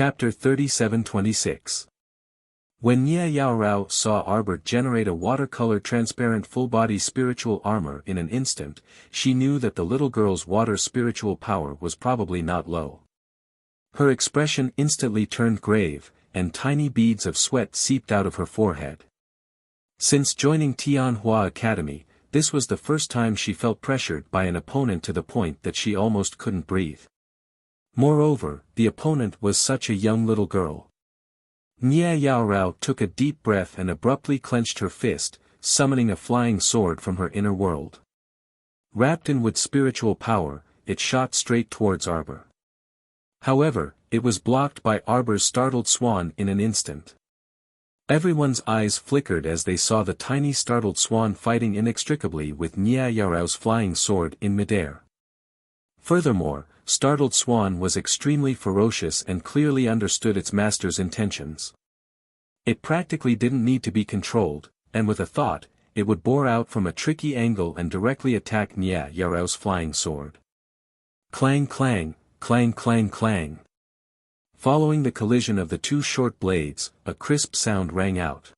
Chapter 37-26. When Nia Yaorao saw Arbor generate a watercolor transparent full-body spiritual armor in an instant, she knew that the little girl's water spiritual power was probably not low. Her expression instantly turned grave, and tiny beads of sweat seeped out of her forehead. Since joining Tianhua Academy, this was the first time she felt pressured by an opponent to the point that she almost couldn't breathe. Moreover, the opponent was such a young little girl. Nia Yaorao took a deep breath and abruptly clenched her fist, summoning a flying sword from her inner world. Wrapped in with spiritual power, it shot straight towards Arbor. However, it was blocked by Arbor's startled swan in an instant. Everyone's eyes flickered as they saw the tiny startled swan fighting inextricably with Nia Yaorao's flying sword in midair. Furthermore, startled swan was extremely ferocious and clearly understood its master's intentions. It practically didn't need to be controlled, and with a thought, it would bore out from a tricky angle and directly attack Nia Yaorao's flying sword. Clang clang, clang clang clang. Following the collision of the two short blades, a crisp sound rang out.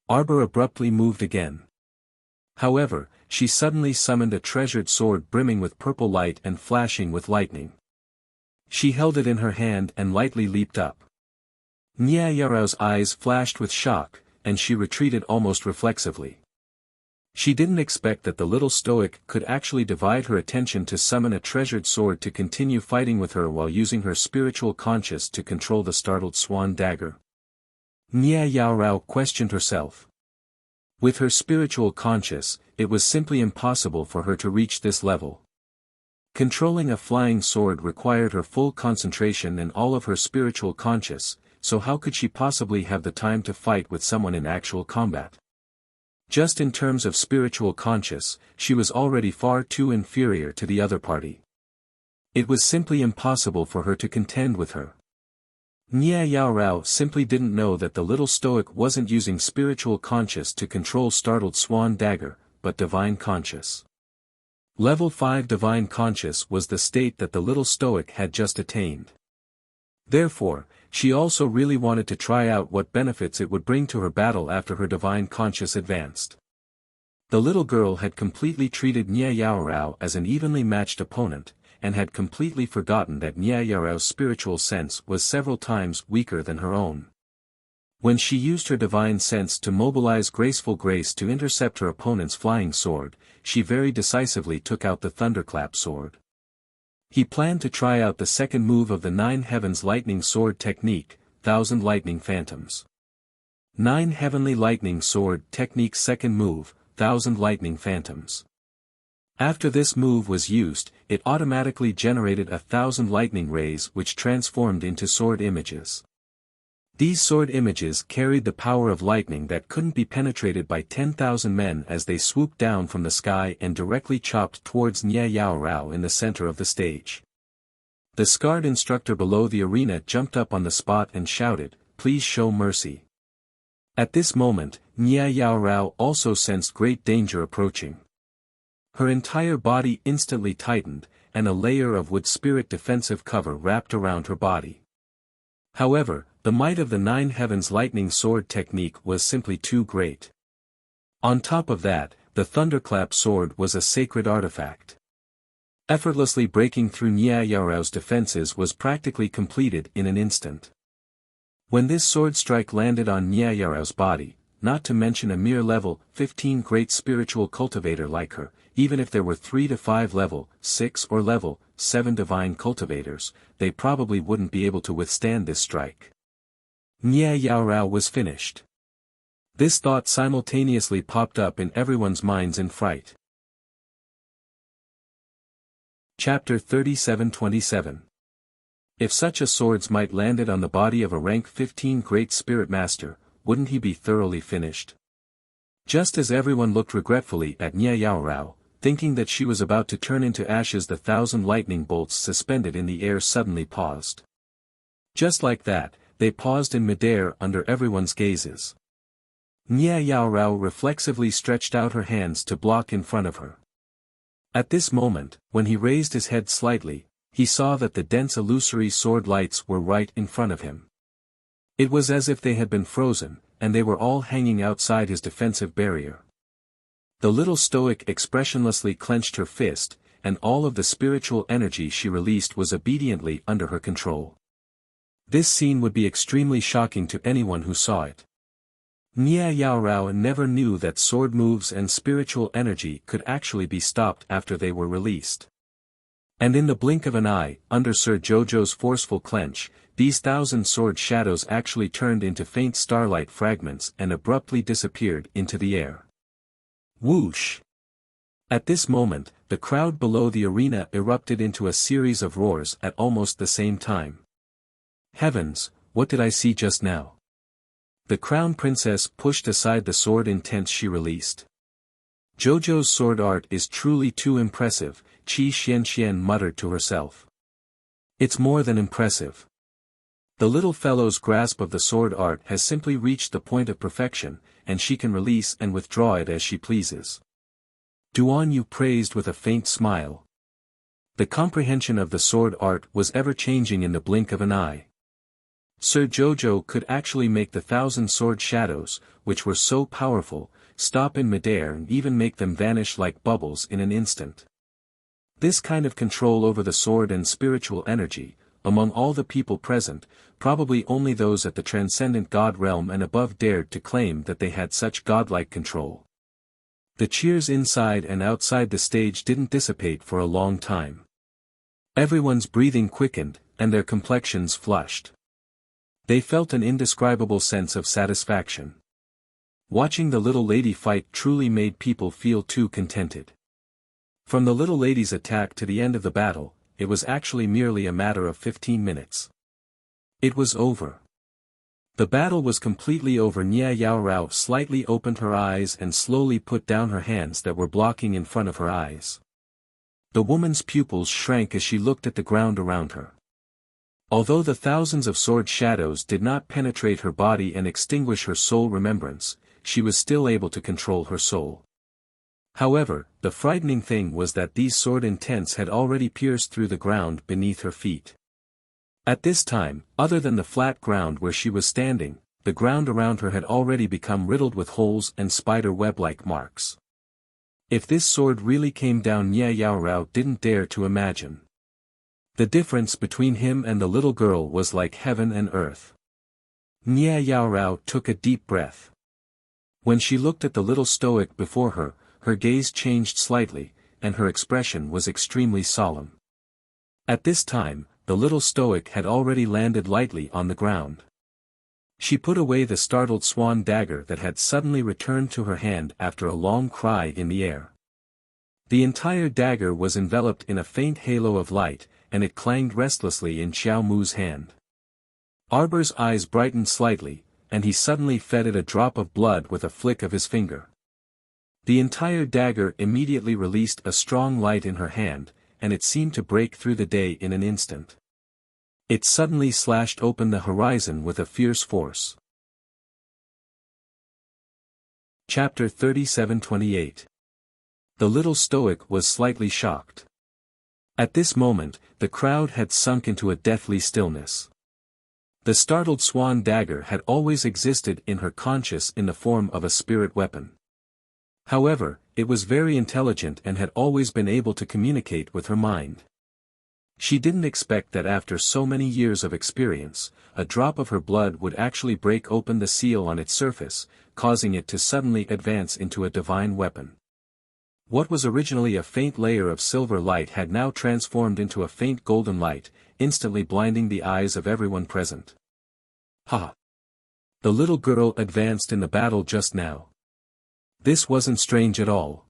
Arbor abruptly moved again. However, she suddenly summoned a treasured sword brimming with purple light and flashing with lightning. She held it in her hand and lightly leaped up. Nia Yaorao's eyes flashed with shock, and she retreated almost reflexively. She didn't expect that the little stoic could actually divide her attention to summon a treasured sword to continue fighting with her while using her spiritual conscience to control the startled swan dagger. Nia Yaorao questioned herself. With her spiritual conscience, it was simply impossible for her to reach this level. Controlling a flying sword required her full concentration and all of her spiritual conscience, so how could she possibly have the time to fight with someone in actual combat? Just in terms of spiritual conscience, she was already far too inferior to the other party. It was simply impossible for her to contend with her. Nia Yaorao simply didn't know that the little stoic wasn't using spiritual conscience to control startled swan dagger, but divine conscience. Level 5 divine conscience was the state that the little stoic had just attained. Therefore, she also really wanted to try out what benefits it would bring to her battle after her divine conscience advanced. The little girl had completely treated Nia Yaorao as an evenly matched opponent, and had completely forgotten that Nia Yaorao's spiritual sense was several times weaker than her own. When she used her divine sense to mobilize graceful grace to intercept her opponent's flying sword, she very decisively took out the thunderclap sword. He planned to try out the second move of the 9 Heavens Lightning Sword technique, 1000 Lightning Phantoms. 9 Heavenly Lightning Sword technique second move, 1000 Lightning Phantoms. After this move was used, it automatically generated 1000 lightning rays which transformed into sword images. These sword images carried the power of lightning that couldn't be penetrated by 10,000 men as they swooped down from the sky and directly chopped towards Nia Yaorao in the center of the stage. The scarred instructor below the arena jumped up on the spot and shouted, "Please show mercy." At this moment, Nia Yaorao also sensed great danger approaching. Her entire body instantly tightened, and a layer of wood spirit defensive cover wrapped around her body. However, the might of the 9 Heavens Lightning Sword technique was simply too great. On top of that, the thunderclap sword was a sacred artifact. Effortlessly breaking through Nia Yaorao's defenses was practically completed in an instant. When this sword strike landed on Nia Yaorao's body, not to mention a mere level 15 great spiritual cultivator like her, even if there were 3 to 5 level 6 or level 7 divine cultivators, they probably wouldn't be able to withstand this strike. Nia Yaorao was finished. This thought simultaneously popped up in everyone's minds in fright. Chapter 37-27. If such a sword's might landed on the body of a rank 15 great spirit master, wouldn't he be thoroughly finished? Just as everyone looked regretfully at Nia Yaorao, thinking that she was about to turn into ashes, the 1000 lightning bolts suspended in the air suddenly paused. Just like that, they paused in midair under everyone's gazes. Nia Yaorao reflexively stretched out her hands to block in front of her. At this moment, when he raised his head slightly, he saw that the dense illusory sword lights were right in front of him. It was as if they had been frozen, and they were all hanging outside his defensive barrier. The little stoic expressionlessly clenched her fist, and all of the spiritual energy she released was obediently under her control. This scene would be extremely shocking to anyone who saw it. Nia Yaorao never knew that sword moves and spiritual energy could actually be stopped after they were released. And in the blink of an eye, under Sir Jojo's forceful clench, these 1,000 sword shadows actually turned into faint starlight fragments and abruptly disappeared into the air. Whoosh! At this moment, the crowd below the arena erupted into a series of roars at almost the same time. Heavens, what did I see just now? The crown princess pushed aside the sword intent she released. Jojo's sword art is truly too impressive, Qi Xianxian muttered to herself. It's more than impressive. The little fellow's grasp of the sword art has simply reached the point of perfection, and she can release and withdraw it as she pleases. Duan Yu praised with a faint smile. The comprehension of the sword art was ever-changing in the blink of an eye. Sir Jojo could actually make the 1,000 sword shadows, which were so powerful, stop in midair and even make them vanish like bubbles in an instant. This kind of control over the sword and spiritual energy, among all the people present, probably only those at the transcendent god realm and above dared to claim that they had such godlike control. The cheers inside and outside the stage didn't dissipate for a long time. Everyone's breathing quickened, and their complexions flushed. They felt an indescribable sense of satisfaction. Watching the little lady fight truly made people feel too contented. From the little lady's attack to the end of the battle, it was actually merely a matter of 15 minutes. It was over. The battle was completely over. Nia Yaorao slightly opened her eyes and slowly put down her hands that were blocking in front of her eyes. The woman's pupils shrank as she looked at the ground around her. Although the thousands of sword shadows did not penetrate her body and extinguish her soul remembrance, she was still able to control her soul. However, the frightening thing was that these sword intents had already pierced through the ground beneath her feet. At this time, other than the flat ground where she was standing, the ground around her had already become riddled with holes and spider web-like marks. If this sword really came down, Nia Yaorao didn't dare to imagine. The difference between him and the little girl was like heaven and earth. Nia Yaorao took a deep breath. When she looked at the little stoic before her, her gaze changed slightly, and her expression was extremely solemn. At this time, the little stoic had already landed lightly on the ground. She put away the startled swan dagger that had suddenly returned to her hand after a long cry in the air. The entire dagger was enveloped in a faint halo of light, and it clanged restlessly in Xiao Mu's hand. Arbor's eyes brightened slightly, and he suddenly fed it a drop of blood with a flick of his finger. The entire dagger immediately released a strong light in her hand, and it seemed to break through the day in an instant. It suddenly slashed open the horizon with a fierce force. Chapter 37-28. The little stoic was slightly shocked. At this moment, the crowd had sunk into a deathly stillness. The startled swan dagger had always existed in her conscious in the form of a spirit weapon. However, it was very intelligent and had always been able to communicate with her mind. She didn't expect that after so many years of experience, a drop of her blood would actually break open the seal on its surface, causing it to suddenly advance into a divine weapon. What was originally a faint layer of silver light had now transformed into a faint golden light, instantly blinding the eyes of everyone present. Ha! The little girl advanced in the battle just now. This wasn't strange at all.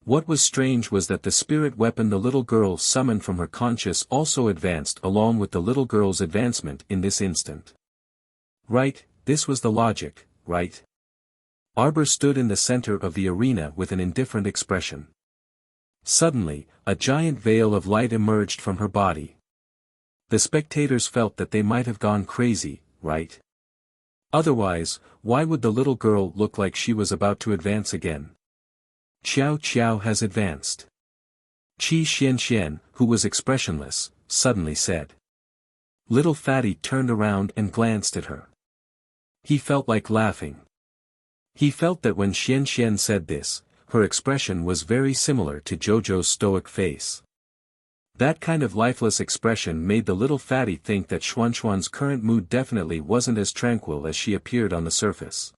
What was strange was that the spirit weapon the little girl summoned from her conscious also advanced along with the little girl's advancement in this instant. Right, this was the logic, right? Arbor stood in the center of the arena with an indifferent expression. Suddenly, a giant veil of light emerged from her body. The spectators felt that they might have gone crazy, right? Otherwise, why would the little girl look like she was about to advance again? Xiao Qiao has advanced. Qi Xianxian, who was expressionless, suddenly said. Little Fatty turned around and glanced at her. He felt like laughing. He felt that when Xianxian said this, her expression was very similar to Jojo's stoic face. That kind of lifeless expression made the little fatty think that Xuanxuan's current mood definitely wasn't as tranquil as she appeared on the surface.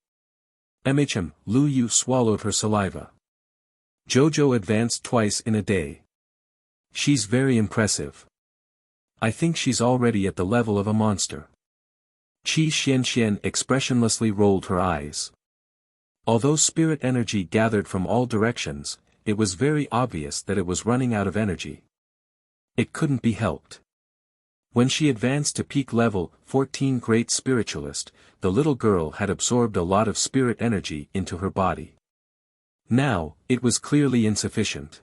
Lu Yu swallowed her saliva. Jojo advanced twice in a day. She's very impressive. I think she's already at the level of a monster. Qi Xianxian expressionlessly rolled her eyes. Although spirit energy gathered from all directions, it was very obvious that it was running out of energy. It couldn't be helped. When she advanced to peak level 14 Great Spiritualist, the little girl had absorbed a lot of spirit energy into her body. Now, it was clearly insufficient.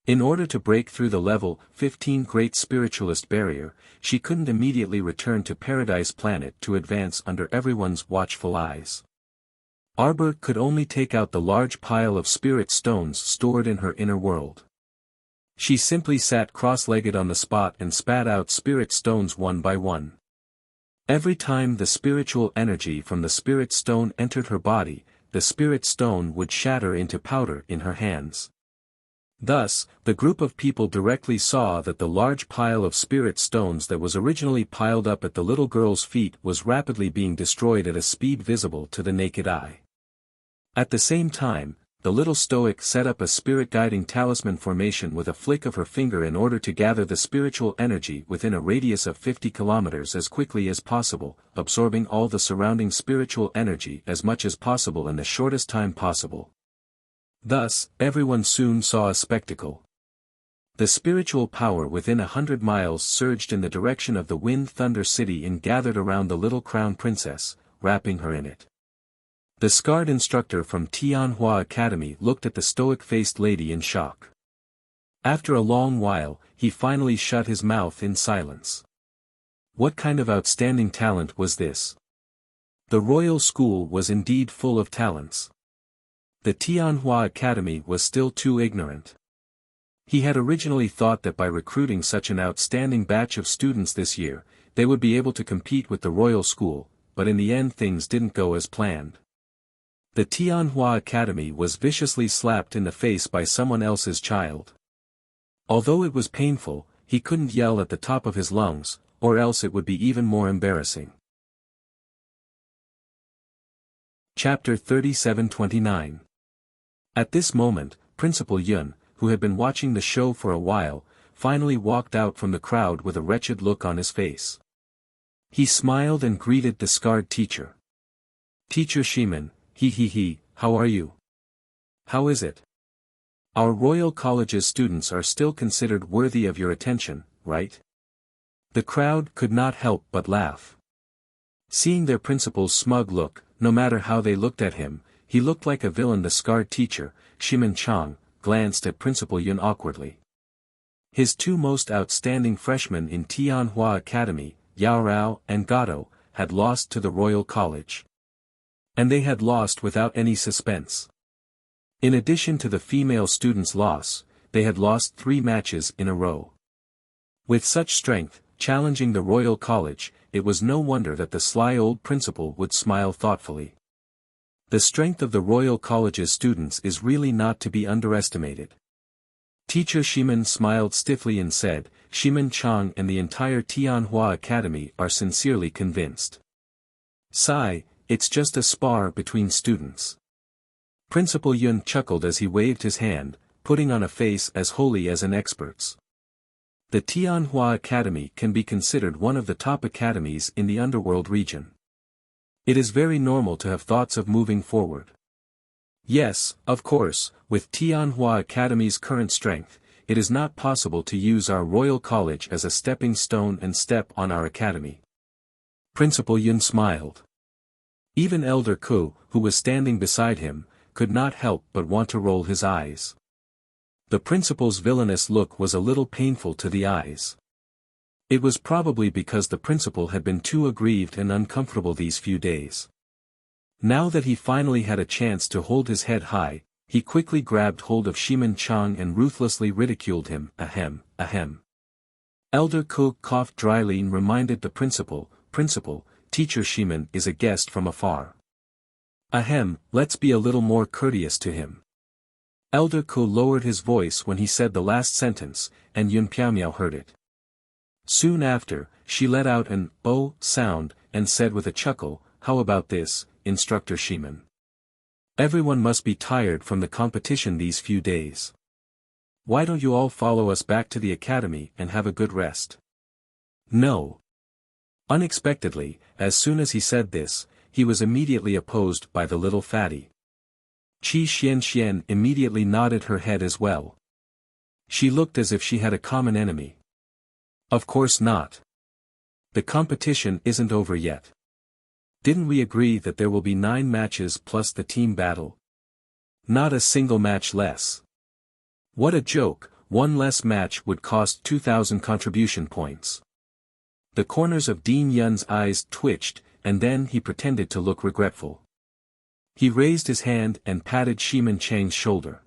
In order to break through the level 15 Great Spiritualist barrier, she couldn't immediately return to Paradise Planet to advance under everyone's watchful eyes. Arbor could only take out the large pile of spirit stones stored in her inner world. She simply sat cross-legged on the spot and spat out spirit stones one by one. Every time the spiritual energy from the spirit stone entered her body, the spirit stone would shatter into powder in her hands. Thus, the group of people directly saw that the large pile of spirit stones that was originally piled up at the little girl's feet was rapidly being destroyed at a speed visible to the naked eye. At the same time, the little stoic set up a spirit-guiding talisman formation with a flick of her finger in order to gather the spiritual energy within a radius of 50 kilometers as quickly as possible, absorbing all the surrounding spiritual energy as much as possible in the shortest time possible. Thus, everyone soon saw a spectacle. The spiritual power within 100 miles surged in the direction of the Wind Thunder City and gathered around the little crown princess, wrapping her in it. The scarred instructor from Tianhua Academy looked at the stoic-faced lady in shock. After a long while, he finally shut his mouth in silence. What kind of outstanding talent was this? The royal school was indeed full of talents. The Tianhua Academy was still too ignorant. He had originally thought that by recruiting such an outstanding batch of students this year, they would be able to compete with the royal school, but in the end things didn't go as planned. The Tianhua Academy was viciously slapped in the face by someone else's child. Although it was painful, he couldn't yell at the top of his lungs, or else it would be even more embarrassing. Chapter 37-29. At this moment, Principal Yun, who had been watching the show for a while, finally walked out from the crowd with a wretched look on his face. He smiled and greeted the scarred teacher. Teacher Shiman, how are you? How is it? Our Royal College's students are still considered worthy of your attention, right? The crowd could not help but laugh. Seeing their principal's smug look, no matter how they looked at him, he looked like a villain. The scarred teacher, Shiman Chang, glanced at Principal Yun awkwardly. His two most outstanding freshmen in Tianhua Academy, Yao Rao and Gato, had lost to the Royal College. And they had lost without any suspense. In addition to the female students' loss, they had lost 3 matches in a row. With such strength, challenging the Royal College, it was no wonder that the sly old principal would smile thoughtfully. The strength of the Royal College's students is really not to be underestimated. Teacher Shiman smiled stiffly and said, Shiman Chang and the entire Tianhua Academy are sincerely convinced. Sigh, it's just a spar between students. Principal Yun chuckled as he waved his hand, putting on a face as holy as an expert's. The Tianhua Academy can be considered one of the top academies in the underworld region. It is very normal to have thoughts of moving forward. Yes, of course, with Tianhua Academy's current strength, it is not possible to use our Royal College as a stepping stone and step on our academy. Principal Yun smiled. Even Elder Ku, who was standing beside him, could not help but want to roll his eyes. The principal's villainous look was a little painful to the eyes. It was probably because the principal had been too aggrieved and uncomfortable these few days. Now that he finally had a chance to hold his head high, he quickly grabbed hold of Shimin Chang and ruthlessly ridiculed him. Ahem, ahem. Elder Ko coughed dryly and reminded the principal, Teacher Shimin is a guest from afar. Ahem, let's be a little more courteous to him. Elder Ko lowered his voice when he said the last sentence, and Yun Piaomiao heard it. Soon after, she let out an "oh" sound, and said with a chuckle, how about this, Instructor Shimin? Everyone must be tired from the competition these few days. Why don't you all follow us back to the academy and have a good rest? No. Unexpectedly, as soon as he said this, he was immediately opposed by the little fatty. Qi Xian immediately nodded her head as well. She looked as if she had a common enemy. Of course not. The competition isn't over yet. Didn't we agree that there will be 9 matches plus the team battle? Not a single match less. What a joke, one less match would cost 2,000 contribution points. The corners of Dean Yun's eyes twitched, and then he pretended to look regretful. He raised his hand and patted Shimin Chang's shoulder.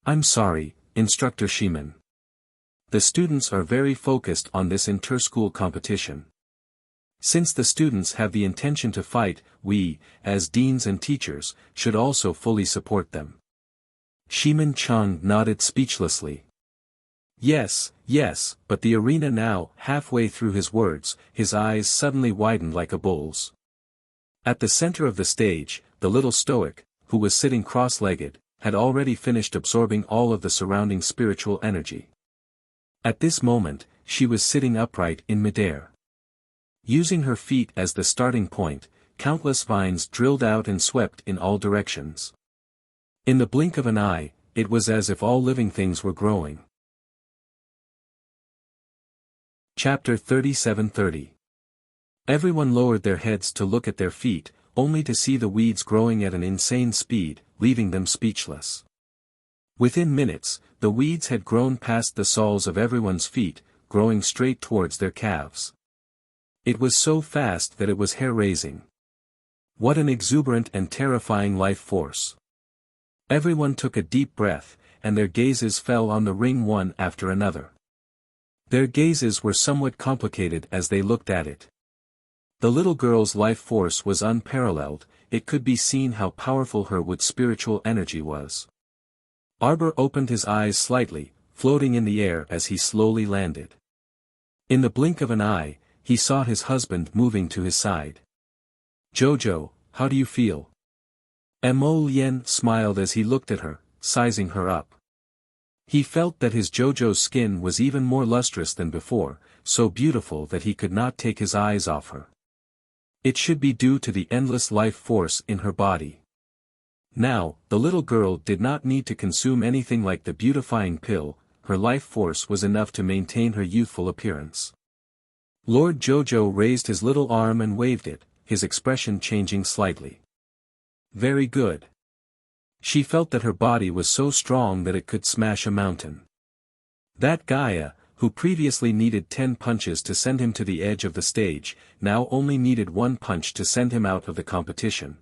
I'm sorry, Instructor Shimin. The students are very focused on this inter-school competition. Since the students have the intention to fight, we, as deans and teachers, should also fully support them. Shimin Chang nodded speechlessly. Yes, but the arena now, halfway through his words, his eyes suddenly widened like a bull's. At the center of the stage, the little stoic, who was sitting cross-legged, had already finished absorbing all of the surrounding spiritual energy. At this moment, she was sitting upright in midair. Using her feet as the starting point, countless vines drilled out and swept in all directions. In the blink of an eye, it was as if all living things were growing. Chapter 37:30. Everyone lowered their heads to look at their feet, only to see the weeds growing at an insane speed, leaving them speechless. Within minutes, the weeds had grown past the soles of everyone's feet, growing straight towards their calves. It was so fast that it was hair-raising. What an exuberant and terrifying life force. Everyone took a deep breath, and their gazes fell on the ring one after another. Their gazes were somewhat complicated as they looked at it. The little girl's life force was unparalleled, it could be seen how powerful her wood spiritual energy was. Arbor opened his eyes slightly, floating in the air as he slowly landed. In the blink of an eye, he saw his husband moving to his side. Jojo, how do you feel? Mo Lien smiled as he looked at her, sizing her up. He felt that his Jojo's skin was even more lustrous than before, so beautiful that he could not take his eyes off her. It should be due to the endless life force in her body. Now, the little girl did not need to consume anything like the beautifying pill, her life force was enough to maintain her youthful appearance. Lord Jojo raised his little arm and waved it, his expression changing slightly. Very good. She felt that her body was so strong that it could smash a mountain. That Gaia, who previously needed 10 punches to send him to the edge of the stage, now only needed 1 punch to send him out of the competition.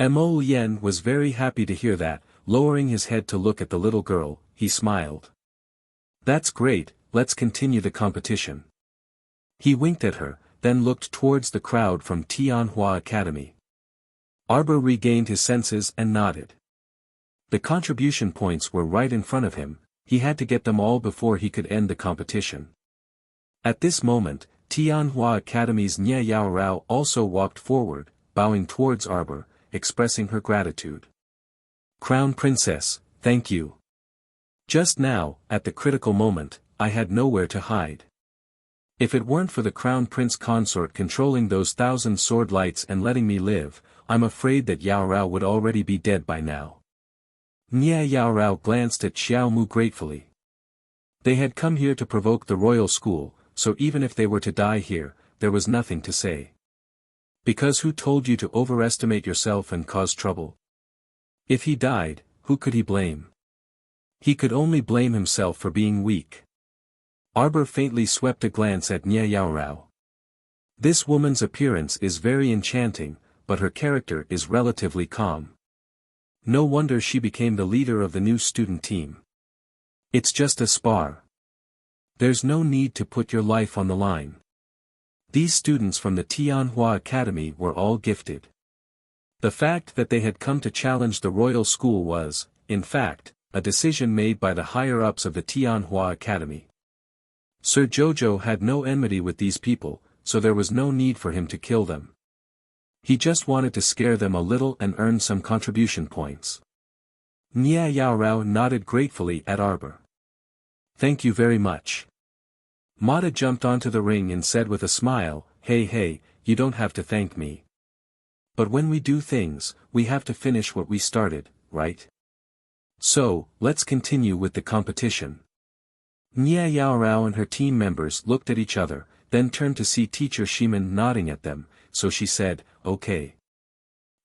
Mo Lien was very happy to hear that, lowering his head to look at the little girl, he smiled. That's great, let's continue the competition. He winked at her, then looked towards the crowd from Tianhua Academy. Arbor regained his senses and nodded. The contribution points were right in front of him, he had to get them all before he could end the competition. At this moment, Tianhua Academy's Nye Yaorao also walked forward, bowing towards Arbor, expressing her gratitude. Crown Princess, thank you. Just now, at the critical moment, I had nowhere to hide. If it weren't for the Crown Prince Consort controlling those 1,000 sword lights and letting me live, I'm afraid that Yao Rao would already be dead by now. Nye Yao Rao glanced at Xiao Mu gratefully. They had come here to provoke the royal school, so even if they were to die here, there was nothing to say. Because who told you to overestimate yourself and cause trouble? If he died, who could he blame? He could only blame himself for being weak. Arbor faintly swept a glance at Nye Yao Rao. This woman's appearance is very enchanting, but her character is relatively calm. No wonder she became the leader of the new student team. It's just a spar. There's no need to put your life on the line. These students from the Tianhua Academy were all gifted. The fact that they had come to challenge the royal school was, in fact, a decision made by the higher-ups of the Tianhua Academy. Sir Jojo had no enmity with these people, so there was no need for him to kill them. He just wanted to scare them a little and earn some contribution points. Nia Yaorao nodded gratefully at Arbor. Thank you very much. Mata jumped onto the ring and said with a smile, hey, you don't have to thank me. But when we do things, we have to finish what we started, right? So, let's continue with the competition. Nia Yaorao and her team members looked at each other, then turned to see Teacher Shimen nodding at them, so she said, okay.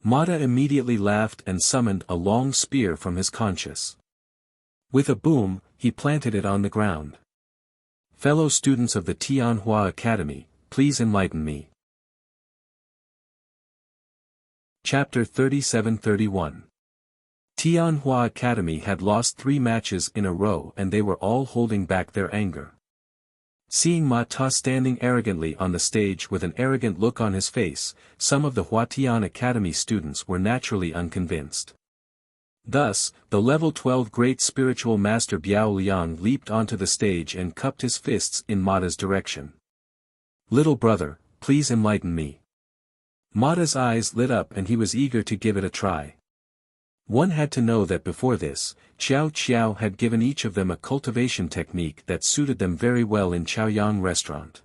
Mata immediately laughed and summoned a long spear from his conscious. With a boom, he planted it on the ground. Fellow students of the Tianhua Academy, please enlighten me. Chapter 37-31. Tianhua Academy had lost 3 matches in a row and they were all holding back their anger. Seeing Ma Ta standing arrogantly on the stage with an arrogant look on his face, some of the Huatian Academy students were naturally unconvinced. Thus, the level 12 Great Spiritual Master Biao Liang leaped onto the stage and cupped his fists in Mata's direction. Little brother, please enlighten me. Mata's eyes lit up and he was eager to give it a try. One had to know that before this, Qiao Qiao had given each of them a cultivation technique that suited them very well in Chaoyang restaurant.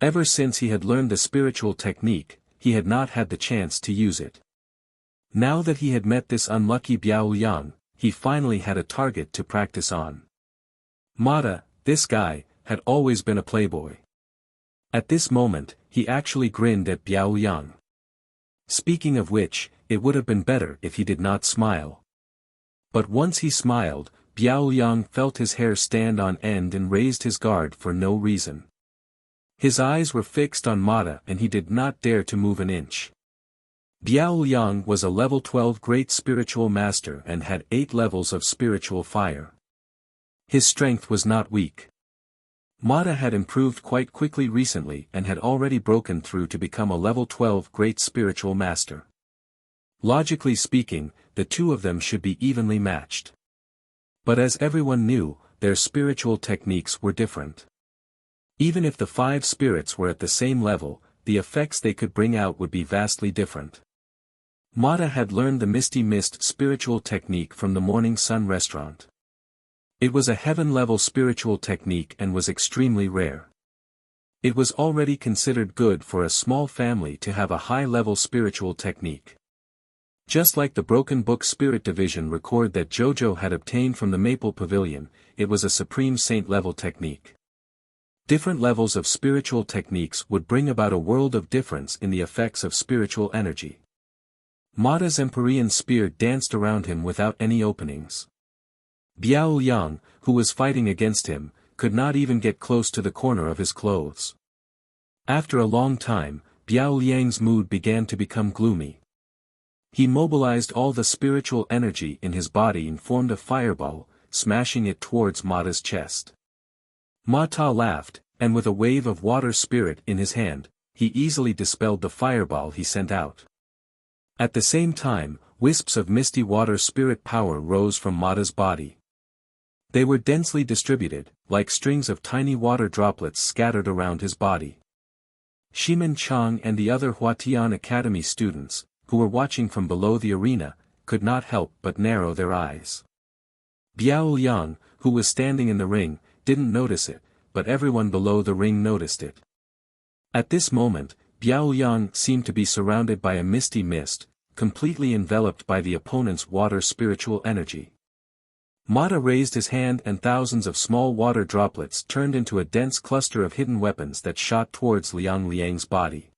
Ever since he had learned the spiritual technique, he had not had the chance to use it. Now that he had met this unlucky Biao Liang, he finally had a target to practice on. Mata, this guy, had always been a playboy. At this moment, he actually grinned at Biao Liang. Speaking of which, it would have been better if he did not smile. But once he smiled, Biao Liang felt his hair stand on end and raised his guard for no reason. His eyes were fixed on Mata and he did not dare to move an inch. Biao Liang was a level 12 Great Spiritual Master and had 8 levels of spiritual fire. His strength was not weak. Mata had improved quite quickly recently and had already broken through to become a level 12 Great Spiritual Master. Logically speaking, the two of them should be evenly matched. But as everyone knew, their spiritual techniques were different. Even if the 5 spirits were at the same level, the effects they could bring out would be vastly different. Mata had learned the Misty Mist spiritual technique from the Morning Sun restaurant. It was a heaven-level spiritual technique and was extremely rare. It was already considered good for a small family to have a high-level spiritual technique. Just like the Broken Book Spirit Division record that Jojo had obtained from the Maple Pavilion, it was a Supreme Saint-level technique. Different levels of spiritual techniques would bring about a world of difference in the effects of spiritual energy. Mata's Empyrean spear danced around him without any openings. Biao Liang, who was fighting against him, could not even get close to the corner of his clothes. After a long time, Biao Liang's mood began to become gloomy. He mobilized all the spiritual energy in his body and formed a fireball, smashing it towards Mata's chest. Ma Ta laughed, and with a wave of water spirit in his hand, he easily dispelled the fireball he sent out. At the same time, wisps of misty water spirit power rose from Mata's body. They were densely distributed, like strings of tiny water droplets scattered around his body. Shimen Chang and the other Huatian Academy students, who were watching from below the arena, could not help but narrow their eyes. Biao Liang, who was standing in the ring, didn't notice it, but everyone below the ring noticed it. At this moment, Biao Liang seemed to be surrounded by a misty mist, completely enveloped by the opponent's water spiritual energy. Mata raised his hand and thousands of small water droplets turned into a dense cluster of hidden weapons that shot towards Liang Liang's body.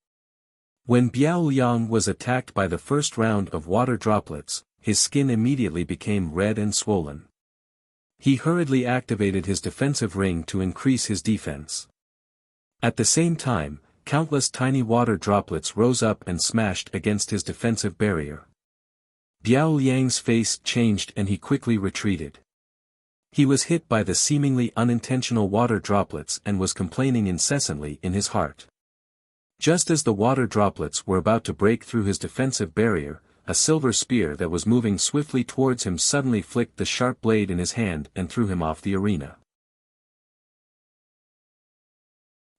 When Biao Liang was attacked by the first round of water droplets, his skin immediately became red and swollen. He hurriedly activated his defensive ring to increase his defense. At the same time, countless tiny water droplets rose up and smashed against his defensive barrier. Biao Liang's face changed and he quickly retreated. He was hit by the seemingly unintentional water droplets and was complaining incessantly in his heart. Just as the water droplets were about to break through his defensive barrier, a silver spear that was moving swiftly towards him suddenly flicked the sharp blade in his hand and threw him off the arena.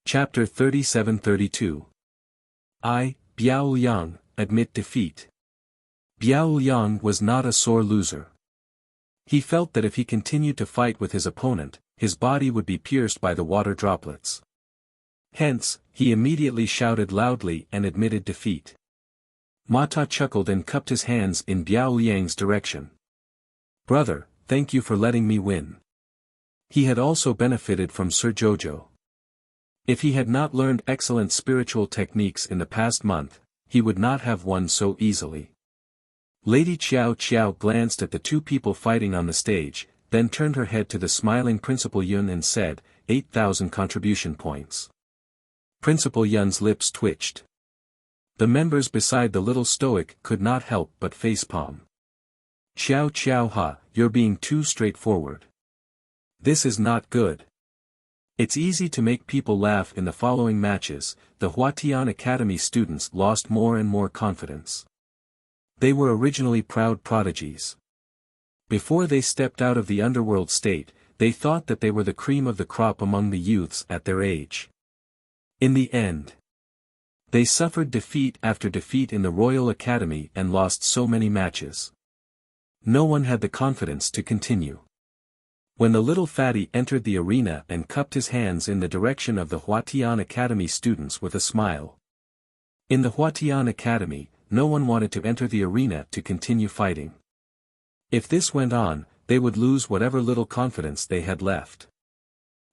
Chapter 37-32. I, Biao Liang, admit defeat. Biao Liang was not a sore loser. He felt that if he continued to fight with his opponent, his body would be pierced by the water droplets. Hence, he immediately shouted loudly and admitted defeat. Ma Ta chuckled and cupped his hands in Biao Liang's direction. "Brother, thank you for letting me win." He had also benefited from Sir Jojo. If he had not learned excellent spiritual techniques in the past month, he would not have won so easily. Lady Qiao Qiao glanced at the two people fighting on the stage, then turned her head to the smiling Principal Yun and said, 8,000 contribution points. Principal Yun's lips twitched. The members beside the little stoic could not help but facepalm. "Qiao Qiao Ha, you're being too straightforward. This is not good." It's easy to make people laugh. In the following matches, the Huatian Academy students lost more and more confidence. They were originally proud prodigies. Before they stepped out of the underworld state, they thought that they were the cream of the crop among the youths at their age. In the end, they suffered defeat after defeat in the Royal Academy and lost so many matches. No one had the confidence to continue. When the little fatty entered the arena and cupped his hands in the direction of the Huatian Academy students with a smile. In the Huatian Academy, no one wanted to enter the arena to continue fighting. If this went on, they would lose whatever little confidence they had left.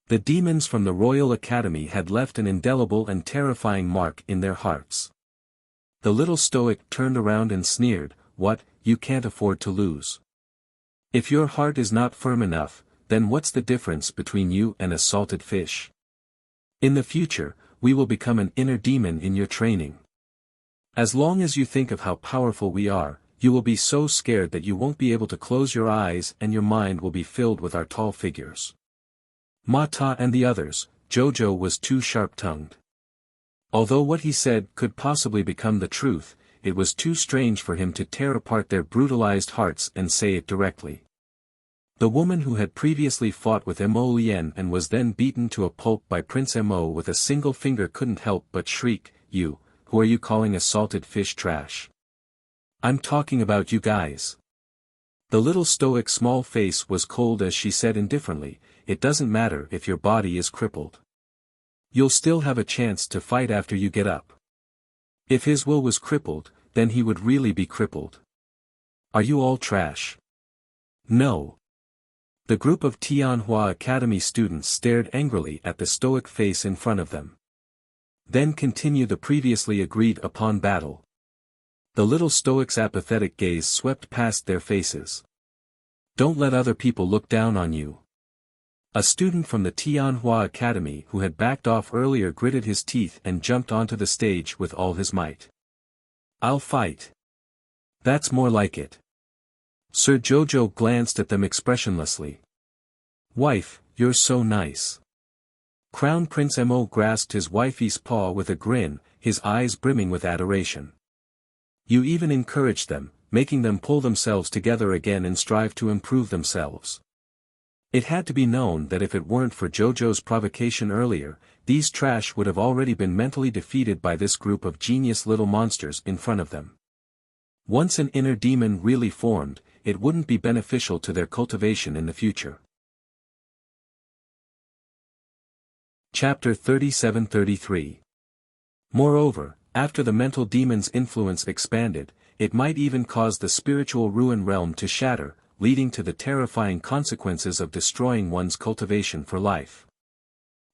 The demons from the Royal Academy had left an indelible and terrifying mark in their hearts. The little stoic turned around and sneered, "What, you can't afford to lose? If your heart is not firm enough, then what's the difference between you and a salted fish? In the future, we will become an inner demon in your training. As long as you think of how powerful we are, you will be so scared that you won't be able to close your eyes and your mind will be filled with our tall figures." Ma Ta and the others, Jojo was too sharp-tongued. Although what he said could possibly become the truth, it was too strange for him to tear apart their brutalized hearts and say it directly. The woman who had previously fought with Mo Lien and was then beaten to a pulp by Prince Mo with a single finger couldn't help but shriek, "You, who are you calling a salted fish trash? I'm talking about you guys." The little stoic small face was cold as she said indifferently, "It doesn't matter if your body is crippled. You'll still have a chance to fight after you get up." If his will was crippled, then he would really be crippled. "Are you all trash?" "No." The group of Tianhua Academy students stared angrily at the stoic face in front of them. Then continued the previously agreed upon battle. The little stoic's apathetic gaze swept past their faces. "Don't let other people look down on you." A student from the Tianhua Academy who had backed off earlier gritted his teeth and jumped onto the stage with all his might. "I'll fight." "That's more like it." Sir Jojo glanced at them expressionlessly. "Wife, you're so nice." Crown Prince Mo grasped his wifey's paw with a grin, his eyes brimming with adoration. "You even encouraged them, making them pull themselves together again and strive to improve themselves." It had to be known that if it weren't for Jojo's provocation earlier, these trash would have already been mentally defeated by this group of genius little monsters in front of them. Once an inner demon really formed, it wouldn't be beneficial to their cultivation in the future. Chapter 37-33. Moreover, after the mental demon's influence expanded, it might even cause the spiritual ruin realm to shatter, leading to the terrifying consequences of destroying one's cultivation for life.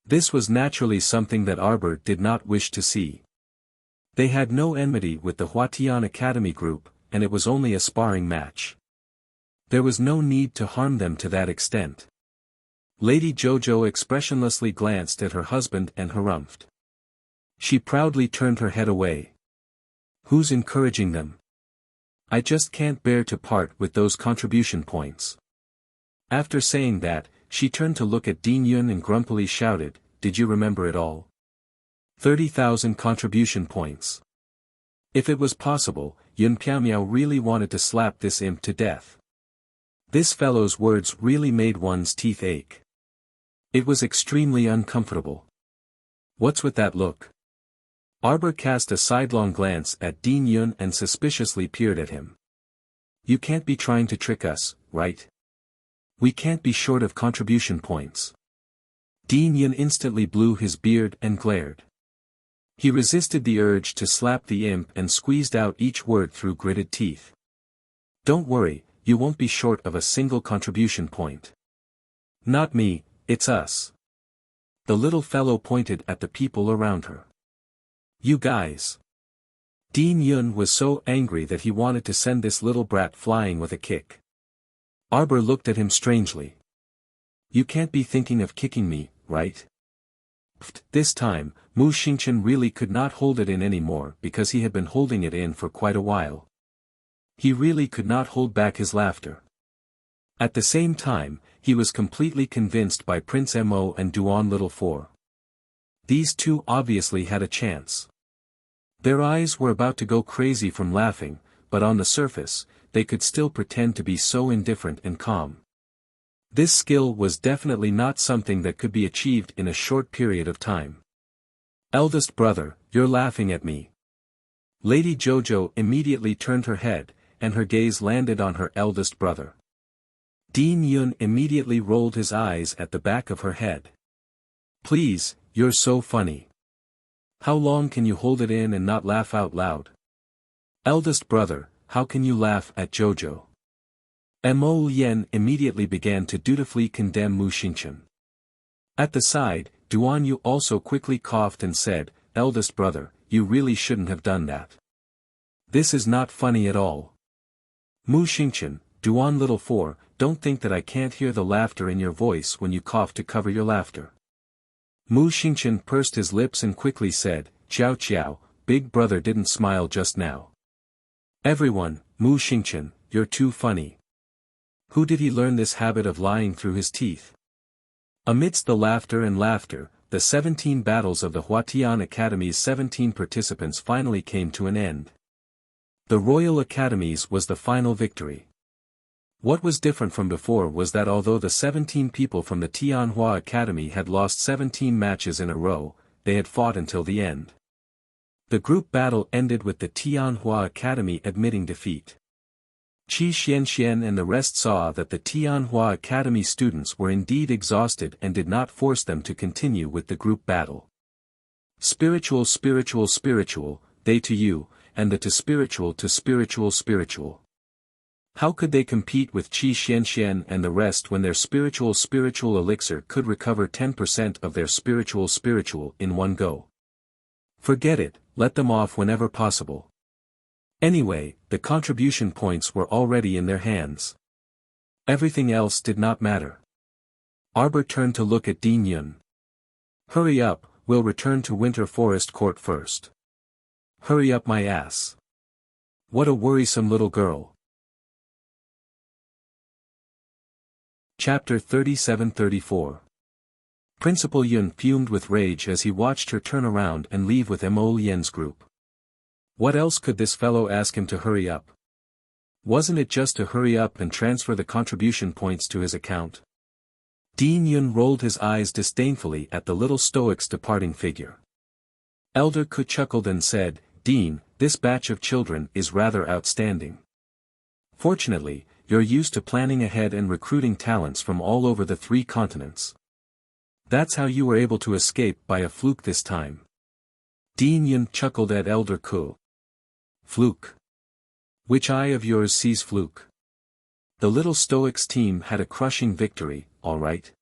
This was naturally something that Arbor did not wish to see. They had no enmity with the Huatian Academy group, and it was only a sparring match. There was no need to harm them to that extent. Lady Jojo expressionlessly glanced at her husband and harumphed. She proudly turned her head away. "Who's encouraging them?" I just can't bear to part with those contribution points. After saying that, she turned to look at Dean Yun and grumpily shouted, did you remember it all? 30,000 contribution points. If it was possible, Yun Piaomiao really wanted to slap this imp to death. This fellow's words really made one's teeth ache. It was extremely uncomfortable. What's with that look? Arbor cast a sidelong glance at Dean Yun and suspiciously peered at him. You can't be trying to trick us, right? We can't be short of contribution points. Dean Yun instantly blew his beard and glared. He resisted the urge to slap the imp and squeezed out each word through gritted teeth. Don't worry, you won't be short of a single contribution point. Not me, it's us. The little fellow pointed at the people around her. You guys. Dean Yun was so angry that he wanted to send this little brat flying with a kick. Arbor looked at him strangely. You can't be thinking of kicking me, right? This time, Mu Xingchen really could not hold it in anymore because he had been holding it in for quite a while. He really could not hold back his laughter. At the same time, he was completely convinced by Prince Mo and Duan Little Four. These two obviously had a chance. Their eyes were about to go crazy from laughing, but on the surface, they could still pretend to be so indifferent and calm. This skill was definitely not something that could be achieved in a short period of time. Eldest brother, you're laughing at me. Lady Jojo immediately turned her head, and her gaze landed on her eldest brother. Dean Yun immediately rolled his eyes at the back of her head. Please, you're so funny. How long can you hold it in and not laugh out loud? Eldest brother, how can you laugh at Jojo? Mo Yen immediately began to dutifully condemn Mu Xingchen. At the side, Duan Yu also quickly coughed and said, eldest brother, you really shouldn't have done that. This is not funny at all. Mu Xingchen, Duan Little Four, don't think that I can't hear the laughter in your voice when you cough to cover your laughter. Mu Xingchen pursed his lips and quickly said, Chiao Chiao, big brother didn't smile just now. Everyone, Mu Xingchen, you're too funny. Who did he learn this habit of lying through his teeth? Amidst the laughter and laughter, the 17 battles of the Huatian Academy's 17 participants finally came to an end. The Royal Academies was the final victory. What was different from before was that although the 17 people from the Tianhua Academy had lost 17 matches in a row, they had fought until the end. The group battle ended with the Tianhua Academy admitting defeat. Qi Xianxian and the rest saw that the Tianhua Academy students were indeed exhausted and did not force them to continue with the group battle. Spiritual, spiritual, spiritual, they to you, and the to spiritual, spiritual. How could they compete with Qi Xianxian and the rest when their spiritual elixir could recover 10% of their spiritual in one go? Forget it, let them off whenever possible. Anyway, the contribution points were already in their hands. Everything else did not matter. Arbor turned to look at Dean Yun. Hurry up, we'll return to Winter Forest Court first. Hurry up my ass. What a worrisome little girl. Chapter 37-34. Principal Yun fumed with rage as he watched her turn around and leave with Mo Yen's group. What else could this fellow ask him to hurry up? Wasn't it just to hurry up and transfer the contribution points to his account? Dean Yun rolled his eyes disdainfully at the little stoic's departing figure. Elder Ku chuckled and said, Dean, this batch of children is rather outstanding. Fortunately, you're used to planning ahead and recruiting talents from all over the 3 continents. That's how you were able to escape by a fluke this time. Dean Yun chuckled at Elder Ku. Fluke. Which eye of yours sees fluke? The little stoic's team had a crushing victory, all right.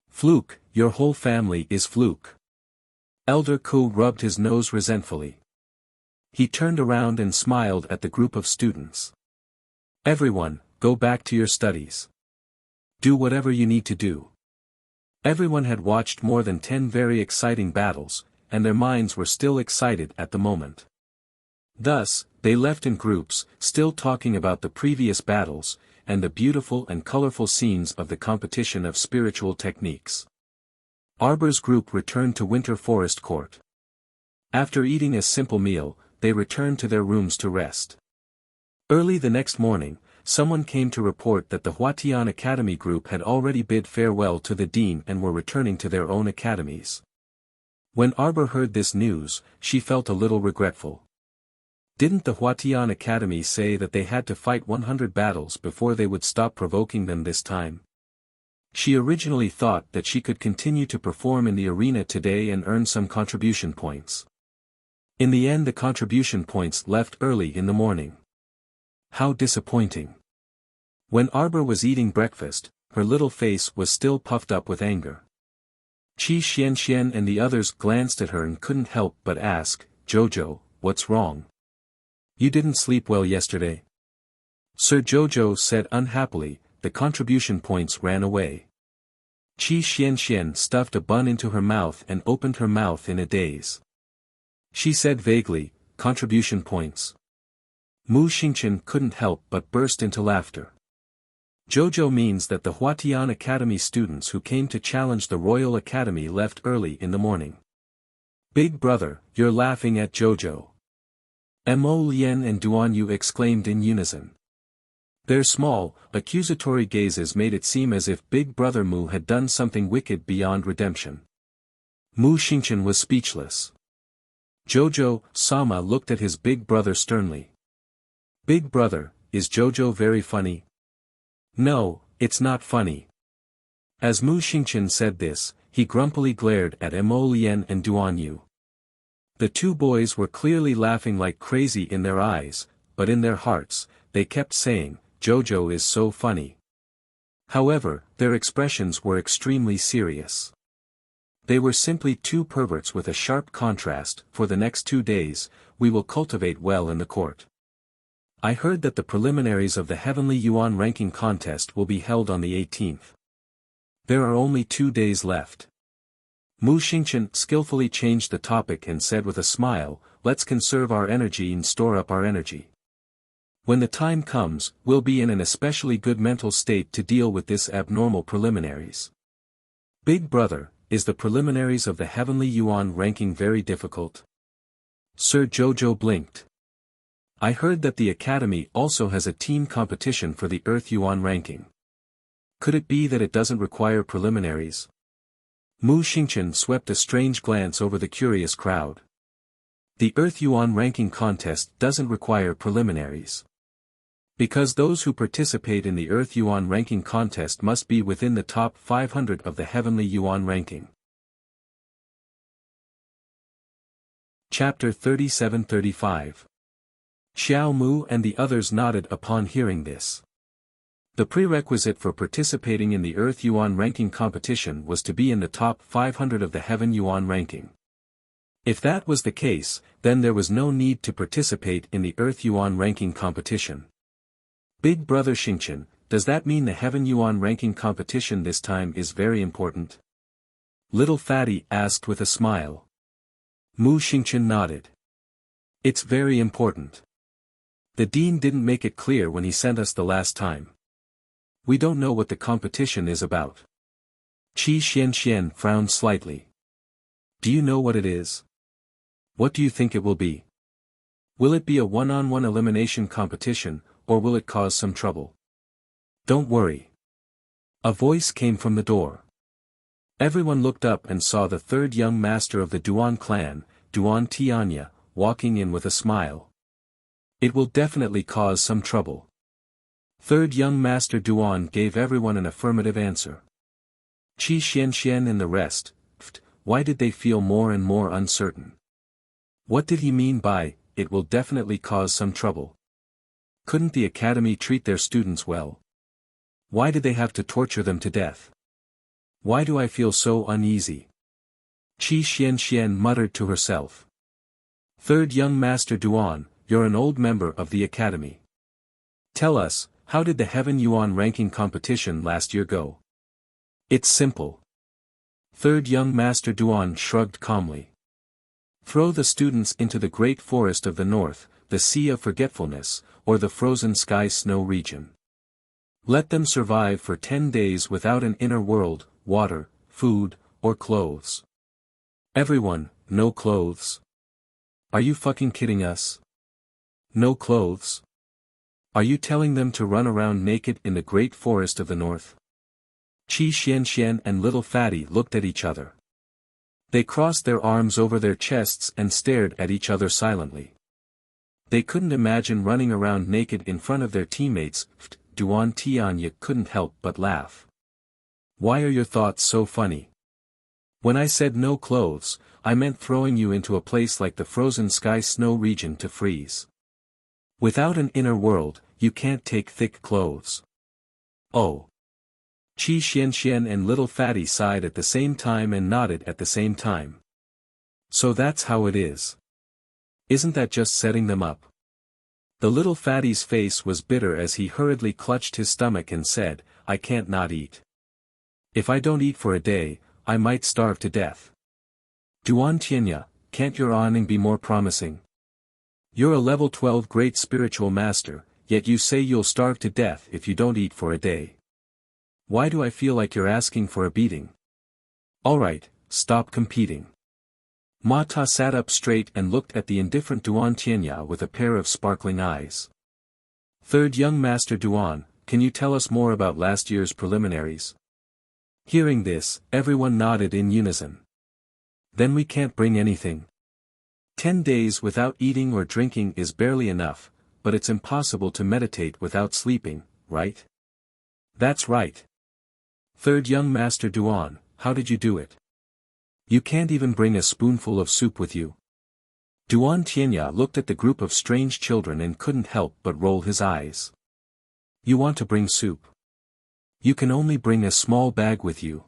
Fluke, your whole family is fluke. Elder Ku rubbed his nose resentfully. He turned around and smiled at the group of students. Everyone, go back to your studies. Do whatever you need to do. Everyone had watched more than 10 very exciting battles, and their minds were still excited at the moment. Thus, they left in groups, still talking about the previous battles, and the beautiful and colorful scenes of the competition of spiritual techniques. Arbor's group returned to Winter Forest Court. After eating a simple meal, they returned to their rooms to rest. Early the next morning, someone came to report that the Huatian Academy group had already bid farewell to the dean and were returning to their own academies. When Arbor heard this news, she felt a little regretful. Didn't the Huatian Academy say that they had to fight 100 battles before they would stop provoking them this time? She originally thought that she could continue to perform in the arena today and earn some contribution points. In the end, the contribution points left early in the morning. How disappointing. When Arbor was eating breakfast, her little face was still puffed up with anger. Qi Xianxian and the others glanced at her and couldn't help but ask, "Jojo, what's wrong? You didn't sleep well yesterday?" Sir Jojo said unhappily, "The contribution points ran away." Qi Xianxian stuffed a bun into her mouth and opened her mouth in a daze. She said vaguely, "Contribution points?" Mu Xingqian couldn't help but burst into laughter. Jojo means that the Huatian Academy students who came to challenge the Royal Academy left early in the morning. "Big brother, you're laughing at Jojo." Mo Lien and Duan Yu exclaimed in unison. Their small, accusatory gazes made it seem as if Big Brother Mu had done something wicked beyond redemption. Mu Xingqian was speechless. Jojo Sama looked at his big brother sternly. "Big brother, is Jojo very funny?" "No, it's not funny." As Mu Xingqian said this, he grumpily glared at Mo Lien and Duan Yu. The two boys were clearly laughing like crazy in their eyes, but in their hearts, they kept saying, "Jojo is so funny." However, their expressions were extremely serious. They were simply two perverts with a sharp contrast. For the next 2 days, we will cultivate well in the court. I heard that the preliminaries of the Heavenly Yuan ranking contest will be held on the 18th. There are only 2 days left. Mu Xingqian skillfully changed the topic and said with a smile, "Let's conserve our energy and store up our energy. When the time comes, we'll be in an especially good mental state to deal with this abnormal preliminaries." "Big brother, is the preliminaries of the Heavenly Yuan ranking very difficult?" Sir Jojo blinked. "I heard that the Academy also has a team competition for the Earth Yuan ranking. Could it be that it doesn't require preliminaries?" Mu Xingqian swept a strange glance over the curious crowd. "The Earth Yuan ranking contest doesn't require preliminaries. Because those who participate in the Earth Yuan ranking contest must be within the top 500 of the Heavenly Yuan ranking." Chapter 37-35. Xiao Mu and the others nodded upon hearing this. The prerequisite for participating in the Earth Yuan ranking competition was to be in the top 500 of the Heaven Yuan ranking. If that was the case, then there was no need to participate in the Earth Yuan ranking competition. "Big brother Xingqian, does that mean the Heaven Yuan ranking competition this time is very important?" Little Fatty asked with a smile. Mu Xingqian nodded. "It's very important. The dean didn't make it clear when he sent us the last time. We don't know what the competition is about." Qi Xianxian frowned slightly. "Do you know what it is? What do you think it will be? Will it be a one-on-one elimination competition, or will it cause some trouble?" "Don't worry." A voice came from the door. Everyone looked up and saw the third young master of the Duan clan, Duan Tianya, walking in with a smile. "It will definitely cause some trouble." Third young master Duan gave everyone an affirmative answer. Qi Xianxian and the rest, why did they feel more and more uncertain? What did he mean by, "It will definitely cause some trouble"? Couldn't the academy treat their students well? Why did they have to torture them to death? Why do I feel so uneasy? Qi Xianxian muttered to herself. Third young master Duan, you're an old member of the academy. Tell us, how did the Heaven Yuan ranking competition last year go? It's simple. Third young master Duan shrugged calmly. Throw the students into the great forest of the north, the Sea of Forgetfulness, or the frozen sky snow region. Let them survive for 10 days without an inner world, water, food, or clothes. Everyone, no clothes? Are you fucking kidding us? No clothes? Are you telling them to run around naked in the great forest of the north? Qi Xianxian and Little Fatty looked at each other. They crossed their arms over their chests and stared at each other silently. They couldn't imagine running around naked in front of their teammates. Duan Tianya couldn't help but laugh. Why are your thoughts so funny? When I said no clothes, I meant throwing you into a place like the frozen sky snow region to freeze. Without an inner world, you can't take thick clothes. Oh. Qi Xianxian and Little Fatty sighed at the same time and nodded at the same time. So that's how it is. Isn't that just setting them up? The Little Fatty's face was bitter as he hurriedly clutched his stomach and said, I can't not eat. If I don't eat for a day, I might starve to death. Duan Tianya, can't your awning be more promising? You're a level 12 great spiritual master, yet you say you'll starve to death if you don't eat for a day. Why do I feel like you're asking for a beating? Alright, stop competing. Ma Ta sat up straight and looked at the indifferent Duan Tianya with a pair of sparkling eyes. Third young Master Duan, can you tell us more about last year's preliminaries? Hearing this, everyone nodded in unison. Then we can't bring anything. 10 days without eating or drinking is barely enough, but it's impossible to meditate without sleeping, right? That's right. Third young Master Duan, how did you do it? You can't even bring a spoonful of soup with you. Duan Tianya looked at the group of strange children and couldn't help but roll his eyes. You want to bring soup? You can only bring a small bag with you.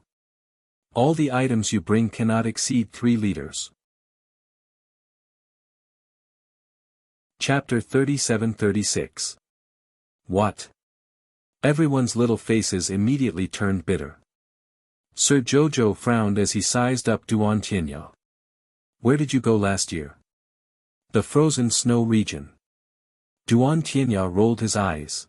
All the items you bring cannot exceed 3 liters. Chapter 37-36. What? Everyone's little faces immediately turned bitter. Sir Jojo frowned as he sized up Duan Tianya. Where did you go last year? The frozen snow region. Duan Tianya rolled his eyes.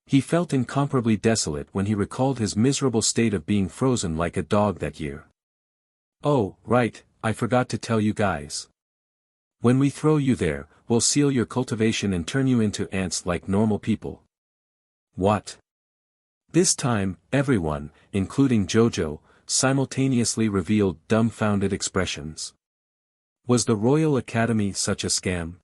He felt incomparably desolate when he recalled his miserable state of being frozen like a dog that year. Oh, right, I forgot to tell you guys. When we throw you there, we'll seal your cultivation and turn you into ants like normal people. What? This time, everyone, including Jojo, simultaneously revealed dumbfounded expressions. Was the Royal Academy such a scam?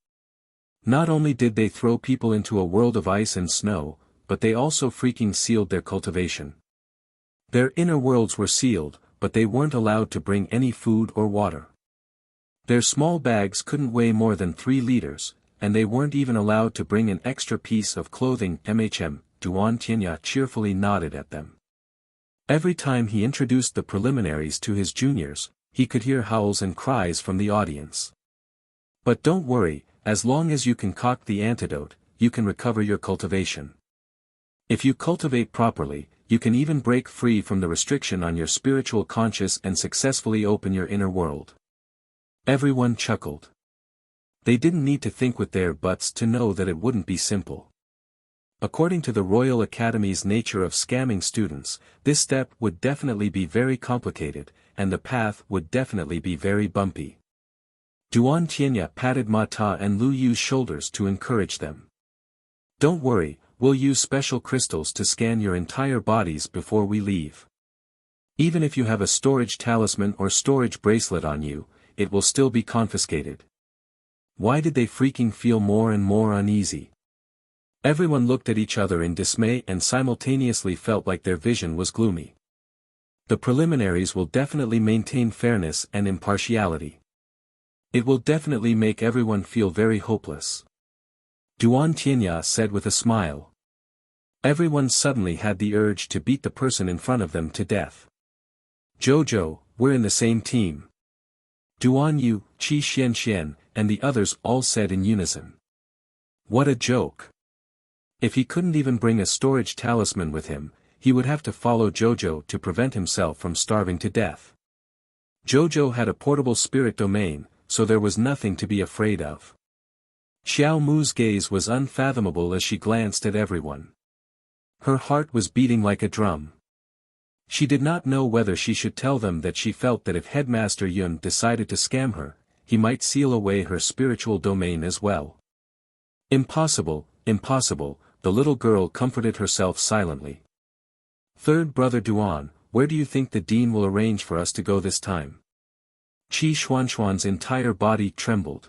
Not only did they throw people into a world of ice and snow, but they also freaking sealed their cultivation. Their inner worlds were sealed, but they weren't allowed to bring any food or water. Their small bags couldn't weigh more than 3 liters, and they weren't even allowed to bring an extra piece of clothing. Duan Tianya cheerfully nodded at them. Every time he introduced the preliminaries to his juniors, he could hear howls and cries from the audience. But don't worry, as long as you concoct the antidote, you can recover your cultivation. If you cultivate properly, you can even break free from the restriction on your spiritual conscious and successfully open your inner world. Everyone chuckled. They didn't need to think with their butts to know that it wouldn't be simple. According to the Royal Academy's nature of scamming students, this step would definitely be very complicated, and the path would definitely be very bumpy. Duan Tianya patted Ma Ta and Lu Yu's shoulders to encourage them. Don't worry, we'll use special crystals to scan your entire bodies before we leave. Even if you have a storage talisman or storage bracelet on you, it will still be confiscated. Why did they freaking feel more and more uneasy? Everyone looked at each other in dismay and simultaneously felt like their vision was gloomy. The preliminaries will definitely maintain fairness and impartiality. It will definitely make everyone feel very hopeless. Duan Tianya said with a smile. Everyone suddenly had the urge to beat the person in front of them to death. Jojo, we're in the same team. Duan Yu, Qi Xianxian, and the others all said in unison. What a joke. If he couldn't even bring a storage talisman with him, he would have to follow Jojo to prevent himself from starving to death. Jojo had a portable spirit domain, so there was nothing to be afraid of. Xiao Mu's gaze was unfathomable as she glanced at everyone. Her heart was beating like a drum. She did not know whether she should tell them that she felt that if Headmaster Yun decided to scam her, he might seal away her spiritual domain as well. Impossible, impossible, the little girl comforted herself silently. Third brother Duan, where do you think the dean will arrange for us to go this time? Qi Xuanxuan's entire body trembled.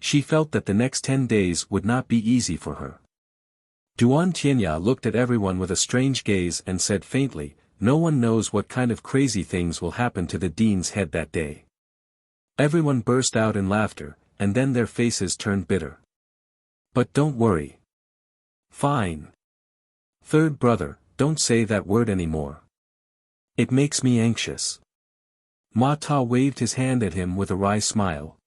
She felt that the next 10 days would not be easy for her. Duan Tianya looked at everyone with a strange gaze and said faintly, no one knows what kind of crazy things will happen to the dean's head that day. Everyone burst out in laughter, and then their faces turned bitter. But don't worry. Fine. Third brother, don't say that word anymore. It makes me anxious. Ma Ta waved his hand at him with a wry smile.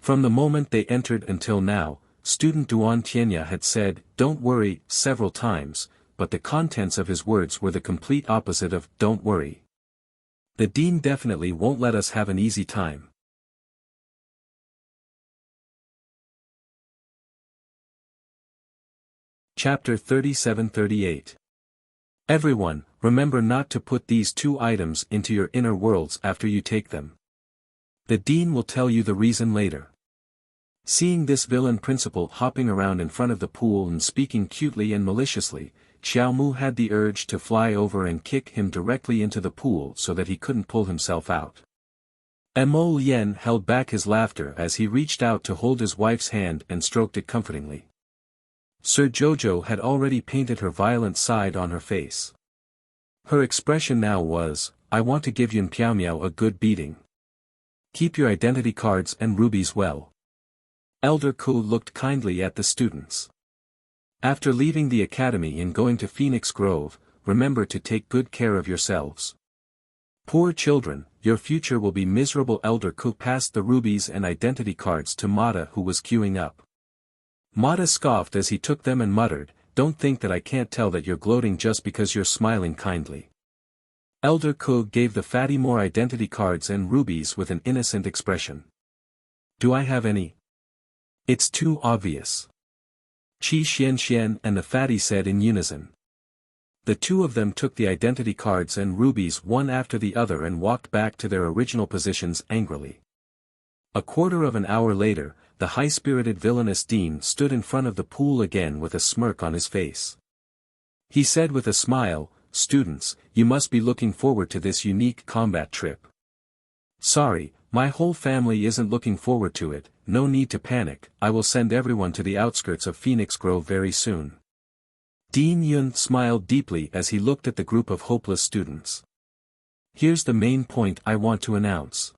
From the moment they entered until now, student Duan Tianya had said, don't worry, several times, but the contents of his words were the complete opposite of, don't worry. The dean definitely won't let us have an easy time. Chapter 37-38. Everyone, remember not to put these 2 items into your inner worlds after you take them. The dean will tell you the reason later. Seeing this villain principal hopping around in front of the pool and speaking cutely and maliciously, Xiao Mu had the urge to fly over and kick him directly into the pool so that he couldn't pull himself out. Mo Lien held back his laughter as he reached out to hold his wife's hand and stroked it comfortingly. Sir Jojo had already painted her violent side on her face. Her expression now was, I want to give Yun Piaomiao a good beating. Keep your identity cards and rubies well. Elder Ku looked kindly at the students. After leaving the academy and going to Phoenix Grove, remember to take good care of yourselves. Poor children, your future will be miserable. Elder Ku passed the rubies and identity cards to Mata, who was queuing up. Mata scoffed as he took them and muttered, don't think that I can't tell that you're gloating just because you're smiling kindly. Elder Ku gave the fatty more identity cards and rubies with an innocent expression. Do I have any? It's too obvious. Qi Xianxian and the fatty said in unison. The 2 of them took the identity cards and rubies one after the other and walked back to their original positions angrily. A quarter of an hour later, the high-spirited villainous dean stood in front of the pool again with a smirk on his face. He said with a smile, students, you must be looking forward to this unique combat trip. Sorry, my whole family isn't looking forward to it, no need to panic, I will send everyone to the outskirts of Phoenix Grove very soon. Dean Yun smiled deeply as he looked at the group of hopeless students. Here's the main point I want to announce.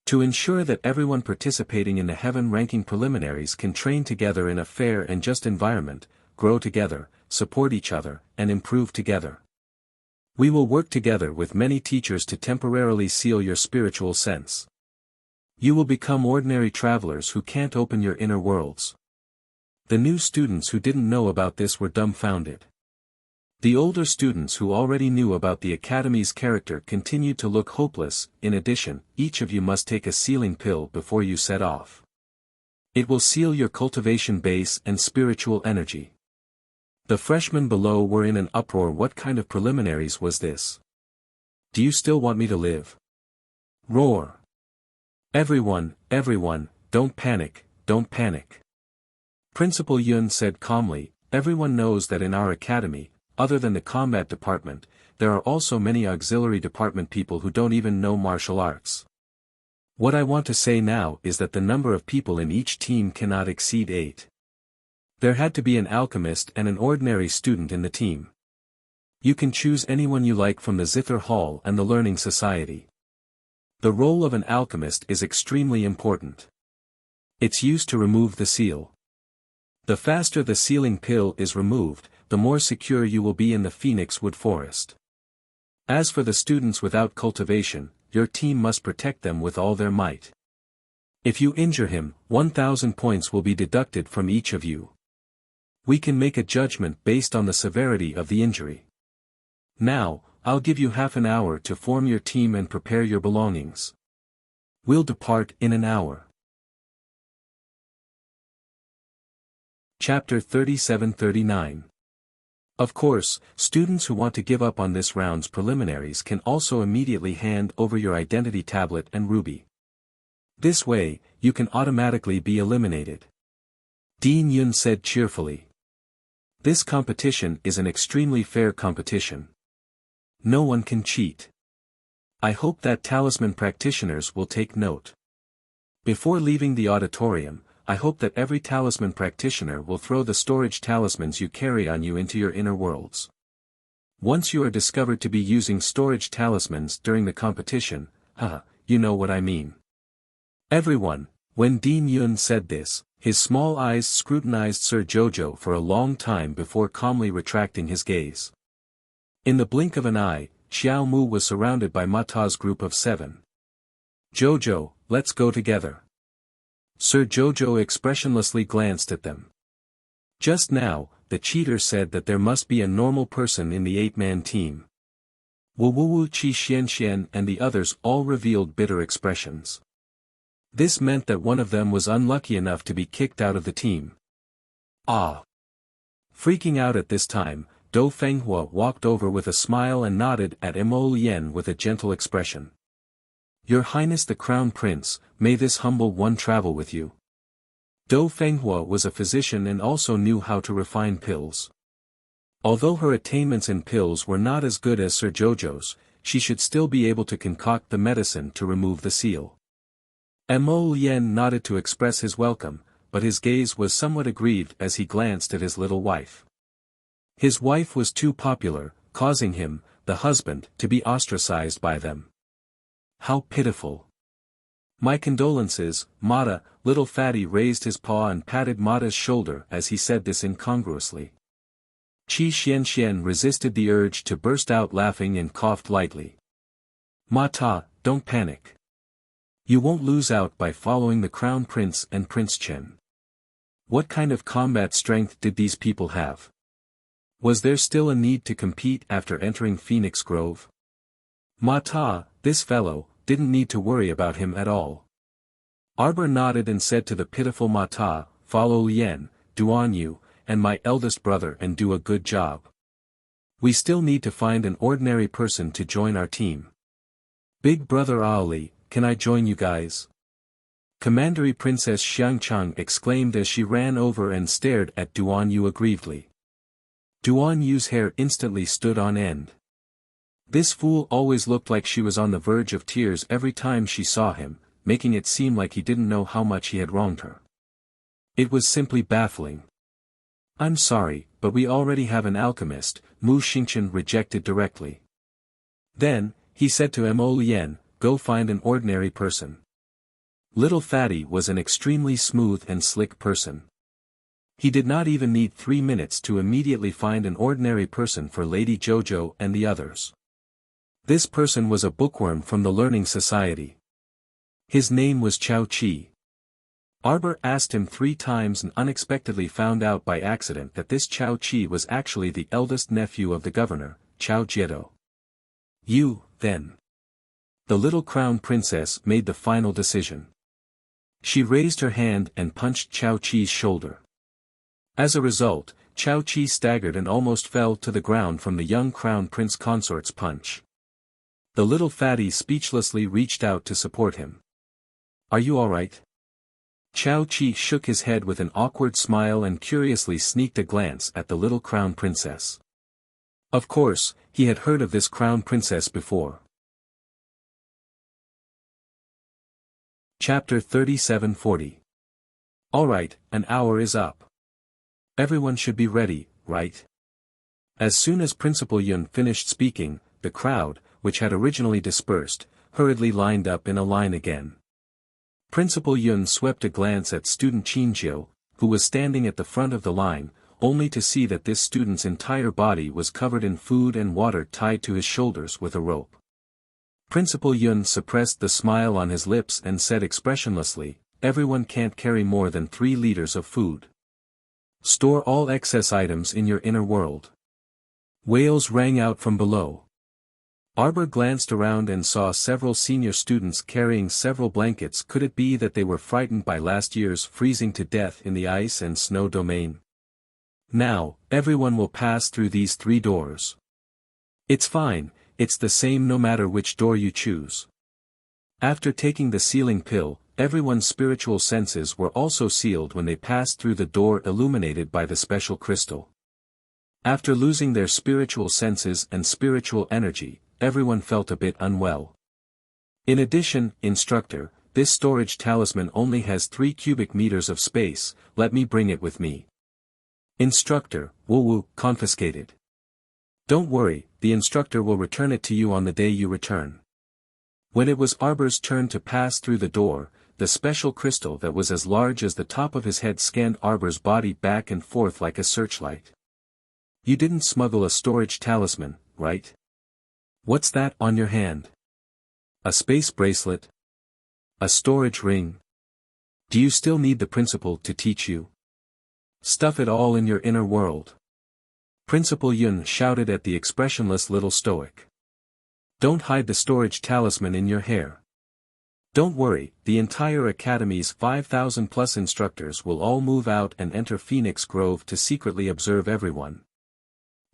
To ensure that everyone participating in the Heaven ranking preliminaries can train together in a fair and just environment, grow together, support each other, and improve together. We will work together with many teachers to temporarily seal your spiritual sense. You will become ordinary travelers who can't open your inner worlds. The new students who didn't know about this were dumbfounded. The older students who already knew about the academy's character continued to look hopeless. In addition, each of you must take a sealing pill before you set off. It will seal your cultivation base and spiritual energy. The freshmen below were in an uproar. What kind of preliminaries was this? Do you still want me to live? Roar. Everyone, don't panic, don't panic. Principal Yun said calmly, everyone knows that in our academy, other than the combat department, there are also many auxiliary department people who don't even know martial arts. What I want to say now is that the number of people in each team cannot exceed 8. There had to be an alchemist and an ordinary student in the team. You can choose anyone you like from the Zither Hall and the Learning Society. The role of an alchemist is extremely important. It's used to remove the seal. The faster the sealing pill is removed, the more secure you will be in the Phoenix Wood Forest. As for the students without cultivation, your team must protect them with all their might. If you injure him, 1,000 points will be deducted from each of you. We can make a judgment based on the severity of the injury. Now, I'll give you half an hour to form your team and prepare your belongings. We'll depart in an hour. Chapter 37-39. Of course, students who want to give up on this round's preliminaries can also immediately hand over your identity tablet and ruby. This way, you can automatically be eliminated. Dean Yun said cheerfully. This competition is an extremely fair competition. No one can cheat. I hope that talisman practitioners will take note. Before leaving the auditorium, I hope that every talisman practitioner will throw the storage talismans you carry on you into your inner worlds. Once you are discovered to be using storage talismans during the competition, you know what I mean. Everyone, when Dean Yun said this, his small eyes scrutinized Sir Jojo for a long time before calmly retracting his gaze. In the blink of an eye, Xiao Mu was surrounded by Mata's group of 7. Jojo, let's go together. Sir Jojo expressionlessly glanced at them. Just now, the cheater said that there must be a normal person in the 8-man team. Wu Qi Xian and the others all revealed bitter expressions. This meant that one of them was unlucky enough to be kicked out of the team. Freaking out at this time, Dou Fenghua walked over with a smile and nodded at Mo Lien with a gentle expression. Your Highness the Crown Prince, may this humble one travel with you. Dou Fenghua was a physician and also knew how to refine pills. Although her attainments in pills were not as good as Sir Jojo's, she should still be able to concoct the medicine to remove the seal. Mo Lien nodded to express his welcome, but his gaze was somewhat aggrieved as he glanced at his little wife. His wife was too popular, causing him, the husband, to be ostracized by them. How pitiful. My condolences, Mata. Little Fatty raised his paw and patted Mata's shoulder as he said this incongruously. Qi Xian resisted the urge to burst out laughing and coughed lightly. Mata, don't panic. You won't lose out by following the Crown Prince and Prince Chen. What kind of combat strength did these people have? Was there still a need to compete after entering Phoenix Grove? Mata, this fellow, didn't need to worry about him at all. Arbor nodded and said to the pitiful Mata, follow Lien, Duan Yu, and my eldest brother and do a good job. We still need to find an ordinary person to join our team. Big brother Ali, can I join you guys? Commandery Princess Xiangchang exclaimed as she ran over and stared at Duan Yu aggrievedly. Duan Yu's hair instantly stood on end. This fool always looked like she was on the verge of tears every time she saw him, making it seem like he didn't know how much he had wronged her. It was simply baffling. I'm sorry, but we already have an alchemist, Mu Xingchen rejected directly. Then, he said to Mo Lien, go find an ordinary person. Little Fatty was an extremely smooth and slick person. He did not even need 3 minutes to immediately find an ordinary person for Lady Jojo and the others. This person was a bookworm from the Learning Society. His name was Chao Chi. Arbor asked him 3 times and unexpectedly found out by accident that this Chao Chi was actually the eldest nephew of the governor, Chao Jiedo. You, then. The little crown princess made the final decision. She raised her hand and punched Chao Chi's shoulder. As a result, Chao Chi staggered and almost fell to the ground from the young crown prince consort's punch. The little fatty speechlessly reached out to support him. Are you alright? Chao Chi shook his head with an awkward smile and curiously sneaked a glance at the little crown princess. Of course, he had heard of this crown princess before. Chapter 37-40. Alright, an hour is up. Everyone should be ready, right? As soon as Principal Yun finished speaking, the crowd, which had originally dispersed, hurriedly lined up in a line again. Principal Yun swept a glance at student Qinjiu, who was standing at the front of the line, only to see that this student's entire body was covered in food and water tied to his shoulders with a rope. Principal Yun suppressed the smile on his lips and said expressionlessly, everyone can't carry more than 3 liters of food. Store all excess items in your inner world. Wails rang out from below. Arbor glanced around and saw several senior students carrying several blankets. Could it be that they were frightened by last year's freezing to death in the ice and snow domain? Now, everyone will pass through these 3 doors. It's fine, it's the same no matter which door you choose. After taking the sealing pill, everyone's spiritual senses were also sealed when they passed through the door illuminated by the special crystal. After losing their spiritual senses and spiritual energy, everyone felt a bit unwell. In addition, instructor, this storage talisman only has 3 cubic meters of space, let me bring it with me. Instructor, woo-woo, confiscated. Don't worry, the instructor will return it to you on the day you return. When it was Arbor's turn to pass through the door, the special crystal that was as large as the top of his head scanned Arbor's body back and forth like a searchlight. You didn't smuggle a storage talisman, right? What's that on your hand? A space bracelet? A storage ring? Do you still need the principal to teach you? Stuff it all in your inner world. Principal Yun shouted at the expressionless little stoic. Don't hide the storage talisman in your hair. Don't worry, the entire academy's 5,000 plus instructors will all move out and enter Phoenix Grove to secretly observe everyone.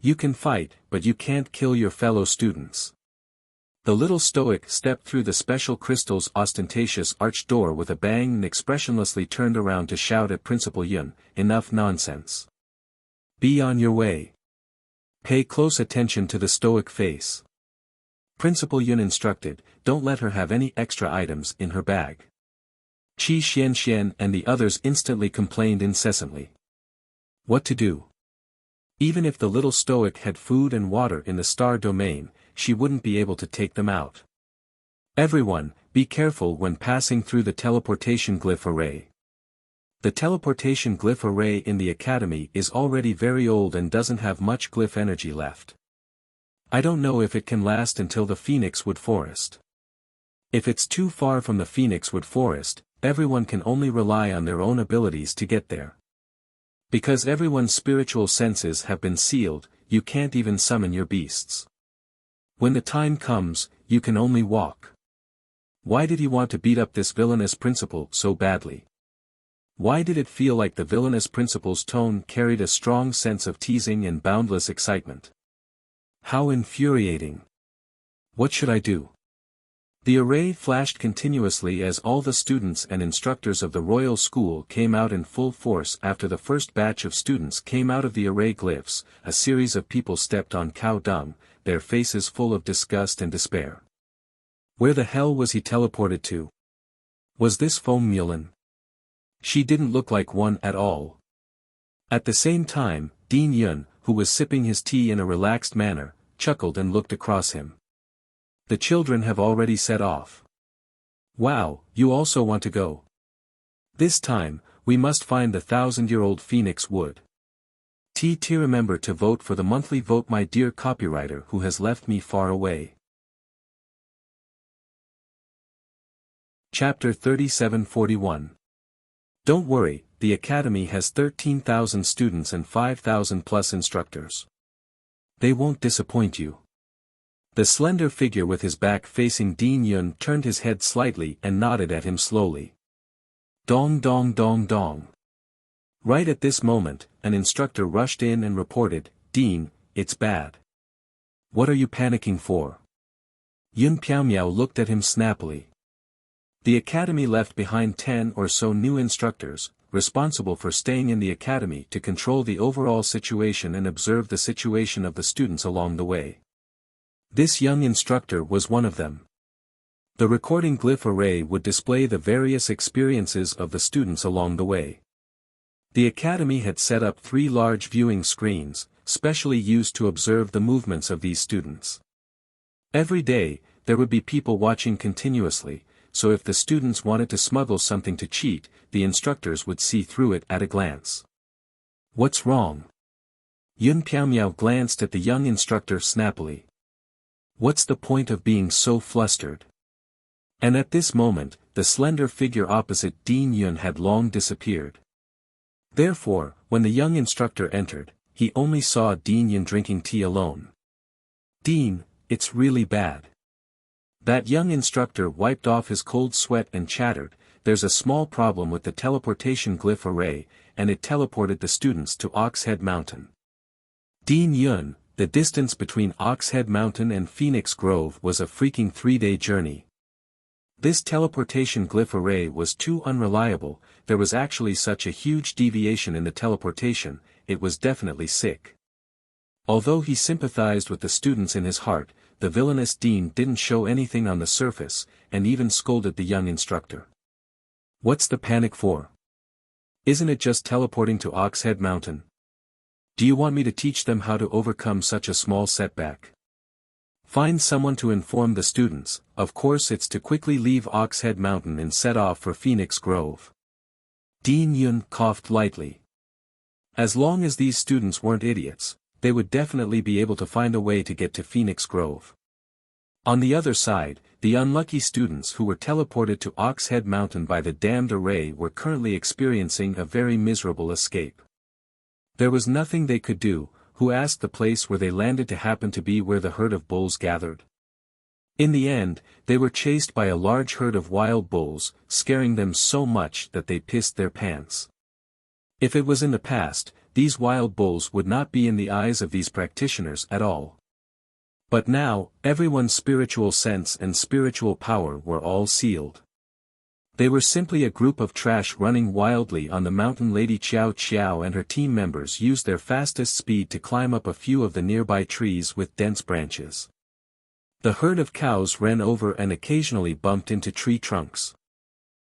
You can fight, but you can't kill your fellow students. The little stoic stepped through the special crystal's ostentatious arched door with a bang and expressionlessly turned around to shout at Principal Yun, enough nonsense. Be on your way. Pay close attention to the stoic face. Principal Yun instructed, don't let her have any extra items in her bag. Qi Xian and the others instantly complained incessantly. What to do? Even if the little stoic had food and water in the star domain, she wouldn't be able to take them out. Everyone, be careful when passing through the teleportation glyph array. The teleportation glyph array in the academy is already very old and doesn't have much glyph energy left. I don't know if it can last until the Phoenix Wood Forest. If it's too far from the Phoenix Wood Forest, everyone can only rely on their own abilities to get there. Because everyone's spiritual senses have been sealed, you can't even summon your beasts. When the time comes, you can only walk. Why did he want to beat up this villainous principal so badly? Why did it feel like the villainous principal's tone carried a strong sense of teasing and boundless excitement? How infuriating. What should I do? The array flashed continuously as all the students and instructors of the Royal School came out in full force. After the first batch of students came out of the array glyphs, a series of people stepped on cow dung, their faces full of disgust and despair. Where the hell was he teleported to? Was this Foam Mulin? She didn't look like one at all. At the same time, Dean Yun, who was sipping his tea in a relaxed manner, chuckled and looked across him. The children have already set off. Wow, you also want to go? This time, we must find the 1,000-year-old Phoenix Wood. Remember to vote for the monthly vote, my dear copywriter who has left me far away. Chapter 3741. Don't worry, the Academy has 13,000 students and 5,000 plus instructors. They won't disappoint you. The slender figure with his back facing Dean Yun turned his head slightly and nodded at him slowly. Dong dong dong dong. Right at this moment, an instructor rushed in and reported, Dean, it's bad. What are you panicking for? Yun Piaomiao looked at him snappily. The academy left behind 10 or so new instructors, responsible for staying in the academy to control the overall situation and observe the situation of the students along the way. This young instructor was one of them. The recording glyph array would display the various experiences of the students along the way. The academy had set up 3 large viewing screens, specially used to observe the movements of these students. Every day, there would be people watching continuously, so if the students wanted to smuggle something to cheat, the instructors would see through it at a glance. What's wrong? Yun Piaomiao glanced at the young instructor snappily. What's the point of being so flustered? And at this moment, the slender figure opposite Dean Yun had long disappeared. Therefore, when the young instructor entered, he only saw Dean Yun drinking tea alone. Dean, it's really bad. That young instructor wiped off his cold sweat and chattered, there's a small problem with the teleportation glyph array, and it teleported the students to Oxhead Mountain. Dean Yun, the distance between Oxhead Mountain and Phoenix Grove was a freaking 3-day journey. This teleportation glyph array was too unreliable, there was actually such a huge deviation in the teleportation, it was definitely sick. Although he sympathized with the students in his heart, the villainous dean didn't show anything on the surface, and even scolded the young instructor. What's the panic for? Isn't it just teleporting to Oxhead Mountain? Do you want me to teach them how to overcome such a small setback? Find someone to inform the students, of course it's to quickly leave Oxhead Mountain and set off for Phoenix Grove. Dean Yun coughed lightly. As long as these students weren't idiots, they would definitely be able to find a way to get to Phoenix Grove. On the other side, the unlucky students who were teleported to Oxhead Mountain by the damned array were currently experiencing a very miserable escape. There was nothing they could do, who asked the place where they landed to happen to be where the herd of bulls gathered. In the end, they were chased by a large herd of wild bulls, scaring them so much that they pissed their pants. If it was in the past, these wild bulls would not be in the eyes of these practitioners at all. But now, everyone's spiritual sense and spiritual power were all sealed. They were simply a group of trash running wildly on the mountain. Lady Qiao Qiao and her team members used their fastest speed to climb up a few of the nearby trees with dense branches. The herd of cows ran over and occasionally bumped into tree trunks.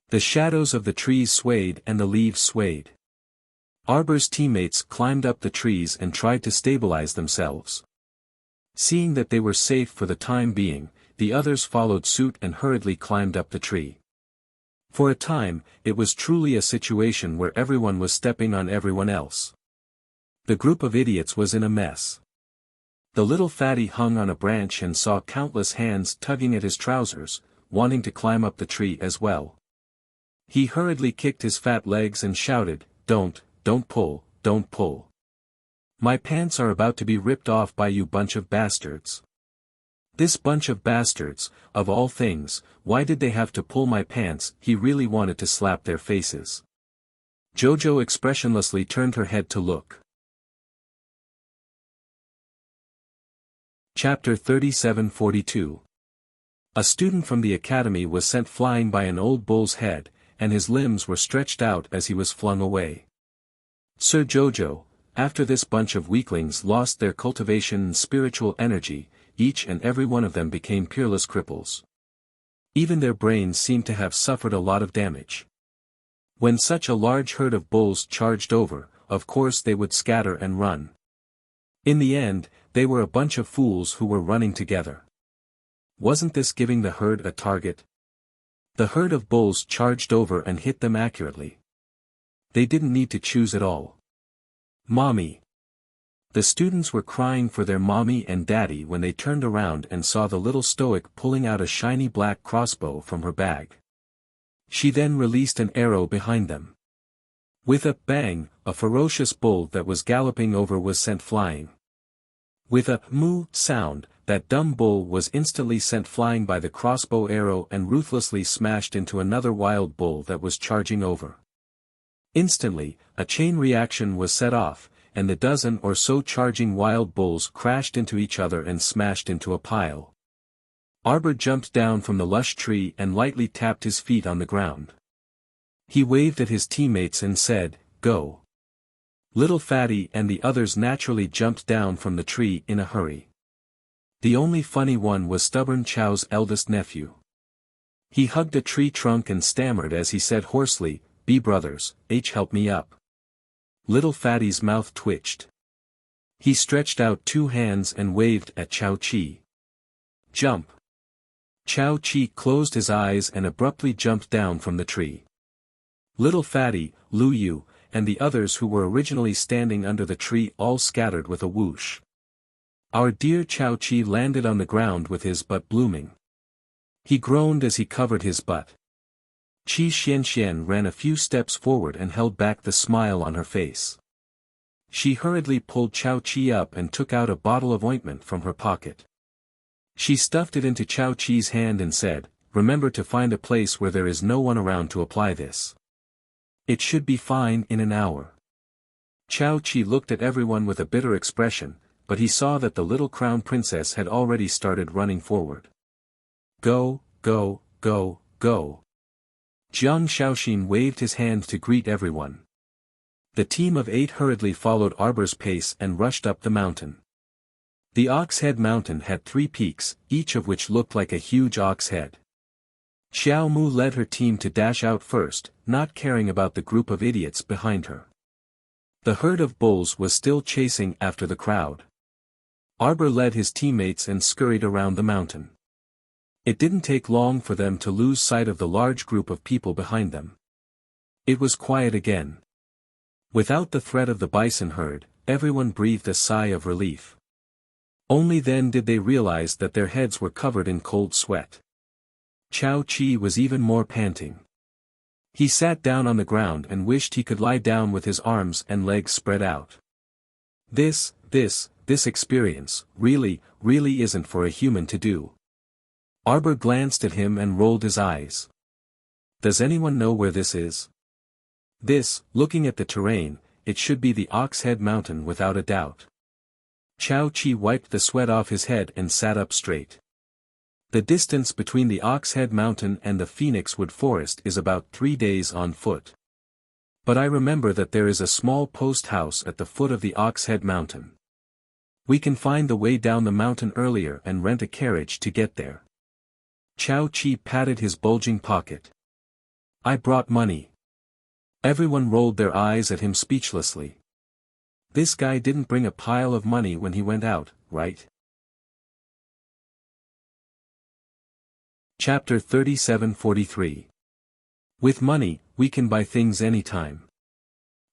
The shadows of the trees swayed and the leaves swayed. Arbor's teammates climbed up the trees and tried to stabilize themselves. Seeing that they were safe for the time being, the others followed suit and hurriedly climbed up the tree. For a time, it was truly a situation where everyone was stepping on everyone else. The group of idiots was in a mess. The little fatty hung on a branch and saw countless hands tugging at his trousers, wanting to climb up the tree as well. He hurriedly kicked his fat legs and shouted, don't pull, don't pull. My pants are about to be ripped off by you bunch of bastards. This bunch of bastards, of all things, why did they have to pull my pants? He really wanted to slap their faces. Jojo expressionlessly turned her head to look. Chapter 3742. A student from the academy was sent flying by an old bull's head, and his limbs were stretched out as he was flung away. Sir Jojo, after this bunch of weaklings lost their cultivation and spiritual energy, each and every one of them became peerless cripples. Even their brains seemed to have suffered a lot of damage. When such a large herd of bulls charged over, of course they would scatter and run. In the end, they were a bunch of fools who were running together. Wasn't this giving the herd a target? The herd of bulls charged over and hit them accurately. They didn't need to choose at all. Mommy. The students were crying for their mommy and daddy when they turned around and saw the little stoic pulling out a shiny black crossbow from her bag. She then released an arrow behind them. With a bang, a ferocious bull that was galloping over was sent flying. With a moo sound, that dumb bull was instantly sent flying by the crossbow arrow and ruthlessly smashed into another wild bull that was charging over. Instantly, a chain reaction was set off, and the dozen or so charging wild bulls crashed into each other and smashed into a pile. Arbor jumped down from the lush tree and lightly tapped his feet on the ground. He waved at his teammates and said, "Go." Little Fatty and the others naturally jumped down from the tree in a hurry. The only funny one was Stubborn Chow's eldest nephew. He hugged a tree trunk and stammered as he said hoarsely, "B brothers, help me up." Little Fatty's mouth twitched. He stretched out two hands and waved at Chao Chi. "Jump." Chao Chi closed his eyes and abruptly jumped down from the tree. Little Fatty, Lu Yu, and the others who were originally standing under the tree all scattered with a whoosh. Our dear Chao Chi landed on the ground with his butt blooming. He groaned as he covered his butt. Qi Xianxian ran a few steps forward and held back the smile on her face. She hurriedly pulled Chao Chi up and took out a bottle of ointment from her pocket. She stuffed it into Chao Chi's hand and said, "Remember to find a place where there is no one around to apply this. It should be fine in an hour." Chao Chi looked at everyone with a bitter expression, but he saw that the little crown princess had already started running forward. "Go, go, go, go." Jiang Shaoxin waved his hand to greet everyone. The team of 8 hurriedly followed Arbor's pace and rushed up the mountain. The Ox Head Mountain had 3 peaks, each of which looked like a huge ox head. Xiao Mu led her team to dash out first, not caring about the group of idiots behind her. The herd of bulls was still chasing after the crowd. Arbor led his teammates and scurried around the mountain. It didn't take long for them to lose sight of the large group of people behind them. It was quiet again. Without the threat of the bison herd, everyone breathed a sigh of relief. Only then did they realize that their heads were covered in cold sweat. Chao Chi was even more panting. He sat down on the ground and wished he could lie down with his arms and legs spread out. This experience, really isn't for a human to do. Arbor glanced at him and rolled his eyes. Does anyone know where this is? Looking at the terrain, it should be the Ox Head Mountain without a doubt. Chao Chi wiped the sweat off his head and sat up straight. The distance between the Ox Head Mountain and the Phoenix Wood Forest is about 3 days on foot. But I remember that there is a small post house at the foot of the Ox Head Mountain. We can find the way down the mountain earlier and rent a carriage to get there. Chao Chi patted his bulging pocket. I brought money. Everyone rolled their eyes at him speechlessly. This guy didn't bring a pile of money when he went out, right? Chapter 37-43. With money, we can buy things anytime.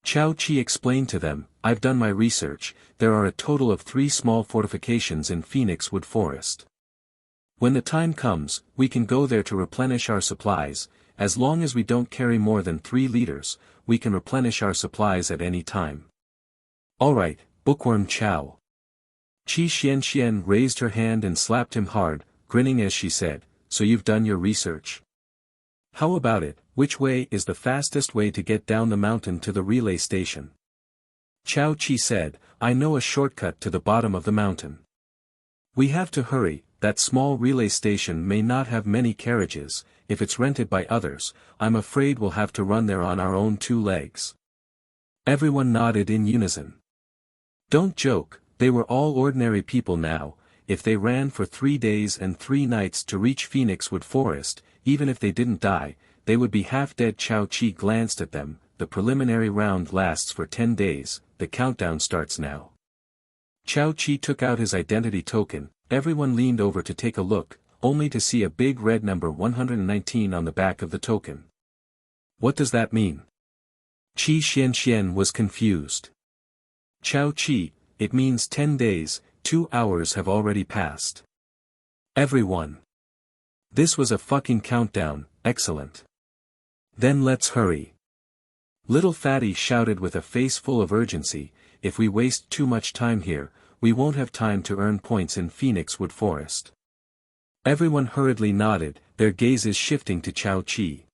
Chao Chi explained to them, I've done my research, there are a total of 3 small fortifications in Phoenix Wood Forest. When the time comes, we can go there to replenish our supplies. As long as we don't carry more than 3 liters, we can replenish our supplies at any time. Alright, Bookworm Chow. Qi Xian raised her hand and slapped him hard, grinning as she said, so you've done your research? How about it, which way is the fastest way to get down the mountain to the relay station? Chao Chi said, I know a shortcut to the bottom of the mountain. We have to hurry, that small relay station may not have many carriages. If it's rented by others, I'm afraid we'll have to run there on our own 2 legs. Everyone nodded in unison. Don't joke, they were all ordinary people now. If they ran for 3 days and 3 nights to reach Phoenix Wood Forest, even if they didn't die, they would be half dead. Chao Chi glanced at them. The preliminary round lasts for 10 days, the countdown starts now. Chao Chi took out his identity token, everyone leaned over to take a look, only to see a big red number 119 on the back of the token. What does that mean? Qi Xian was confused. Chao Chi, it means 10 days, 2 hours have already passed. Everyone. This was a fucking countdown, excellent. Then let's hurry. Little Fatty shouted with a face full of urgency, if we waste too much time here, we won't have time to earn points in Phoenix Wood Forest. Everyone hurriedly nodded, their gazes shifting to Chao Chi.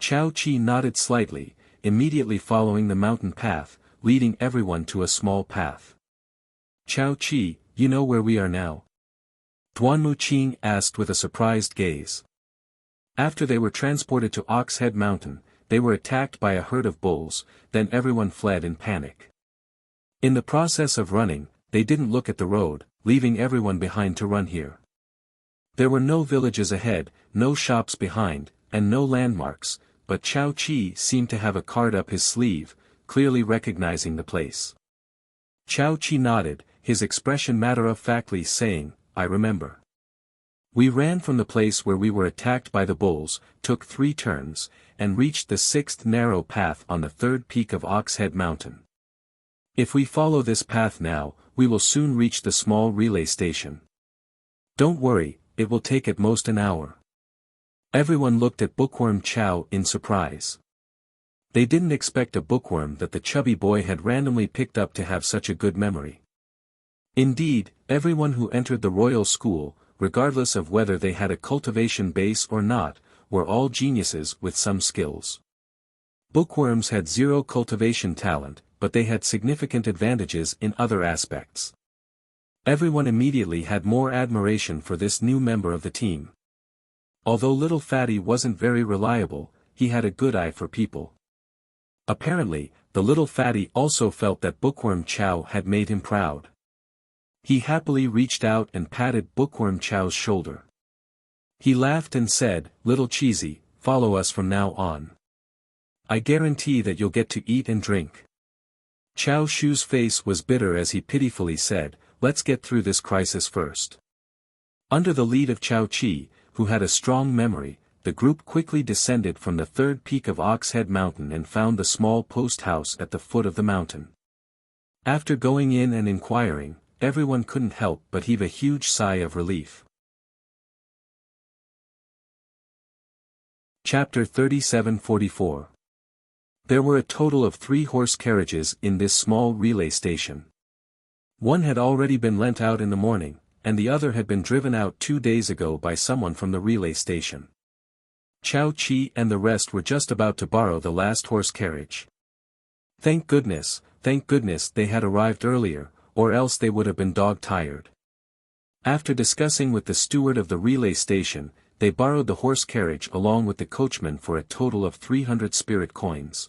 Chao Chi nodded slightly, immediately following the mountain path, leading everyone to a small path. Chao Chi, you know where we are now? Duanmu Qing asked with a surprised gaze. After they were transported to Ox Head Mountain, they were attacked by a herd of bulls, then everyone fled in panic. In the process of running, they didn't look at the road, leaving everyone behind to run here. There were no villages ahead, no shops behind, and no landmarks, but Chao Chi seemed to have a card up his sleeve, clearly recognizing the place. Chao Chi nodded, his expression matter-of-factly saying, I remember. We ran from the place where we were attacked by the bulls, took 3 turns, and reached the 6th narrow path on the 3rd peak of Ox Head Mountain. If we follow this path now, we will soon reach the small relay station. Don't worry, it will take at most an hour. Everyone looked at Bookworm Chow in surprise. They didn't expect a bookworm that the chubby boy had randomly picked up to have such a good memory. Indeed, everyone who entered the royal school, regardless of whether they had a cultivation base or not, were all geniuses with some skills. Bookworms had zero cultivation talent, but they had significant advantages in other aspects. Everyone immediately had more admiration for this new member of the team. Although little Fatty wasn't very reliable, he had a good eye for people. Apparently, the little Fatty also felt that Bookworm Chow had made him proud. He happily reached out and patted Bookworm Chow's shoulder. He laughed and said, "Little Cheesy, follow us from now on. I guarantee that you'll get to eat and drink." Chow Shu's face was bitter as he pitifully said, "Let's get through this crisis first." Under the lead of Chow Chi, who had a strong memory, the group quickly descended from the third peak of Oxhead Mountain and found the small post house at the foot of the mountain. After going in and inquiring, everyone couldn't help but heave a huge sigh of relief. Chapter 3744. There were a total of 3 horse carriages in this small relay station. One had already been lent out in the morning, and the other had been driven out 2 days ago by someone from the relay station. Chow Chi and the rest were just about to borrow the last horse carriage. Thank goodness they had arrived earlier, or else they would have been dog-tired. After discussing with the steward of the relay station, they borrowed the horse carriage along with the coachman for a total of 300 spirit coins.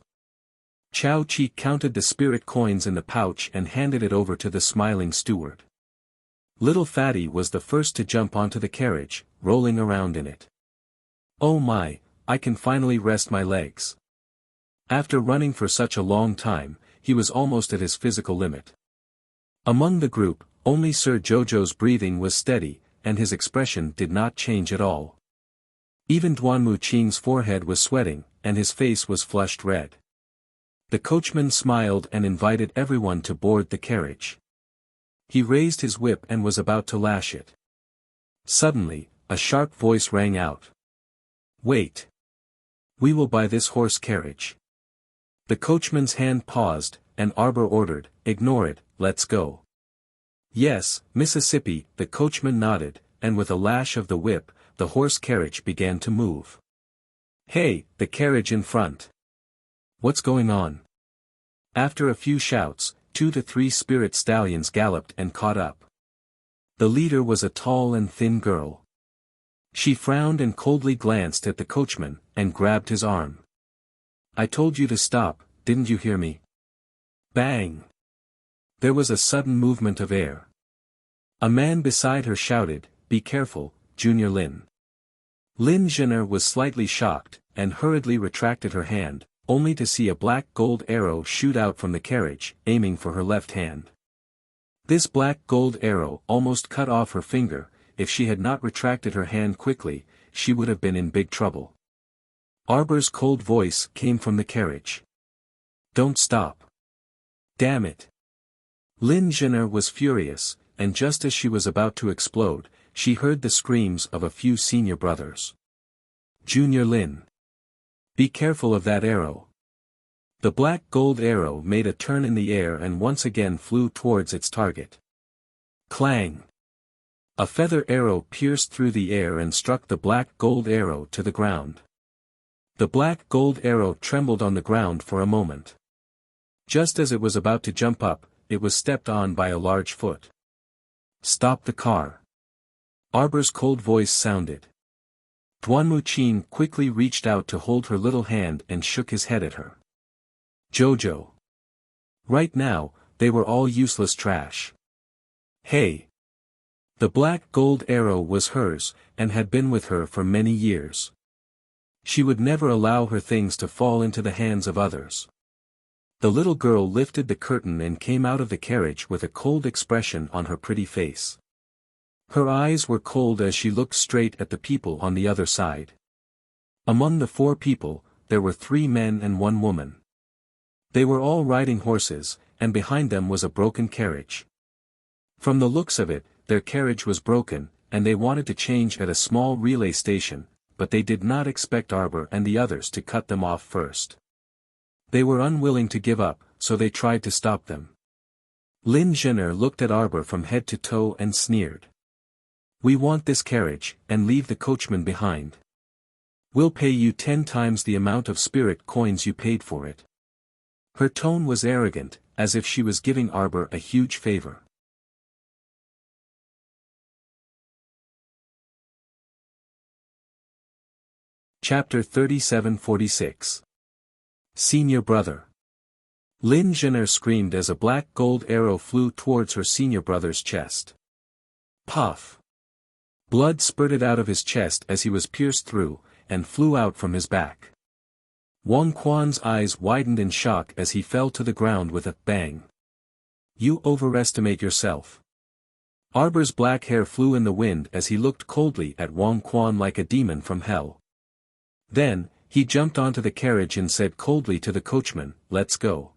Chow Chi counted the spirit coins in the pouch and handed it over to the smiling steward. Little Fatty was the first to jump onto the carriage, rolling around in it. "Oh my, I can finally rest my legs." After running for such a long time, he was almost at his physical limit. Among the group, only Sir Jojo's breathing was steady, and his expression did not change at all. Even Duanmu Qing's forehead was sweating, and his face was flushed red. The coachman smiled and invited everyone to board the carriage. He raised his whip and was about to lash it. Suddenly, a sharp voice rang out. "Wait. We will buy this horse carriage." The coachman's hand paused, and Arbor ordered, "Ignore it, let's go." "Yes, Mississippi," the coachman nodded, and with a lash of the whip, the horse carriage began to move. "Hey, the carriage in front. What's going on?" After a few shouts, 2 to 3 spirit stallions galloped and caught up. The leader was a tall and thin girl. She frowned and coldly glanced at the coachman, and grabbed his arm. "I told you to stop, didn't you hear me?" Bang! There was a sudden movement of air. A man beside her shouted, "Be careful, Junior Lin." Lin Zhen'er was slightly shocked, and hurriedly retracted her hand, only to see a black gold arrow shoot out from the carriage, aiming for her left hand. This black gold arrow almost cut off her finger. If she had not retracted her hand quickly, she would have been in big trouble. Arbor's cold voice came from the carriage. "Don't stop. Damn it." Lin Zhen'er was furious, and just as she was about to explode, she heard the screams of a few senior brothers. "Junior Lin. Be careful of that arrow." The black gold arrow made a turn in the air and once again flew towards its target. Clang! A feather arrow pierced through the air and struck the black gold arrow to the ground. The black gold arrow trembled on the ground for a moment. Just as it was about to jump up, it was stepped on by a large foot. "Stop the car." Arbor's cold voice sounded. Duanmu Qing quickly reached out to hold her little hand and shook his head at her. "Jojo." Right now, they were all useless trash. "Hey." The black gold arrow was hers, and had been with her for many years. She would never allow her things to fall into the hands of others. The little girl lifted the curtain and came out of the carriage with a cold expression on her pretty face. Her eyes were cold as she looked straight at the people on the other side. Among the 4 people, there were 3 men and 1 woman. They were all riding horses, and behind them was a broken carriage. From the looks of it, their carriage was broken, and they wanted to change at a small relay station, but they did not expect Arbor and the others to cut them off first. They were unwilling to give up, so they tried to stop them. Lin Zhen'er looked at Arbor from head to toe and sneered. We want this carriage, and leave the coachman behind. We'll pay you 10 times the amount of spirit coins you paid for it. Her tone was arrogant, as if she was giving Arbor a huge favor. Chapter 37-46. Senior Brother. Lin Zhener screamed as a black gold arrow flew towards her senior brother's chest. Puff! Blood spurted out of his chest as he was pierced through, and flew out from his back. Wang Quan's eyes widened in shock as he fell to the ground with a bang. You overestimate yourself. Arbor's black hair flew in the wind as he looked coldly at Wang Quan like a demon from hell. Then, he jumped onto the carriage and said coldly to the coachman, "Let's go."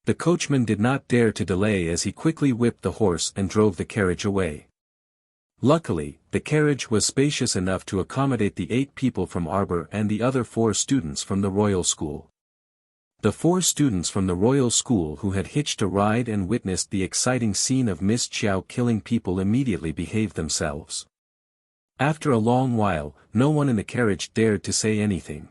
The coachman did not dare to delay as he quickly whipped the horse and drove the carriage away. Luckily, the carriage was spacious enough to accommodate the 8 people from Arbor and the other 4 students from the Royal School. The 4 students from the Royal School who had hitched a ride and witnessed the exciting scene of Miss Qiao killing people immediately behaved themselves. After a long while, no one in the carriage dared to say anything.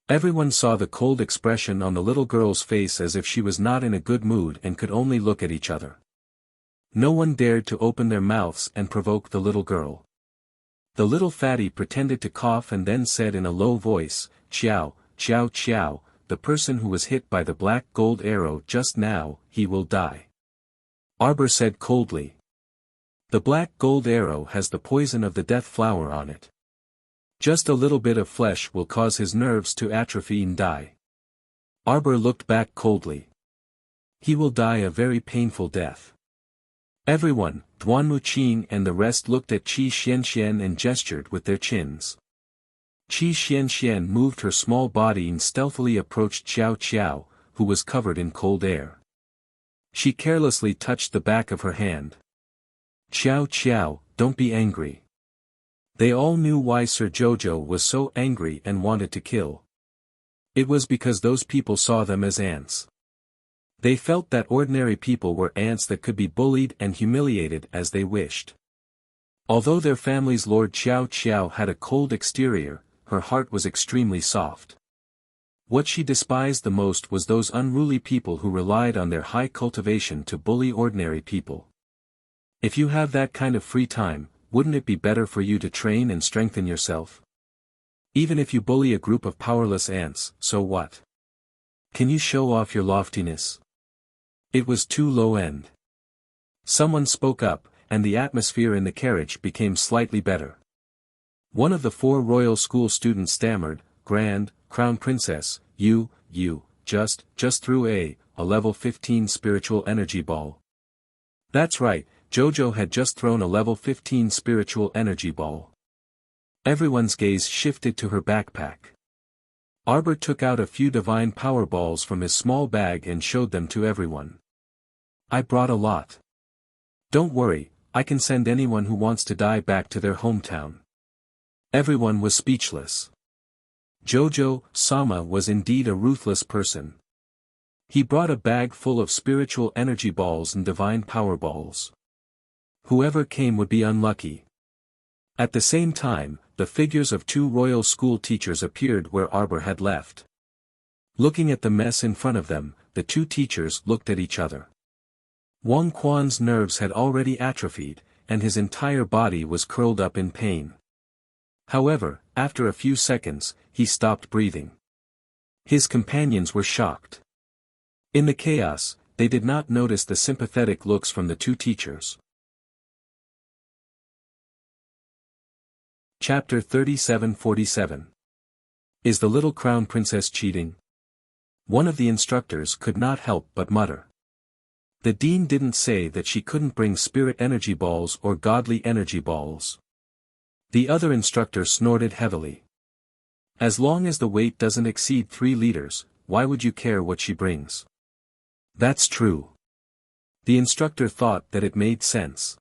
Everyone saw the cold expression on the little girl's face as if she was not in a good mood and could only look at each other. No one dared to open their mouths and provoke the little girl. The little fatty pretended to cough and then said in a low voice, "Qiao, Qiao Qiao, the person who was hit by the black gold arrow just now, he will die." Arbor said coldly. The black gold arrow has the poison of the death flower on it. Just a little bit of flesh will cause his nerves to atrophy and die. Arbor looked back coldly. He will die a very painful death. Everyone, Duan Muqing and the rest looked at Qi Xianxian and gestured with their chins. Qi Xianxian moved her small body and stealthily approached Qiao Qiao, who was covered in cold air. She carelessly touched the back of her hand. "Qiao Qiao, don't be angry." They all knew why Sir Jojo was so angry and wanted to kill. It was because those people saw them as ants. They felt that ordinary people were ants that could be bullied and humiliated as they wished. Although their family's Lord Qiao Qiao had a cold exterior, her heart was extremely soft. What she despised the most was those unruly people who relied on their high cultivation to bully ordinary people. If you have that kind of free time, wouldn't it be better for you to train and strengthen yourself? Even if you bully a group of powerless ants, so what? Can you show off your loftiness? It was too low-end. Someone spoke up, and the atmosphere in the carriage became slightly better. One of the 4 Royal School students stammered, "Grand, Crown Princess, you just threw a level 15 spiritual energy ball." That's right, Jojo had just thrown a level 15 spiritual energy ball. Everyone's gaze shifted to her backpack. Arbor took out a few divine power balls from his small bag and showed them to everyone. "I brought a lot. Don't worry, I can send anyone who wants to die back to their hometown." Everyone was speechless. Jojo-sama was indeed a ruthless person. He brought a bag full of spiritual energy balls and divine power balls. Whoever came would be unlucky. At the same time, the figures of 2 Royal School teachers appeared where Arbor had left. Looking at the mess in front of them, the 2 teachers looked at each other. Wang Quan's nerves had already atrophied, and his entire body was curled up in pain. However, after a few seconds, he stopped breathing. His companions were shocked. In the chaos, they did not notice the sympathetic looks from the 2 teachers. Chapter 37-47. Is the little crown princess cheating? One of the instructors could not help but mutter. The dean didn't say that she couldn't bring spirit energy balls or godly energy balls. The other instructor snorted heavily. As long as the weight doesn't exceed 3 liters, why would you care what she brings? That's true. The instructor thought that it made sense.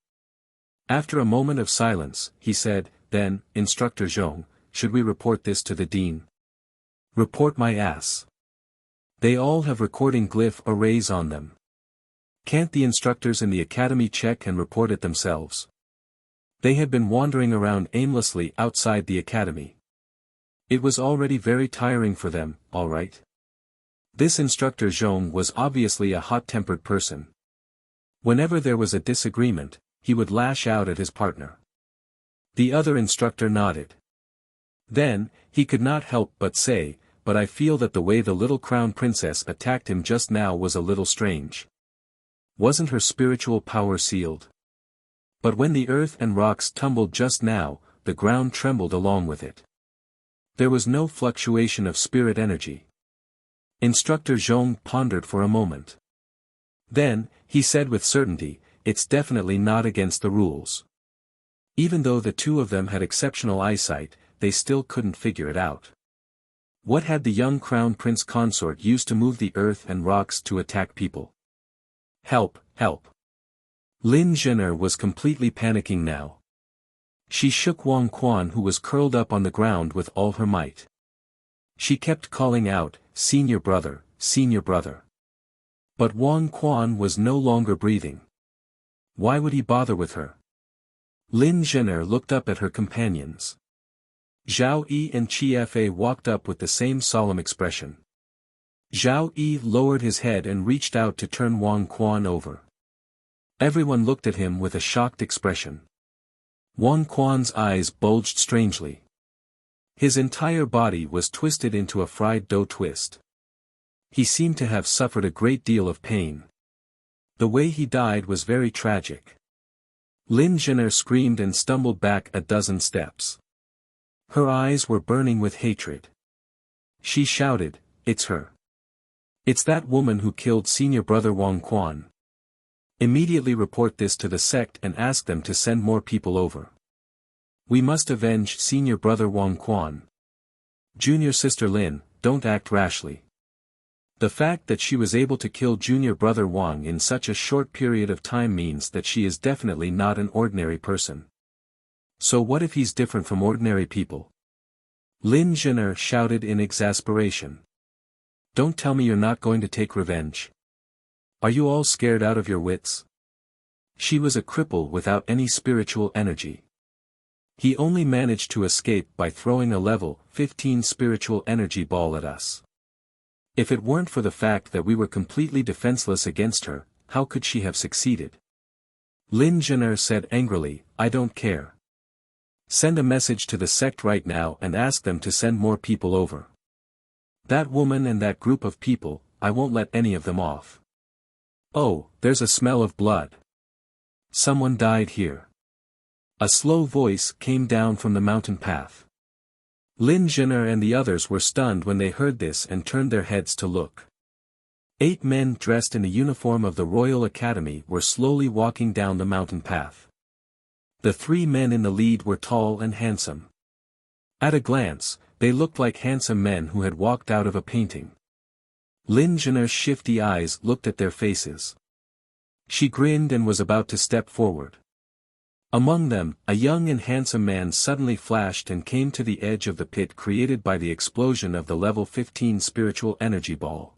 After a moment of silence, he said, "Then, Instructor Zhong, should we report this to the dean?" "Report my ass. They all have recording glyph arrays on them. Can't the instructors in the academy check and report it themselves?" They had been wandering around aimlessly outside the academy. It was already very tiring for them, all right. This instructor Zhong was obviously a hot-tempered person. Whenever there was a disagreement, he would lash out at his partner. The other instructor nodded. Then, he could not help but say, "But I feel that the way the little crown princess attacked him just now was a little strange. Wasn't her spiritual power sealed? But when the earth and rocks tumbled just now, the ground trembled along with it. There was no fluctuation of spirit energy." Instructor Zhong pondered for a moment. Then, he said with certainty, "It's definitely not against the rules." Even though the two of them had exceptional eyesight, they still couldn't figure it out. What had the young crown prince consort used to move the earth and rocks to attack people? Help, help. Lin Zhener was completely panicking now. She shook Wang Quan, who was curled up on the ground, with all her might. She kept calling out, "Senior brother, senior brother." But Wang Quan was no longer breathing. Why would he bother with her? Lin Zhener looked up at her companions. Zhao Yi and Qi Fa walked up with the same solemn expression. Zhao Yi lowered his head and reached out to turn Wang Quan over. Everyone looked at him with a shocked expression. Wang Quan's eyes bulged strangely. His entire body was twisted into a fried dough twist. He seemed to have suffered a great deal of pain. The way he died was very tragic. Lin Zhener screamed and stumbled back a dozen steps. Her eyes were burning with hatred. She shouted, "It's her. It's that woman who killed senior brother Wang Quan. Immediately report this to the sect and ask them to send more people over. We must avenge senior brother Wang Quan. Junior sister Lin, don't act rashly." The fact that she was able to kill junior brother Wang in such a short period of time means that she is definitely not an ordinary person. So what if he's different from ordinary people? Lin Zhener shouted in exasperation. "Don't tell me you're not going to take revenge. Are you all scared out of your wits?" She was a cripple without any spiritual energy. He only managed to escape by throwing a level 15 spiritual energy ball at us. If it weren't for the fact that we were completely defenseless against her, how could she have succeeded? Lin Zhener said angrily, "I don't care. Send a message to the sect right now and ask them to send more people over. That woman and that group of people, I won't let any of them off." "Oh, there's a smell of blood. Someone died here." A slow voice came down from the mountain path. Lin Zhener and the others were stunned when they heard this and turned their heads to look. 8 men dressed in the uniform of the Royal Academy were slowly walking down the mountain path. The 3 men in the lead were tall and handsome. At a glance, they looked like handsome men who had walked out of a painting. Lin Zhener's shifty eyes looked at their faces. She grinned and was about to step forward. Among them, a young and handsome man suddenly flashed and came to the edge of the pit created by the explosion of the level 15 spiritual energy ball.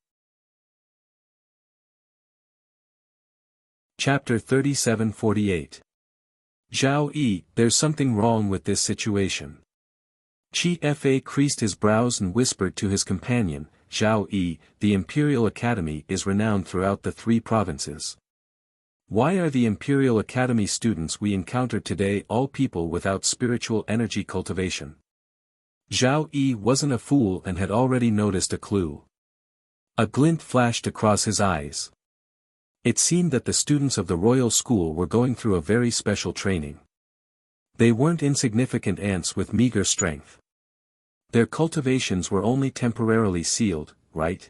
Chapter 37-48. Zhao Yi, there's something wrong with this situation. Qi Fa creased his brows and whispered to his companion, "Zhao Yi, the Imperial Academy is renowned throughout the 3 provinces. Why are the Imperial Academy students we encountered today all people without spiritual energy cultivation?" Zhao Yi wasn't a fool and had already noticed a clue. A glint flashed across his eyes. It seemed that the students of the royal school were going through a very special training. They weren't insignificant ants with meager strength. Their cultivations were only temporarily sealed, right?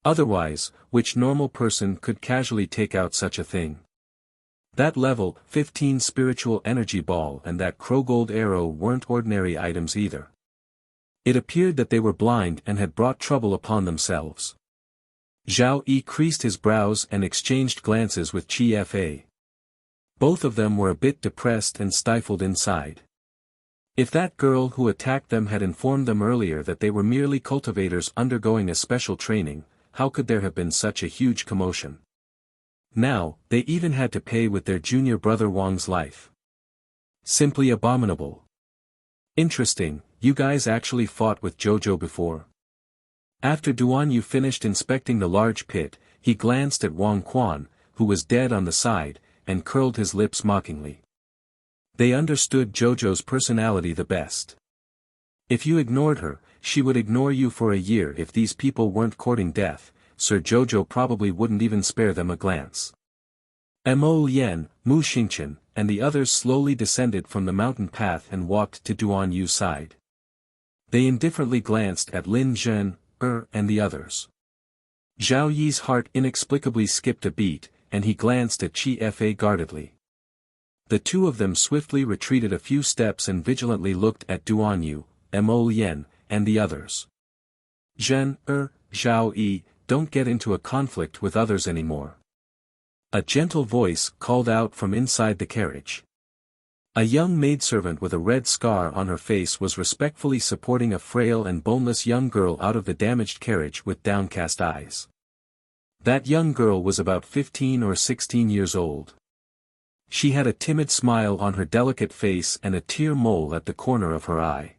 Otherwise, which normal person could casually take out such a thing? That level 15 spiritual energy ball and that crowgold arrow weren't ordinary items either. It appeared that they were blind and had brought trouble upon themselves. Zhao Yi creased his brows and exchanged glances with Qi Fa. Both of them were a bit depressed and stifled inside. If that girl who attacked them had informed them earlier that they were merely cultivators undergoing a special training, how could there have been such a huge commotion? Now, they even had to pay with their junior brother Wang's life. Simply abominable. Interesting, you guys actually fought with Jojo before. After Duan Yu finished inspecting the large pit, he glanced at Wang Quan, who was dead on the side, and curled his lips mockingly. They understood Jojo's personality the best. If you ignored her, she would ignore you for a year. If these people weren't courting death, Sir Jojo probably wouldn't even spare them a glance. Mo Lien, Mu Xingchen, and the others slowly descended from the mountain path and walked to Duan Yu's side. They indifferently glanced at Lin Zhen, and the others. Zhao Yi's heart inexplicably skipped a beat, and he glanced at Chi Fa guardedly. The two of them swiftly retreated a few steps and vigilantly looked at Duan Yu, Mo Lien, and the others. Zhen, Zhao Yi, don't get into a conflict with others anymore. A gentle voice called out from inside the carriage. A young maidservant with a red scar on her face was respectfully supporting a frail and boneless young girl out of the damaged carriage with downcast eyes. That young girl was about 15 or 16 years old. She had a timid smile on her delicate face and a tear mole at the corner of her eye.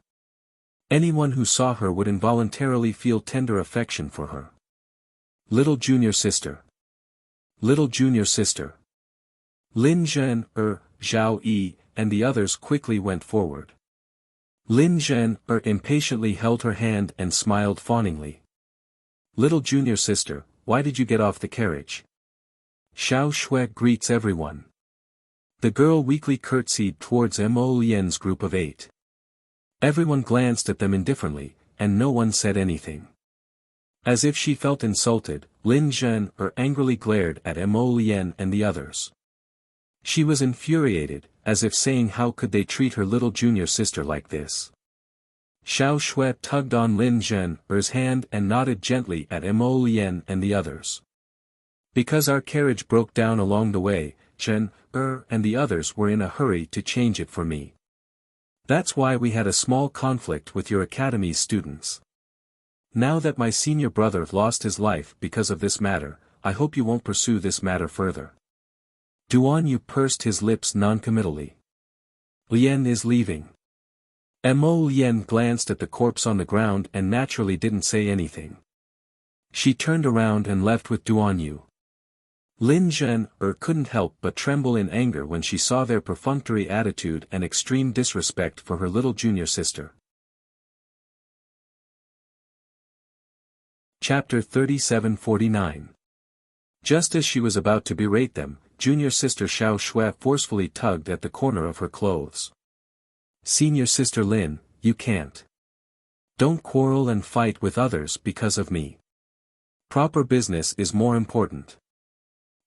Anyone who saw her would involuntarily feel tender affection for her. Little junior sister. Little junior sister. Lin Zhen, Zhao Yi, and the others quickly went forward. Lin Zhen, impatiently held her hand and smiled fawningly. Little junior sister, why did you get off the carriage? Xiao Shui greets everyone. The girl weakly curtsied towards Mo Lien's group of 8. Everyone glanced at them indifferently, and no one said anything. As if she felt insulted, Lin Zhen, angrily glared at Mo Lien and the others. She was infuriated, as if saying how could they treat her little junior sister like this. Xiao Shui tugged on Lin Zhen's hand and nodded gently at Mo Lien and the others. Because our carriage broke down along the way, Zhen, and the others were in a hurry to change it for me. That's why we had a small conflict with your academy's students. Now that my senior brother lost his life because of this matter, I hope you won't pursue this matter further. Duan Yu pursed his lips noncommittally. Lien is leaving. Mo Lien glanced at the corpse on the ground and naturally didn't say anything. She turned around and left with Duan Yu. Lin Zhen, couldn't help but tremble in anger when she saw their perfunctory attitude and extreme disrespect for her little junior sister. Chapter 3749. Just as she was about to berate them, junior sister Xiao Shui forcefully tugged at the corner of her clothes. Senior sister Lin, you can't. Don't quarrel and fight with others because of me. Proper business is more important.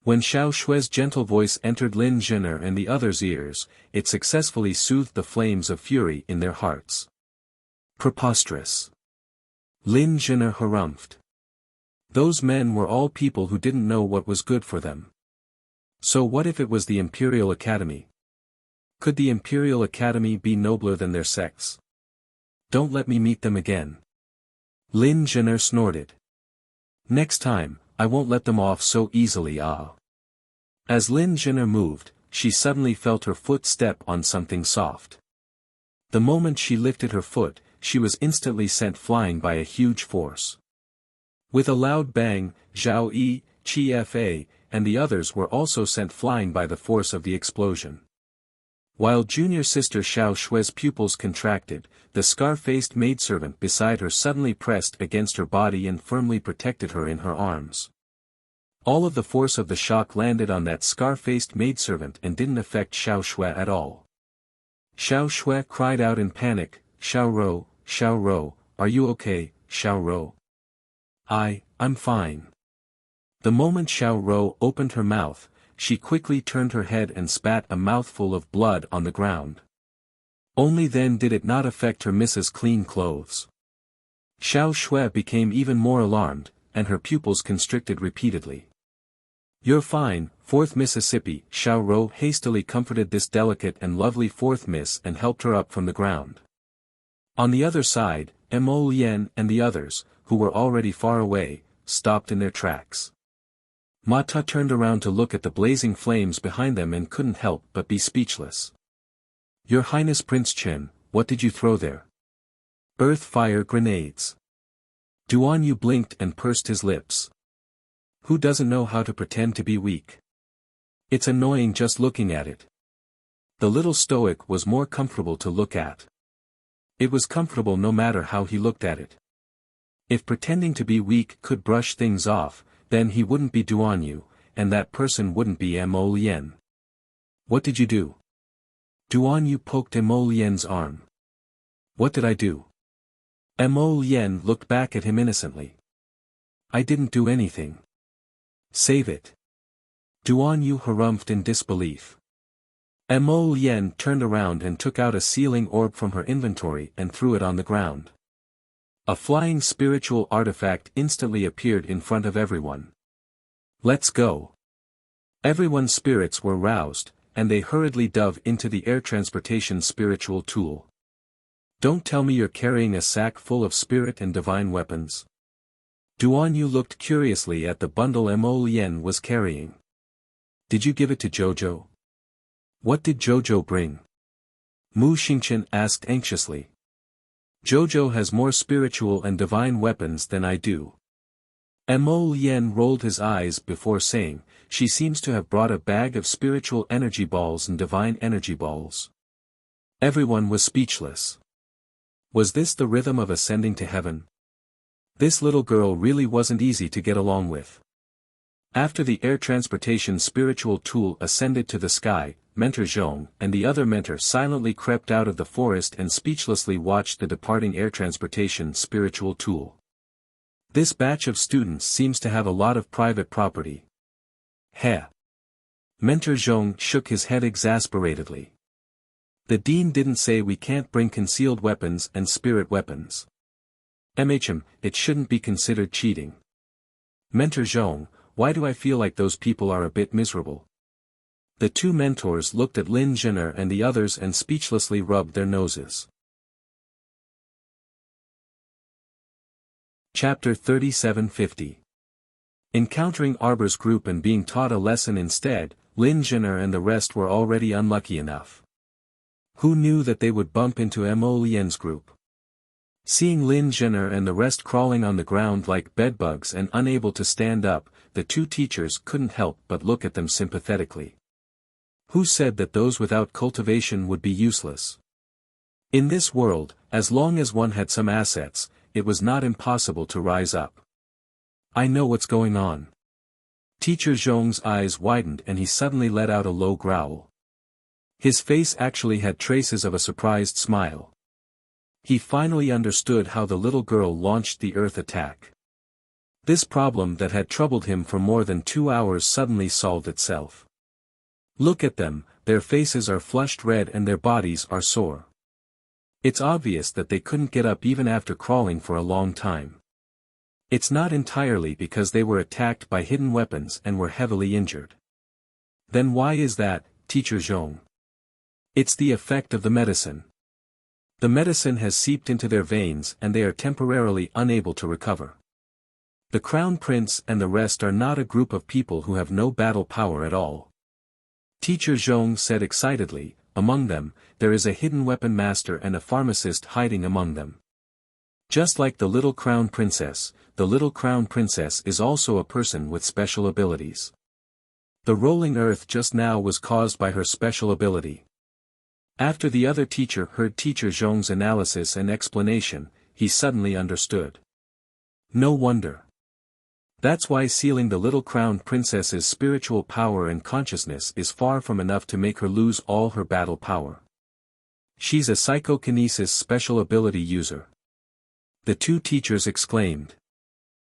When Xiao Shui's gentle voice entered Lin Zhen'er and the others' ears, it successfully soothed the flames of fury in their hearts. Preposterous. Lin Zhen'er harumphed. Those men were all people who didn't know what was good for them. So what if it was the Imperial Academy? Could the Imperial Academy be nobler than their sex? Don't let me meet them again. Lin Zhen'er snorted. Next time, I won't let them off so easily. As Lin Zhen'er moved, she suddenly felt her foot step on something soft. The moment she lifted her foot, she was instantly sent flying by a huge force. With a loud bang, Zhao Yi, Chi Fa, and the others were also sent flying by the force of the explosion. While junior sister Xiao Shui's pupils contracted, the scar-faced maidservant beside her suddenly pressed against her body and firmly protected her in her arms. All of the force of the shock landed on that scar-faced maidservant and didn't affect Xiao Shui at all. Xiao Shui cried out in panic, Xiao Ro, are you okay, Xiao Ro? I'm fine. The moment Xiao Ro opened her mouth, she quickly turned her head and spat a mouthful of blood on the ground. Only then did it not affect her Mrs. Clean Clothes. Xiao Shui became even more alarmed, and her pupils constricted repeatedly. You're fine, 4th Mississippi. Xiao Ro hastily comforted this delicate and lovely 4th Miss and helped her up from the ground. On the other side, Mo Lien and the others, who were already far away, stopped in their tracks. Mata turned around to look at the blazing flames behind them and couldn't help but be speechless. Your Highness Prince Chen, what did you throw there? Earth fire grenades. Duan Yu blinked and pursed his lips. Who doesn't know how to pretend to be weak? It's annoying just looking at it. The little stoic was more comfortable to look at. It was comfortable no matter how he looked at it. If pretending to be weak could brush things off, then he wouldn't be Duan Yu, and that person wouldn't be Mo Lien. What did you do? Duan Yu poked Mo Lien's arm. What did I do? Mo Lien looked back at him innocently. I didn't do anything. Save it. Duan Yu harumphed in disbelief. Mo Lien turned around and took out a sealing orb from her inventory and threw it on the ground. A flying spiritual artifact instantly appeared in front of everyone. Let's go. Everyone's spirits were roused, and they hurriedly dove into the air transportation spiritual tool. Don't tell me you're carrying a sack full of spirit and divine weapons. Duan Yu looked curiously at the bundle Mo Lien was carrying. Did you give it to Jojo? What did Jojo bring? Mu Xingchen asked anxiously. Jojo has more spiritual and divine weapons than I do. Mo Lien rolled his eyes before saying, she seems to have brought a bag of spiritual energy balls and divine energy balls. Everyone was speechless. Was this the rhythm of ascending to heaven? This little girl really wasn't easy to get along with. After the air transportation spiritual tool ascended to the sky, Mentor Zhong and the other mentor silently crept out of the forest and speechlessly watched the departing air transportation spiritual tool. This batch of students seems to have a lot of private property. Heh. Mentor Zhong shook his head exasperatedly. The dean didn't say we can't bring concealed weapons and spirit weapons. It shouldn't be considered cheating. Mentor Zhong, why do I feel like those people are a bit miserable? The two mentors looked at Lin Zhen'er and the others and speechlessly rubbed their noses. Chapter 3750. Encountering Arbor's group and being taught a lesson instead, Lin Zhen'er and the rest were already unlucky enough. Who knew that they would bump into Mo Lien's group? Seeing Lin Zhen'er and the rest crawling on the ground like bedbugs and unable to stand up, the two teachers couldn't help but look at them sympathetically. Who said that those without cultivation would be useless? In this world, as long as one had some assets, it was not impossible to rise up. I know what's going on. Teacher Zhong's eyes widened and he suddenly let out a low growl. His face actually had traces of a surprised smile. He finally understood how the little girl launched the earth attack. This problem that had troubled him for more than 2 hours suddenly solved itself. Look at them, their faces are flushed red and their bodies are sore. It's obvious that they couldn't get up even after crawling for a long time. It's not entirely because they were attacked by hidden weapons and were heavily injured. Then why is that, Teacher Zhong? It's the effect of the medicine. The medicine has seeped into their veins and they are temporarily unable to recover. The Crown Prince and the rest are not a group of people who have no battle power at all. Teacher Zhong said excitedly, among them, there is a hidden weapon master and a pharmacist hiding among them. Just like the little Crown Princess is also a person with special abilities. The rolling earth just now was caused by her special ability. After the other teacher heard Teacher Zhong's analysis and explanation, he suddenly understood. No wonder. That's why sealing the little Crown Princess's spiritual power and consciousness is far from enough to make her lose all her battle power. She's a psychokinesis special ability user. The two teachers exclaimed.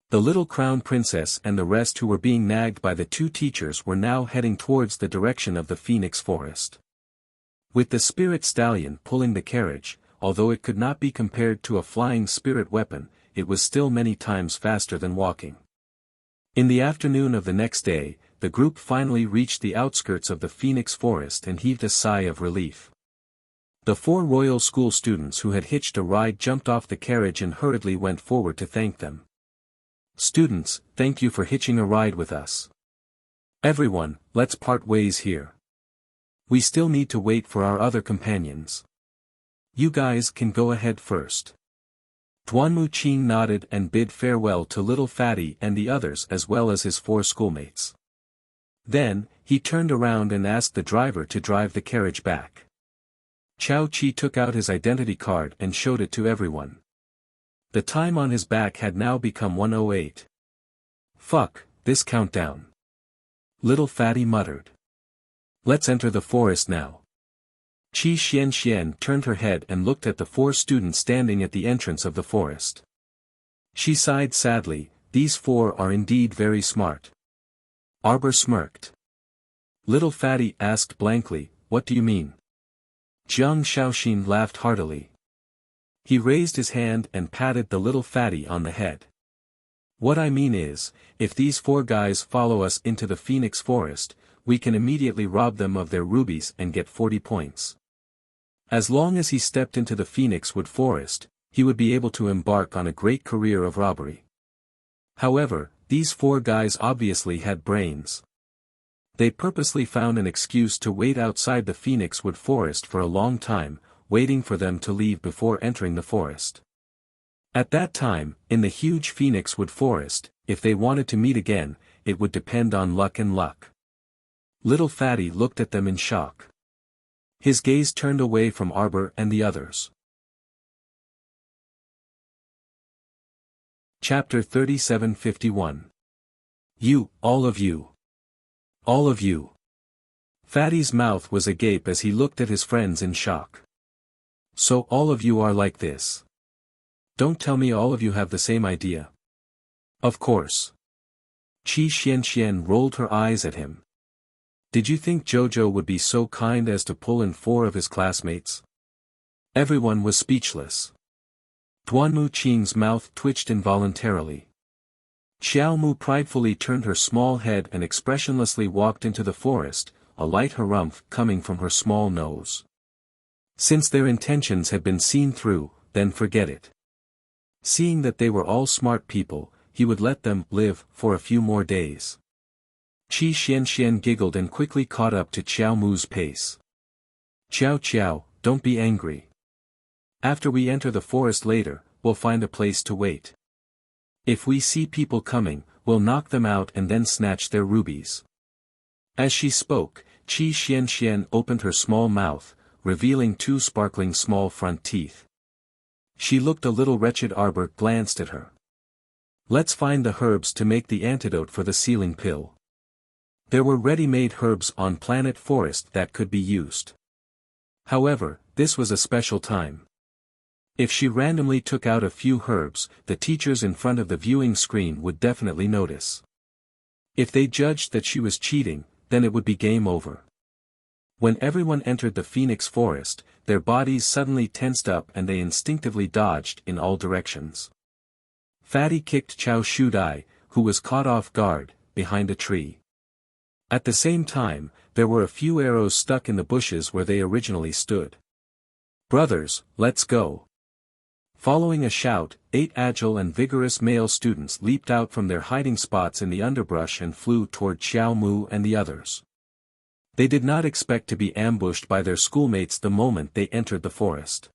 The little Crown Princess and the rest who were being nagged by the two teachers were now heading towards the direction of the Phoenix Forest. With the spirit stallion pulling the carriage, although it could not be compared to a flying spirit weapon, it was still many times faster than walking. In the afternoon of the next day, the group finally reached the outskirts of the Phoenix Forest and heaved a sigh of relief. The 4 royal school students who had hitched a ride jumped off the carriage and hurriedly went forward to thank them. Students, thank you for hitching a ride with us. Everyone, let's part ways here. We still need to wait for our other companions. You guys can go ahead first. Duanmu Qing nodded and bid farewell to Little Fatty and the others as well as his 4 schoolmates. Then, he turned around and asked the driver to drive the carriage back. Chao Chi took out his identity card and showed it to everyone. The time on his back had now become 1:08. Fuck, this countdown. Little Fatty muttered. Let's enter the forest now. Qi Xian turned her head and looked at the 4 students standing at the entrance of the forest. She sighed sadly, these 4 are indeed very smart. Arbor smirked. Little Fatty asked blankly, what do you mean? Jiang Shaoxin laughed heartily. He raised his hand and patted the Little Fatty on the head. What I mean is, if these 4 guys follow us into the Phoenix Forest, we can immediately rob them of their rubies and get 40 points. As long as he stepped into the Phoenix Wood Forest, he would be able to embark on a great career of robbery. However, these 4 guys obviously had brains. They purposely found an excuse to wait outside the Phoenix Wood Forest for a long time, waiting for them to leave before entering the forest. At that time, in the huge Phoenix Wood Forest, if they wanted to meet again, it would depend on luck and luck. Little Fatty looked at them in shock. His gaze turned away from Arbor and the others. Chapter 37:51. You, all of you. All of you. Fatty's mouth was agape as he looked at his friends in shock. So all of you are like this. Don't tell me all of you have the same idea. Of course. Qi Xian rolled her eyes at him. Did you think Jojo would be so kind as to pull in 4 of his classmates? Everyone was speechless. Duanmu Qing's mouth twitched involuntarily. Xiaomu pridefully turned her small head and expressionlessly walked into the forest, a light harumph coming from her small nose. Since their intentions had been seen through, then forget it. Seeing that they were all smart people, he would let them live for a few more days. Qi Xian giggled and quickly caught up to Qiao Mu's pace. Qiao, don't be angry. After we enter the forest later, we'll find a place to wait. If we see people coming, we'll knock them out and then snatch their rubies. As she spoke, Qi Xian opened her small mouth, revealing 2 sparkling small front teeth. She looked a little wretched. Arbor glanced at her. Let's find the herbs to make the antidote for the ceiling pill. There were ready-made herbs on Planet Forest that could be used. However, this was a special time. If she randomly took out a few herbs, the teachers in front of the viewing screen would definitely notice. If they judged that she was cheating, then it would be game over. When everyone entered the Phoenix Forest, their bodies suddenly tensed up and they instinctively dodged in all directions. Fatty kicked Chao Shudai, who was caught off guard, behind a tree. At the same time, there were a few arrows stuck in the bushes where they originally stood. Brothers, let's go. Following a shout, 8 agile and vigorous male students leaped out from their hiding spots in the underbrush and flew toward Xiao Mu and the others. They did not expect to be ambushed by their schoolmates the moment they entered the forest.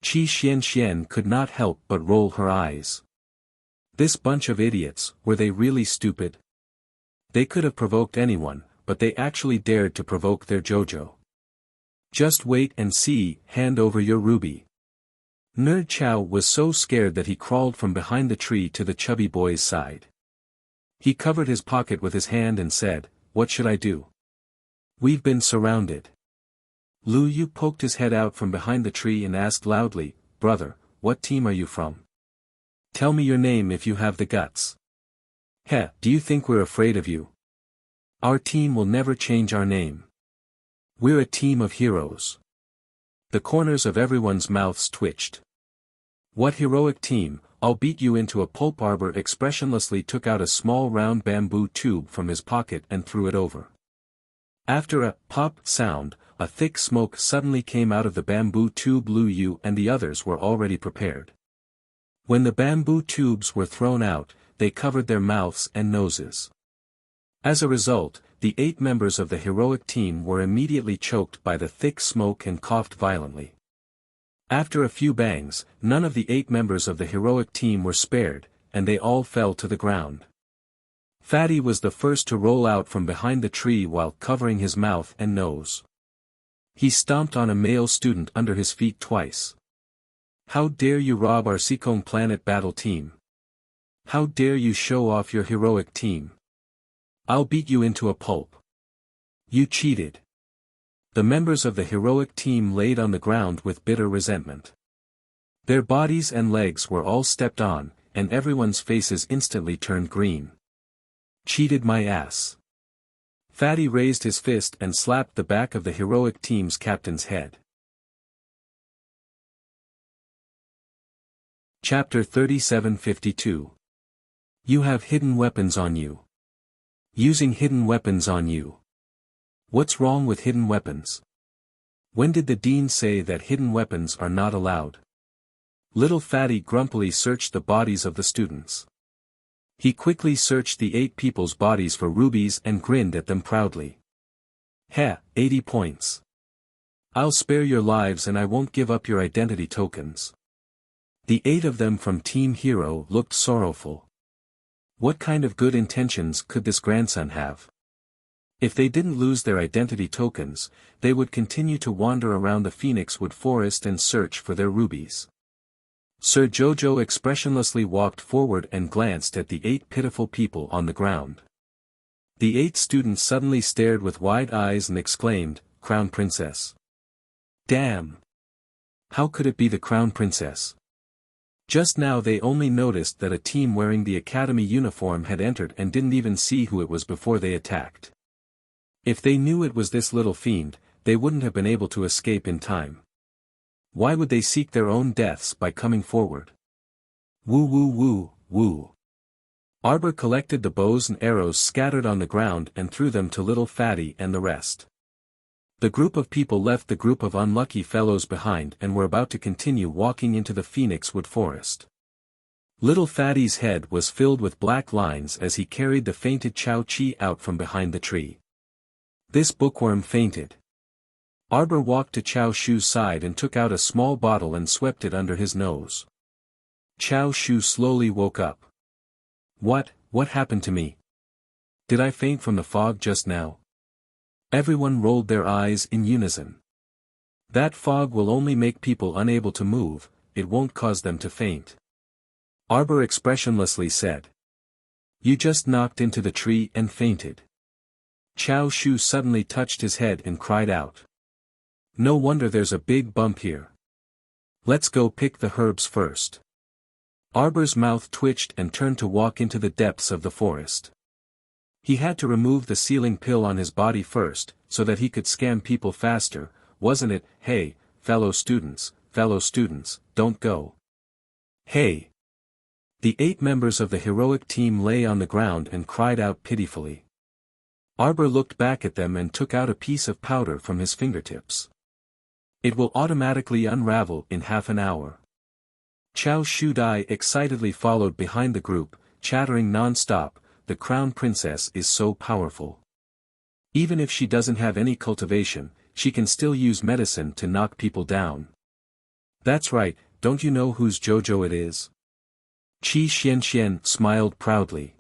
Qi Xian could not help but roll her eyes. This bunch of idiots, were they really stupid? They could have provoked anyone, but they actually dared to provoke their Jojo. Just wait and see, hand over your ruby. Nerd Chow was so scared that he crawled from behind the tree to the chubby boy's side. He covered his pocket with his hand and said, "What should I do? We've been surrounded." Lu Yu poked his head out from behind the tree and asked loudly, "Brother, what team are you from? Tell me your name if you have the guts." "Heh, do you think we're afraid of you? Our team will never change our name. We're a team of heroes." The corners of everyone's mouths twitched. "What heroic team? I'll beat you into a pulp." Arbor expressionlessly took out a small round bamboo tube from his pocket and threw it over. After a pop sound, a thick smoke suddenly came out of the bamboo tube. Lu Yu and the others were already prepared. When the bamboo tubes were thrown out, they covered their mouths and noses. As a result, the 8 members of the heroic team were immediately choked by the thick smoke and coughed violently. After a few bangs, none of the 8 members of the heroic team were spared, and they all fell to the ground. Fatty was the first to roll out from behind the tree while covering his mouth and nose. He stomped on a male student under his feet twice. "How dare you rob our Seacombe Planet Battle team? How dare you show off your heroic team? I'll beat you into a pulp. You cheated." The members of the heroic team laid on the ground with bitter resentment. Their bodies and legs were all stepped on, and everyone's faces instantly turned green. "Cheated my ass." Fatty raised his fist and slapped the back of the heroic team's captain's head. Chapter 3752. You have hidden weapons on you. Using hidden weapons on you. What's wrong with hidden weapons? When did the dean say that hidden weapons are not allowed? Little Fatty grumpily searched the bodies of the students. He quickly searched the 8 people's bodies for rubies and grinned at them proudly. "Heh, 80 points. I'll spare your lives and I won't give up your identity tokens." The 8 of them from Team Hero looked sorrowful. What kind of good intentions could this grandson have? If they didn't lose their identity tokens, they would continue to wander around the Phoenix Wood Forest and search for their rubies. Sir Jojo expressionlessly walked forward and glanced at the 8 pitiful people on the ground. The 8 students suddenly stared with wide eyes and exclaimed, "Crown Princess." Damn! How could it be the Crown Princess? Just now they only noticed that a team wearing the academy uniform had entered and didn't even see who it was before they attacked. If they knew it was this little fiend, they wouldn't have been able to escape in time. Why would they seek their own deaths by coming forward? Woo woo woo, woo. Arbor collected the bows and arrows scattered on the ground and threw them to little Fatty and the rest. The group of people left the group of unlucky fellows behind and were about to continue walking into the Phoenix Wood Forest. Little Fatty's head was filled with black lines as he carried the fainted Chao Chi out from behind the tree. This bookworm fainted. Arbor walked to Chao Shu's side and took out a small bottle and swept it under his nose. Chao Shu slowly woke up. What happened to me? Did I faint from the fog just now? Everyone rolled their eyes in unison. That fog will only make people unable to move, it won't cause them to faint. Arbor expressionlessly said. You just knocked into the tree and fainted. Chao Shu suddenly touched his head and cried out. No wonder there's a big bump here. Let's go pick the herbs first. Arbor's mouth twitched and turned to walk into the depths of the forest. He had to remove the ceiling pill on his body first, so that he could scam people faster, wasn't it? Hey, fellow students, don't go. Hey! The 8 members of the heroic team lay on the ground and cried out pitifully. Arbor looked back at them and took out a piece of powder from his fingertips. It will automatically unravel in half an hour. Chao Shudai excitedly followed behind the group, chattering non-stop, the Crown Princess is so powerful. Even if she doesn't have any cultivation, she can still use medicine to knock people down. That's right, don't you know whose Jojo it is? Qi Xianxian smiled proudly.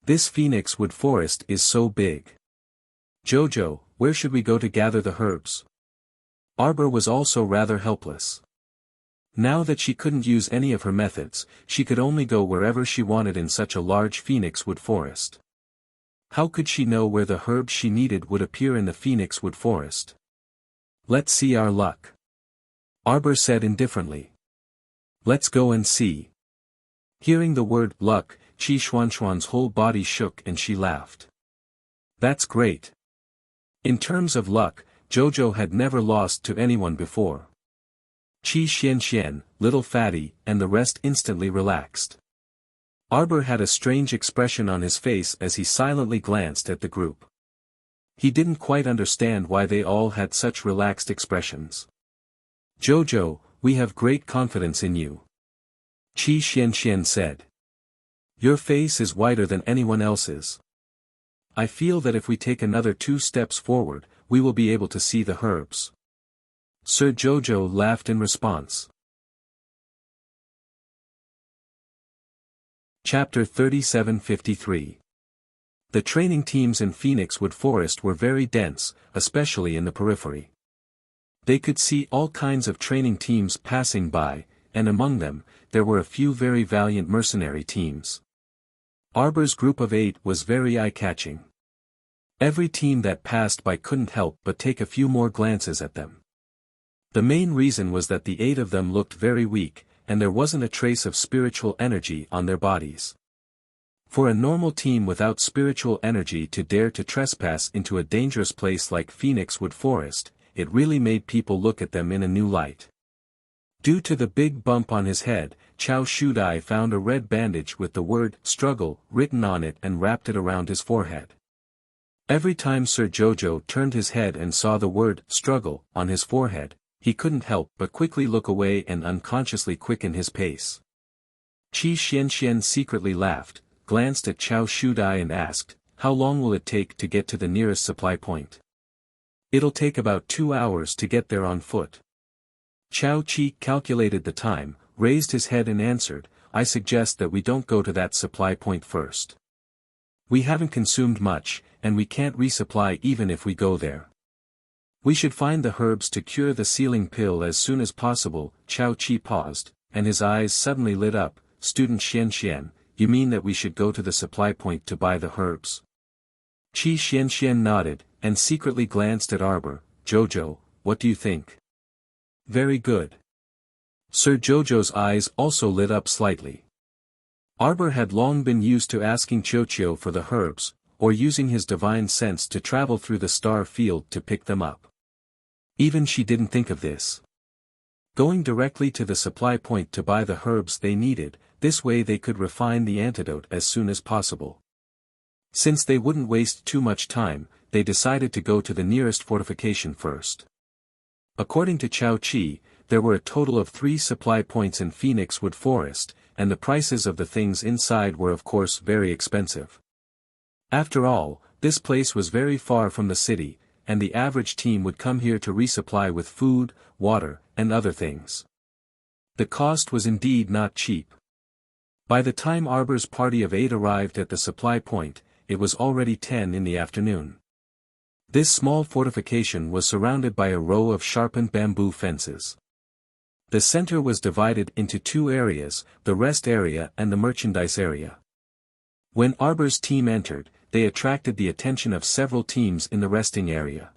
This Phoenix Wood Forest is so big. Jojo, where should we go to gather the herbs? Arbor was also rather helpless. Now that she couldn't use any of her methods, she could only go wherever she wanted in such a large Phoenix Wood Forest. How could she know where the herbs she needed would appear in the Phoenix Wood Forest? Let's see our luck. Arbor said indifferently. Let's go and see. Hearing the word luck, Qi Xuanxuan's whole body shook and she laughed. That's great. In terms of luck, Jojo had never lost to anyone before. Qi Xianxian, Little Fatty, and the rest instantly relaxed. Arbor had a strange expression on his face as he silently glanced at the group. He didn't quite understand why they all had such relaxed expressions. Jojo, we have great confidence in you. Qi Xianxian said. Your face is whiter than anyone else's. I feel that if we take another 2 steps forward, we will be able to see the herbs. Sir Jojo laughed in response. Chapter 3753. The training teams in Phoenix Wood Forest were very dense, especially in the periphery. They could see all kinds of training teams passing by, and among them, there were a few very valiant mercenary teams. Arbor's group of 8 was very eye-catching. Every team that passed by couldn't help but take a few more glances at them. The main reason was that the 8 of them looked very weak, and there wasn't a trace of spiritual energy on their bodies. For a normal team without spiritual energy to dare to trespass into a dangerous place like Phoenix Wood Forest, it really made people look at them in a new light. Due to the big bump on his head, Chao Shudai found a red bandage with the word "struggle" written on it and wrapped it around his forehead. Every time Sir Jojo turned his head and saw the word "struggle" on his forehead, he couldn't help but quickly look away and unconsciously quicken his pace. Qi Xianxian secretly laughed, glanced at Chao Shudai and asked, "How long will it take to get to the nearest supply point?" "It'll take about 2 hours to get there on foot." Chao Qi calculated the time, raised his head and answered, "I suggest that we don't go to that supply point first. We haven't consumed much, and we can't resupply even if we go there. We should find the herbs to cure the ceiling pill as soon as possible." Chao Qi paused, and his eyes suddenly lit up. "Student Xianxian, you mean that we should go to the supply point to buy the herbs?" Qi Xianxian nodded, and secretly glanced at Arbor. "Jojo, what do you think?" "Very good." Sir Jojo's eyes also lit up slightly. Arbor had long been used to asking Chochio for the herbs, or using his divine sense to travel through the star field to pick them up. Even she didn't think of this. Going directly to the supply point to buy the herbs they needed, this way they could refine the antidote as soon as possible. Since they wouldn't waste too much time, they decided to go to the nearest fortification first. According to Chao Qi, there were a total of 3 supply points in Phoenix Wood Forest, and the prices of the things inside were of course very expensive. After all, this place was very far from the city, and the average team would come here to resupply with food, water, and other things. The cost was indeed not cheap. By the time Arbor's party of 8 arrived at the supply point, it was already 10 in the afternoon. This small fortification was surrounded by a row of sharpened bamboo fences. The center was divided into 2 areas, the rest area and the merchandise area. When Arbor's team entered, they attracted the attention of several teams in the resting area.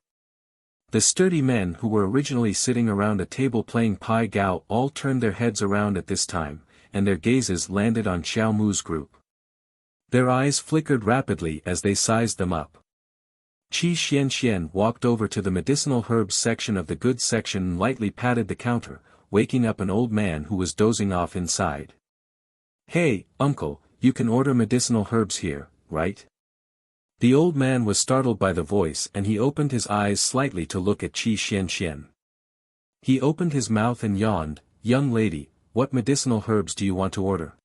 The sturdy men who were originally sitting around a table playing Pai Gao all turned their heads around at this time, and their gazes landed on Xiao Mu's group. Their eyes flickered rapidly as they sized them up. Qi Xianxian walked over to the medicinal herbs section of the goods section and lightly patted the counter, waking up an old man who was dozing off inside. "Hey, uncle, you can order medicinal herbs here, right?" The old man was startled by the voice and he opened his eyes slightly to look at Qi Xianxian. He opened his mouth and yawned, "Young lady, what medicinal herbs do you want to order?"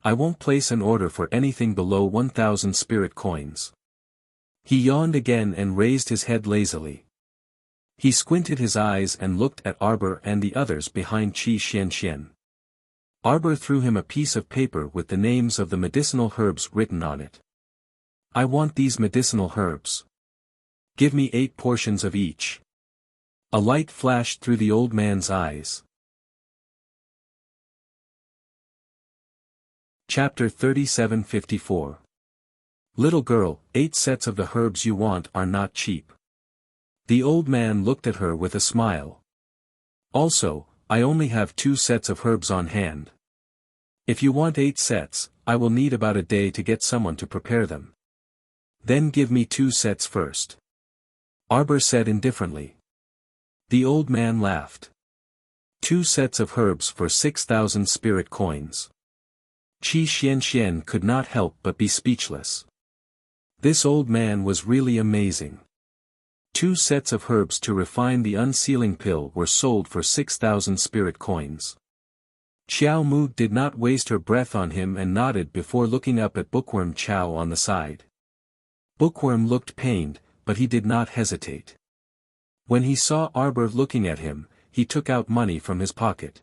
"I won't place an order for anything below 1,000 spirit coins." He yawned again and raised his head lazily. He squinted his eyes and looked at Arbor and the others behind Qi Xianxian. Arbor threw him a piece of paper with the names of the medicinal herbs written on it. "I want these medicinal herbs. Give me 8 portions of each." A light flashed through the old man's eyes. Chapter 3754. Little girl, 8 sets of the herbs you want are not cheap. The old man looked at her with a smile. "Also, I only have 2 sets of herbs on hand. If you want 8 sets, I will need about a day to get someone to prepare them." "Then give me 2 sets first," Arbor said indifferently. The old man laughed. 2 sets of herbs for 6,000 spirit coins. Qi Xianxian could not help but be speechless. This old man was really amazing. 2 sets of herbs to refine the unsealing pill were sold for 6,000 spirit coins. Xiao Mu did not waste her breath on him and nodded before looking up at Bookworm Chow on the side. Bookworm looked pained, but he did not hesitate. When he saw Arbor looking at him, he took out money from his pocket.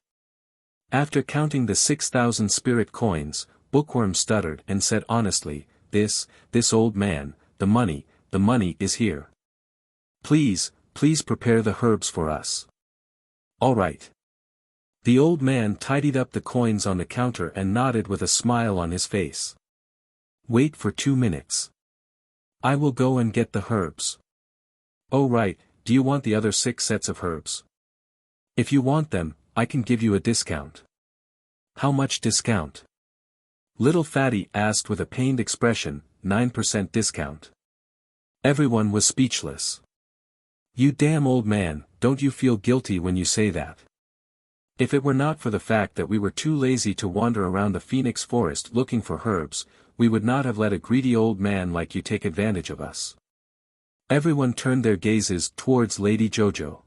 After counting the 6,000 spirit coins, Bookworm stuttered and said honestly, this old man, the money is here. Please prepare the herbs for us. All right. The old man tidied up the coins on the counter and nodded with a smile on his face. Wait for 2 minutes. I will go and get the herbs. Oh right, do you want the other 6 sets of herbs? If you want them, I can give you a discount. How much discount? Little Fatty asked with a pained expression. 9% discount. Everyone was speechless. You damn old man, don't you feel guilty when you say that? If it were not for the fact that we were too lazy to wander around the Phoenix Forest looking for herbs, we would not have let a greedy old man like you take advantage of us. Everyone turned their gazes towards Lady Jojo.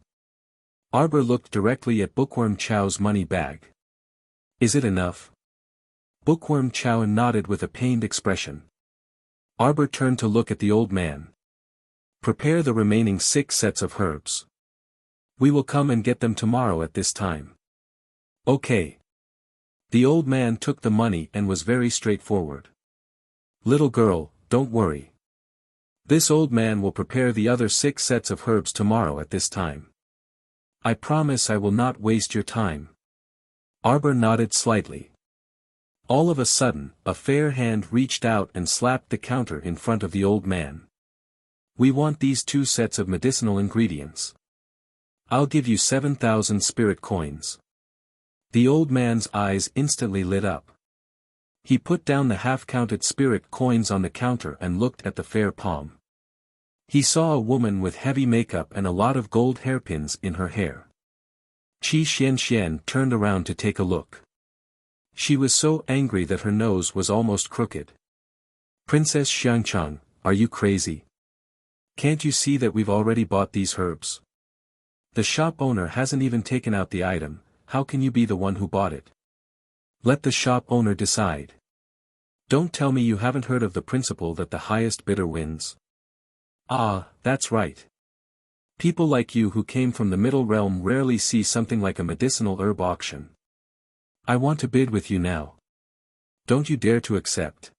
Arbor looked directly at Bookworm Chow's money bag. Is it enough? Bookworm Chow nodded with a pained expression. Arbor turned to look at the old man. Prepare the remaining 6 sets of herbs. We will come and get them tomorrow at this time. Okay. The old man took the money and was very straightforward. Little girl, don't worry. This old man will prepare the other 6 sets of herbs tomorrow at this time. I promise I will not waste your time. Arbor nodded slightly. All of a sudden, a fair hand reached out and slapped the counter in front of the old man. We want these 2 sets of medicinal ingredients. I'll give you 7,000 spirit coins. The old man's eyes instantly lit up. He put down the half-counted spirit coins on the counter and looked at the fair palm. He saw a woman with heavy makeup and a lot of gold hairpins in her hair. Qi Xian turned around to take a look. She was so angry that her nose was almost crooked. Princess Xiangchang, are you crazy? Can't you see that we've already bought these herbs? The shop owner hasn't even taken out the item, how can you be the one who bought it? Let the shop owner decide. Don't tell me you haven't heard of the principle that the highest bidder wins. Ah, that's right. People like you who came from the middle realm rarely see something like a medicinal herb auction. I want to bid with you now. Don't you dare to accept.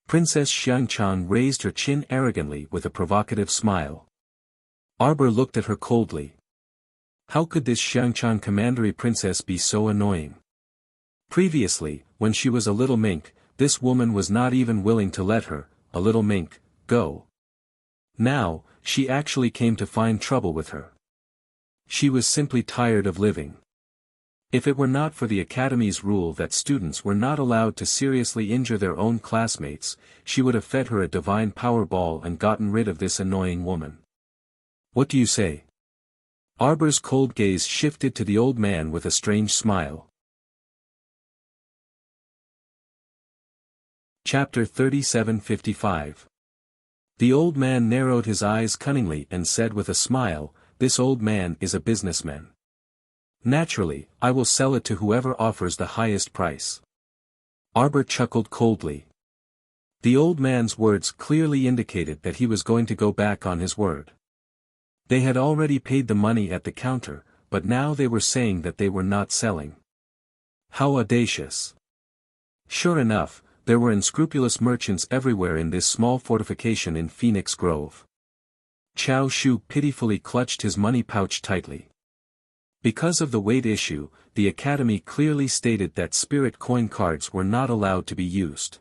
Princess Xiangchang raised her chin arrogantly with a provocative smile. Arbor looked at her coldly. How could this Xiangchang commandery princess be so annoying? Previously, when she was a little mink, this woman was not even willing to let her, a little mink, go. Now, she actually came to find trouble with her. She was simply tired of living. If it were not for the Academy's rule that students were not allowed to seriously injure their own classmates, she would have fed her a divine power ball and gotten rid of this annoying woman. What do you say? Arbor's cold gaze shifted to the old man with a strange smile. Chapter 3755. The old man narrowed his eyes cunningly and said with a smile, this old man is a businessman. Naturally, I will sell it to whoever offers the highest price. Arbor chuckled coldly. The old man's words clearly indicated that he was going to go back on his word. They had already paid the money at the counter, but now they were saying that they were not selling. How audacious. Sure enough, there were unscrupulous merchants everywhere in this small fortification in Phoenix Grove. Chao Shu pitifully clutched his money pouch tightly. Because of the weight issue, the Academy clearly stated that spirit coin cards were not allowed to be used.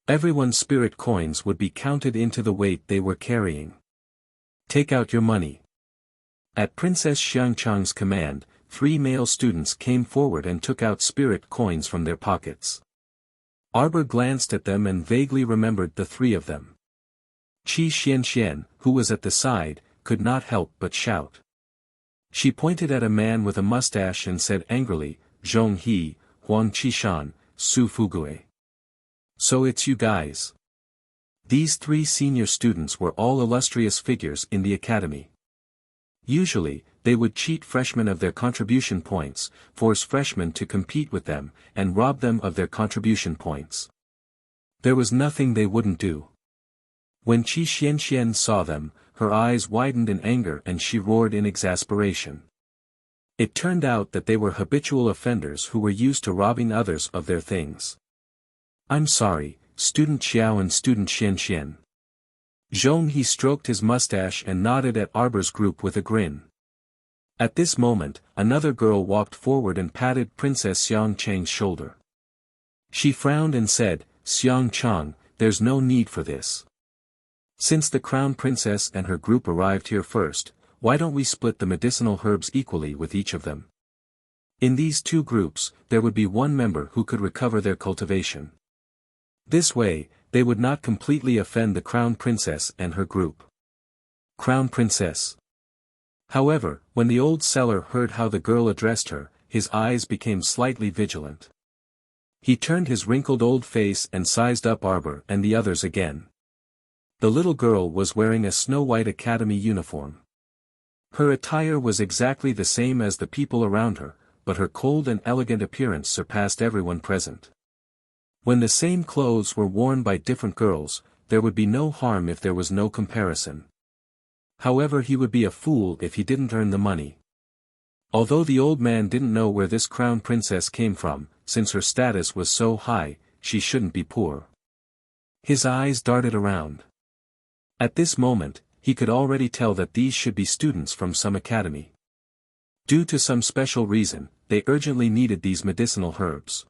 Everyone's spirit coins would be counted into the weight they were carrying. Take out your money. At Princess Xiangchang's command, 3 male students came forward and took out spirit coins from their pockets. Arbor glanced at them and vaguely remembered the 3 of them. Qi Xian, who was at the side, could not help but shout. She pointed at a man with a mustache and said angrily, Zhong He, Huang Qishan, Su Fugue. So it's you guys. These 3 senior students were all illustrious figures in the academy. Usually, they would cheat freshmen of their contribution points, force freshmen to compete with them, and rob them of their contribution points. There was nothing they wouldn't do. When Qi Xianxian saw them, her eyes widened in anger and she roared in exasperation. It turned out that they were habitual offenders who were used to robbing others of their things. "I'm sorry, Student Xiao and Student Xianxian." Zhong He stroked his mustache and nodded at Arbor's group with a grin. At this moment, another girl walked forward and patted Princess Xiang Chang's shoulder. She frowned and said, "Xiang Chang, there's no need for this. Since the Crown Princess and her group arrived here first, why don't we split the medicinal herbs equally with each of them? In these two groups, there would be one member who could recover their cultivation. This way, they would not completely offend the Crown Princess and her group." Crown Princess. However, when the old seller heard how the girl addressed her, his eyes became slightly vigilant. He turned his wrinkled old face and sized up Arbor and the others again. The little girl was wearing a snow-white academy uniform. Her attire was exactly the same as the people around her, but her cold and elegant appearance surpassed everyone present. When the same clothes were worn by different girls, there would be no harm if there was no comparison. However, he would be a fool if he didn't earn the money. Although the old man didn't know where this crown princess came from, since her status was so high, she shouldn't be poor. His eyes darted around. At this moment, he could already tell that these should be students from some academy. Due to some special reason, they urgently needed these medicinal herbs.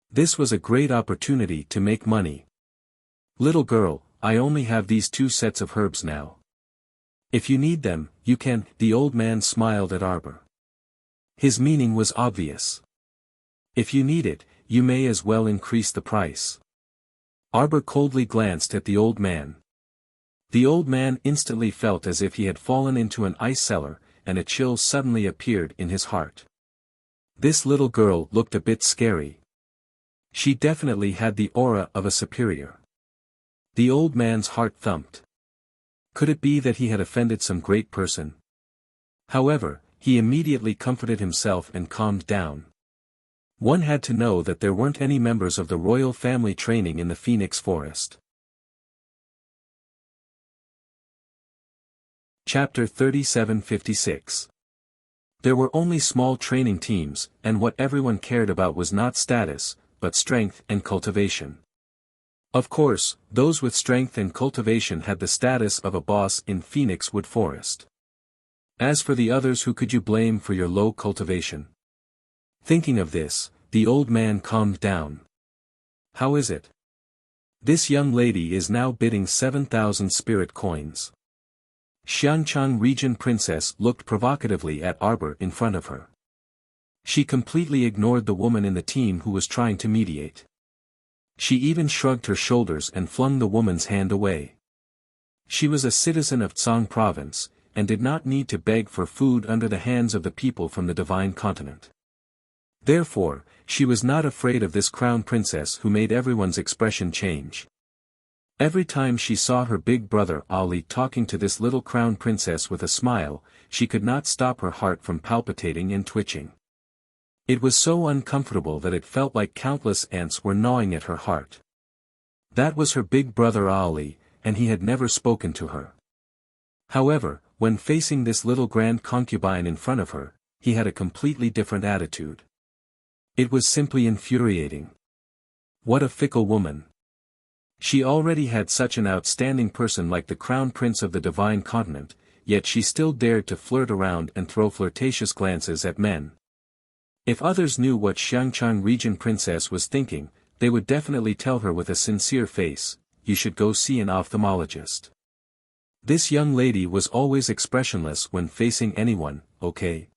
This was a great opportunity to make money. "Little girl, I only have these 2 sets of herbs now. If you need them, you can." The old man smiled at Arbor. His meaning was obvious. "If you need it, you may as well increase the price." Arbor coldly glanced at the old man. The old man instantly felt as if he had fallen into an ice cellar, and a chill suddenly appeared in his heart. This little girl looked a bit scary. She definitely had the aura of a superior. The old man's heart thumped. Could it be that he had offended some great person? However, he immediately comforted himself and calmed down. One had to know that there weren't any members of the royal family training in the Phoenix Forest. Chapter 3756. There were only small training teams, and what everyone cared about was not status, but strength and cultivation. Of course, those with strength and cultivation had the status of a boss in Phoenix Wood Forest. As for the others, who could you blame for your low cultivation? Thinking of this, the old man calmed down. "How is it? This young lady is now bidding 7,000 spirit coins." Xiangchang Region Princess looked provocatively at Arbor in front of her. She completely ignored the woman in the team who was trying to mediate. She even shrugged her shoulders and flung the woman's hand away. She was a citizen of Tsang Province, and did not need to beg for food under the hands of the people from the Divine Continent. Therefore, she was not afraid of this crown princess who made everyone's expression change. Every time she saw her big brother Ali talking to this little crown princess with a smile, she could not stop her heart from palpitating and twitching. It was so uncomfortable that it felt like countless ants were gnawing at her heart. That was her big brother Ali, and he had never spoken to her. However, when facing this little grand concubine in front of her, he had a completely different attitude. It was simply infuriating. What a fickle woman. She already had such an outstanding person like the crown prince of the Divine Continent, yet she still dared to flirt around and throw flirtatious glances at men. If others knew what Xiangchang Region Princess was thinking, they would definitely tell her with a sincere face, "You should go see an ophthalmologist." This young lady was always expressionless when facing anyone, okay?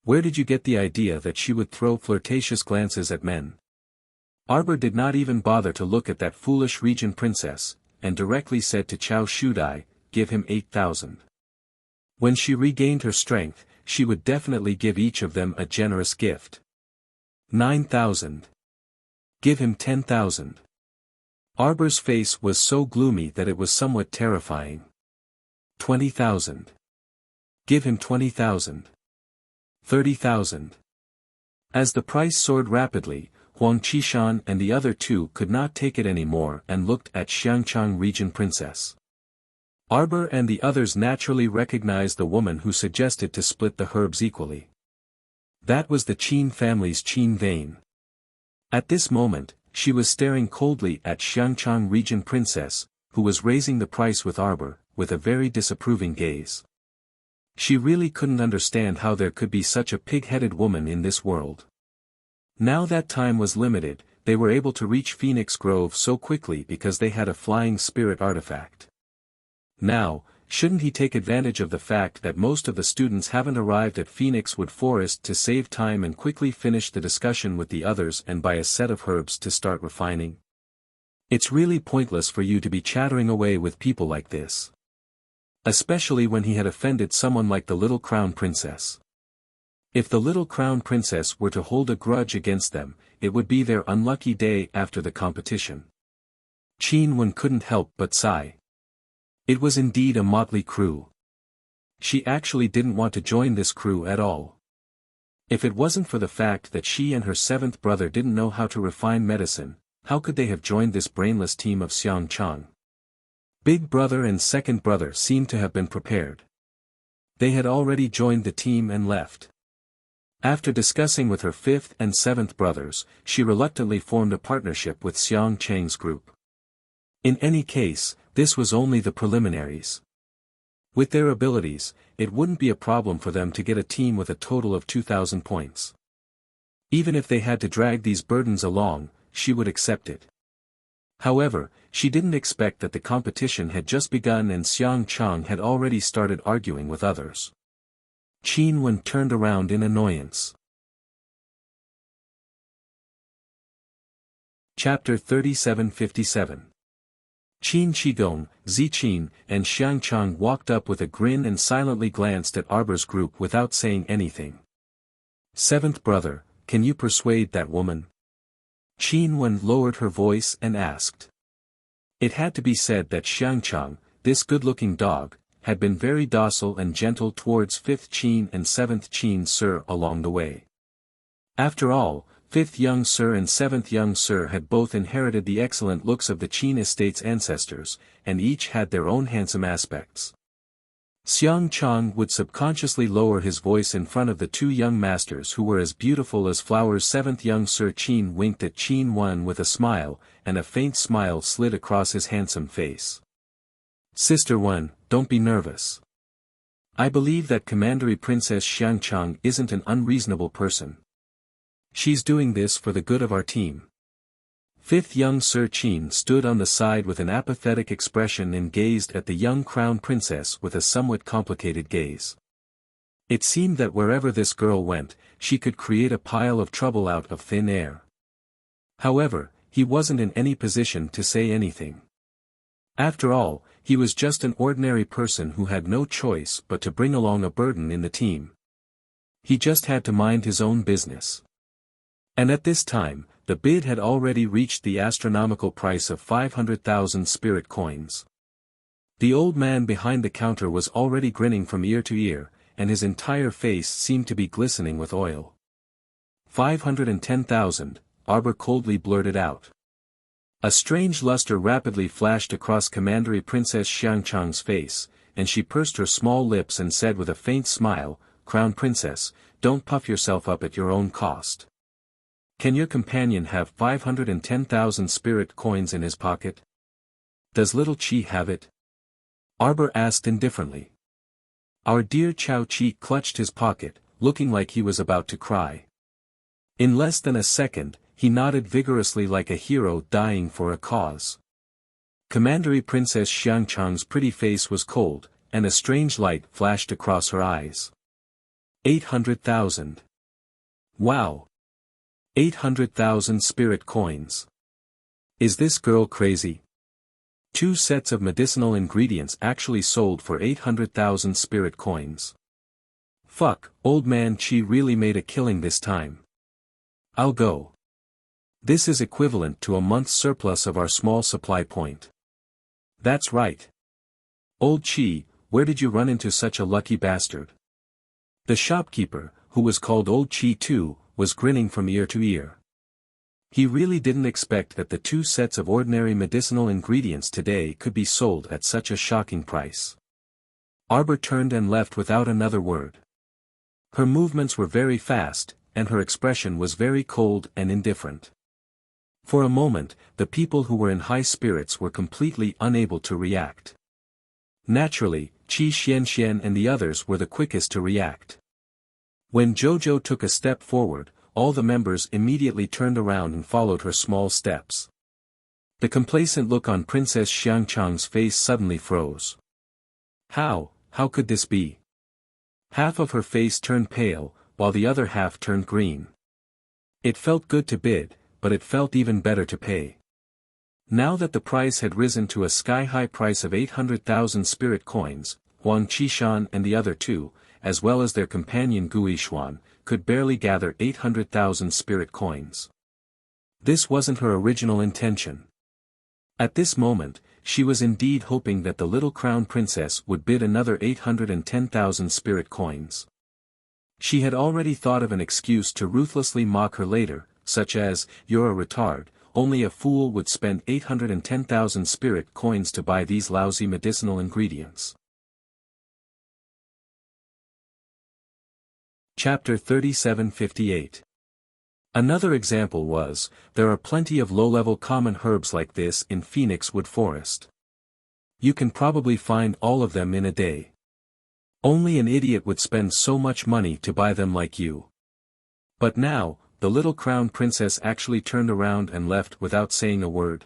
Where did you get the idea that she would throw flirtatious glances at men? Arbor did not even bother to look at that foolish Region Princess, and directly said to Chao Shudai, "Give him 8,000. When she regained her strength, she would definitely give each of them a generous gift. 9,000. Give him 10,000. Arbor's face was so gloomy that it was somewhat terrifying. 20,000. Give him 20,000. 30,000. As the price soared rapidly, Huang Qishan and the other two could not take it anymore and looked at Xiangchang region princess. Arbor and the others naturally recognized the woman who suggested to split the herbs equally. That was the Qin family's Qin Vane. At this moment, she was staring coldly at Xiangchang region princess, who was raising the price with Arbor, with a very disapproving gaze. She really couldn't understand how there could be such a pig-headed woman in this world. Now that time was limited, they were able to reach Phoenix Grove so quickly because they had a flying spirit artifact. Now, shouldn't he take advantage of the fact that most of the students haven't arrived at Phoenix Wood Forest to save time and quickly finish the discussion with the others and buy a set of herbs to start refining? It's really pointless for you to be chattering away with people like this. Especially when he had offended someone like the little crown princess. If the little crown princess were to hold a grudge against them, it would be their unlucky day after the competition. Qin Wen couldn't help but sigh. It was indeed a motley crew. She actually didn't want to join this crew at all. If it wasn't for the fact that she and her seventh brother didn't know how to refine medicine, how could they have joined this brainless team of Xiangchang? Big brother and second brother seemed to have been prepared. They had already joined the team and left. After discussing with her fifth and seventh brothers, she reluctantly formed a partnership with Xiangchang's group. In any case, this was only the preliminaries. With their abilities, it wouldn't be a problem for them to get a team with a total of 2,000 points. Even if they had to drag these burdens along, she would accept it. However, she didn't expect that the competition had just begun and Xiangchang had already started arguing with others. Qin Wen turned around in annoyance. Chapter 3757. Qin Qigong, Ziqin, and Xiangchang walked up with a grin and silently glanced at Arbor's group without saying anything. Seventh brother, can you persuade that woman? Qin Wen lowered her voice and asked. It had to be said that Xiangchang, this good-looking dog, had been very docile and gentle towards 5th Qin and 7th Qin Sir along the way. After all, 5th young Sir and 7th young Sir had both inherited the excellent looks of the Qin estate's ancestors, and each had their own handsome aspects. Xiangchang would subconsciously lower his voice in front of the two young masters who were as beautiful as flowers. 7th young Sir Qin winked at Qin Wen with a smile, and a faint smile slid across his handsome face. Sister Wen, don't be nervous. I believe that Commandery Princess Xiangchang isn't an unreasonable person. She's doing this for the good of our team. 5th young Sir Qin stood on the side with an apathetic expression and gazed at the young crown princess with a somewhat complicated gaze. It seemed that wherever this girl went, she could create a pile of trouble out of thin air. However, he wasn't in any position to say anything. After all, he was just an ordinary person who had no choice but to bring along a burden in the team. He just had to mind his own business. And at this time, the bid had already reached the astronomical price of 500,000 spirit coins. The old man behind the counter was already grinning from ear to ear, and his entire face seemed to be glistening with oil. 510,000, Arbor coldly blurted out. A strange luster rapidly flashed across Commandery Princess Xiangchang's face, and she pursed her small lips and said with a faint smile, Crown Princess, don't puff yourself up at your own cost. Can your companion have 510,000 spirit coins in his pocket? Does little Qi have it? Arbor asked indifferently. Our dear Chao Qi clutched his pocket, looking like he was about to cry. In less than a second, he nodded vigorously like a hero dying for a cause. Commandery Princess Xiangchang's pretty face was cold, and a strange light flashed across her eyes. 800,000. Wow! 800,000 spirit coins. Is this girl crazy? 2 sets of medicinal ingredients actually sold for 800,000 spirit coins. Fuck, old man Qi really made a killing this time. I'll go. This is equivalent to a month's surplus of our small supply point. That's right. Old Qi, where did you run into such a lucky bastard? The shopkeeper, who was called Old Qi too, was grinning from ear to ear. He really didn't expect that the 2 sets of ordinary medicinal ingredients today could be sold at such a shocking price. Arbor turned and left without another word. Her movements were very fast, and her expression was very cold and indifferent. For a moment, the people who were in high spirits were completely unable to react. Naturally, Qi Xianxian and the others were the quickest to react. When Jojo took a step forward, all the members immediately turned around and followed her small steps. The complacent look on Princess Xiangchang's face suddenly froze. How could this be? Half of her face turned pale, while the other half turned green. It felt good to bid, but it felt even better to pay. Now that the price had risen to a sky-high price of 800,000 spirit coins, Huang Qishan and the other 2, as well as their companion Guishuan, could barely gather 800,000 spirit coins. This wasn't her original intention. At this moment, she was indeed hoping that the little crown princess would bid another 810,000 spirit coins. She had already thought of an excuse to ruthlessly mock her later, such as, "You're a retard, only a fool would spend 810,000 spirit coins to buy these lousy medicinal ingredients." Chapter 3758. Another example was, there are plenty of low-level common herbs like this in Phoenix Wood Forest. You can probably find all of them in a day. Only an idiot would spend so much money to buy them like you. But now, the little crown princess actually turned around and left without saying a word.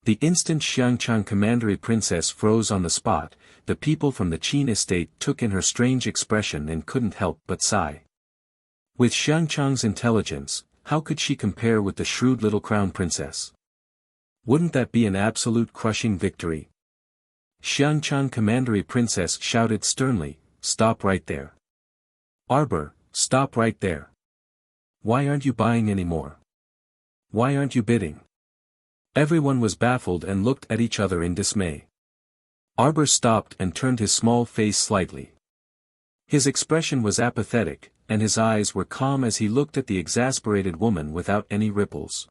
The instant Xiangchang commandery princess froze on the spot, the people from the Qin estate took in her strange expression and couldn't help but sigh. With Xiangchang's intelligence, how could she compare with the shrewd little crown princess? Wouldn't that be an absolute crushing victory? Xiangchang commandery princess shouted sternly, "Stop right there. Arbor, stop right there. Why aren't you buying any more? Why aren't you bidding?" Everyone was baffled and looked at each other in dismay. Arbor stopped and turned his small face slightly. His expression was apathetic, and his eyes were calm as he looked at the exasperated woman without any ripples.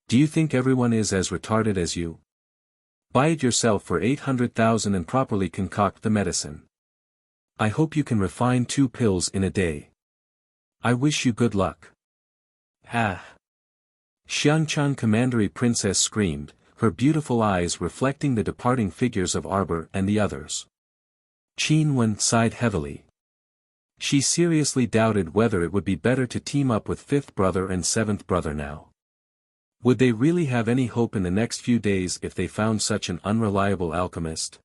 "Do you think everyone is as retarded as you? Buy it yourself for 800,000 and properly concoct the medicine. I hope you can refine 2 pills in a day. I wish you good luck." "Ah!" Xiangchang commandery princess screamed, her beautiful eyes reflecting the departing figures of Arbor and the others. Qin Wen sighed heavily. She seriously doubted whether it would be better to team up with 5th brother and 7th brother now. Would they really have any hope in the next few days if they found such an unreliable alchemist?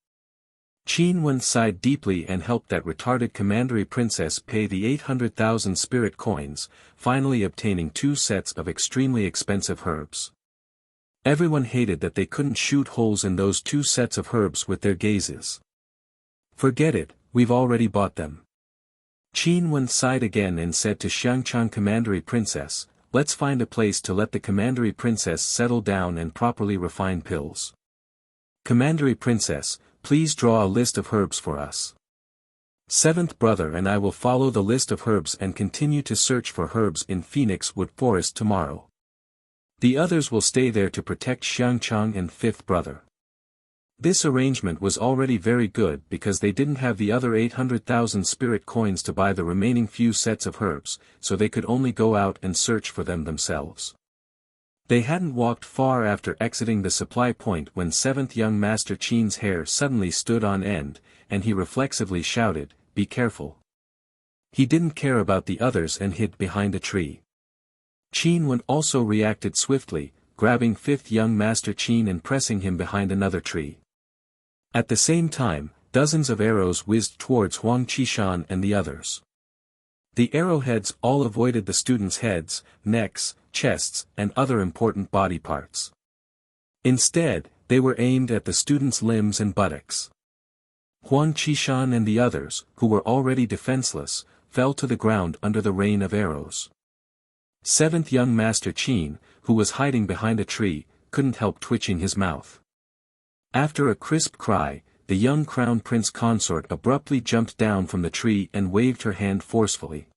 Qin Wen sighed deeply and helped that retarded commandery princess pay the 800,000 spirit coins, finally obtaining 2 sets of extremely expensive herbs. Everyone hated that they couldn't shoot holes in those 2 sets of herbs with their gazes. "Forget it, we've already bought them." Qin Wen sighed again and said to Xiangchang commandery princess, "Let's find a place to let the commandery princess settle down and properly refine pills. Commandery princess, please draw a list of herbs for us. 7th brother and I will follow the list of herbs and continue to search for herbs in Phoenix Wood Forest tomorrow. The others will stay there to protect Xiangchang and 5th brother." This arrangement was already very good because they didn't have the other 800,000 spirit coins to buy the remaining few sets of herbs, so they could only go out and search for them themselves. They hadn't walked far after exiting the supply point when 7th young Master Qin's hair suddenly stood on end, and he reflexively shouted, "Be careful." He didn't care about the others and hid behind a tree. Qin Wen also reacted swiftly, grabbing 5th young Master Qin and pressing him behind another tree. At the same time, dozens of arrows whizzed towards Huang Qishan and the others. The arrowheads all avoided the students' heads, necks, chests, and other important body parts. Instead, they were aimed at the students' limbs and buttocks. Huang Qishan and the others, who were already defenseless, fell to the ground under the rain of arrows. 7th young Master Qin, who was hiding behind a tree, couldn't help twitching his mouth. After a crisp cry, the young crown prince consort abruptly jumped down from the tree and waved her hand forcefully.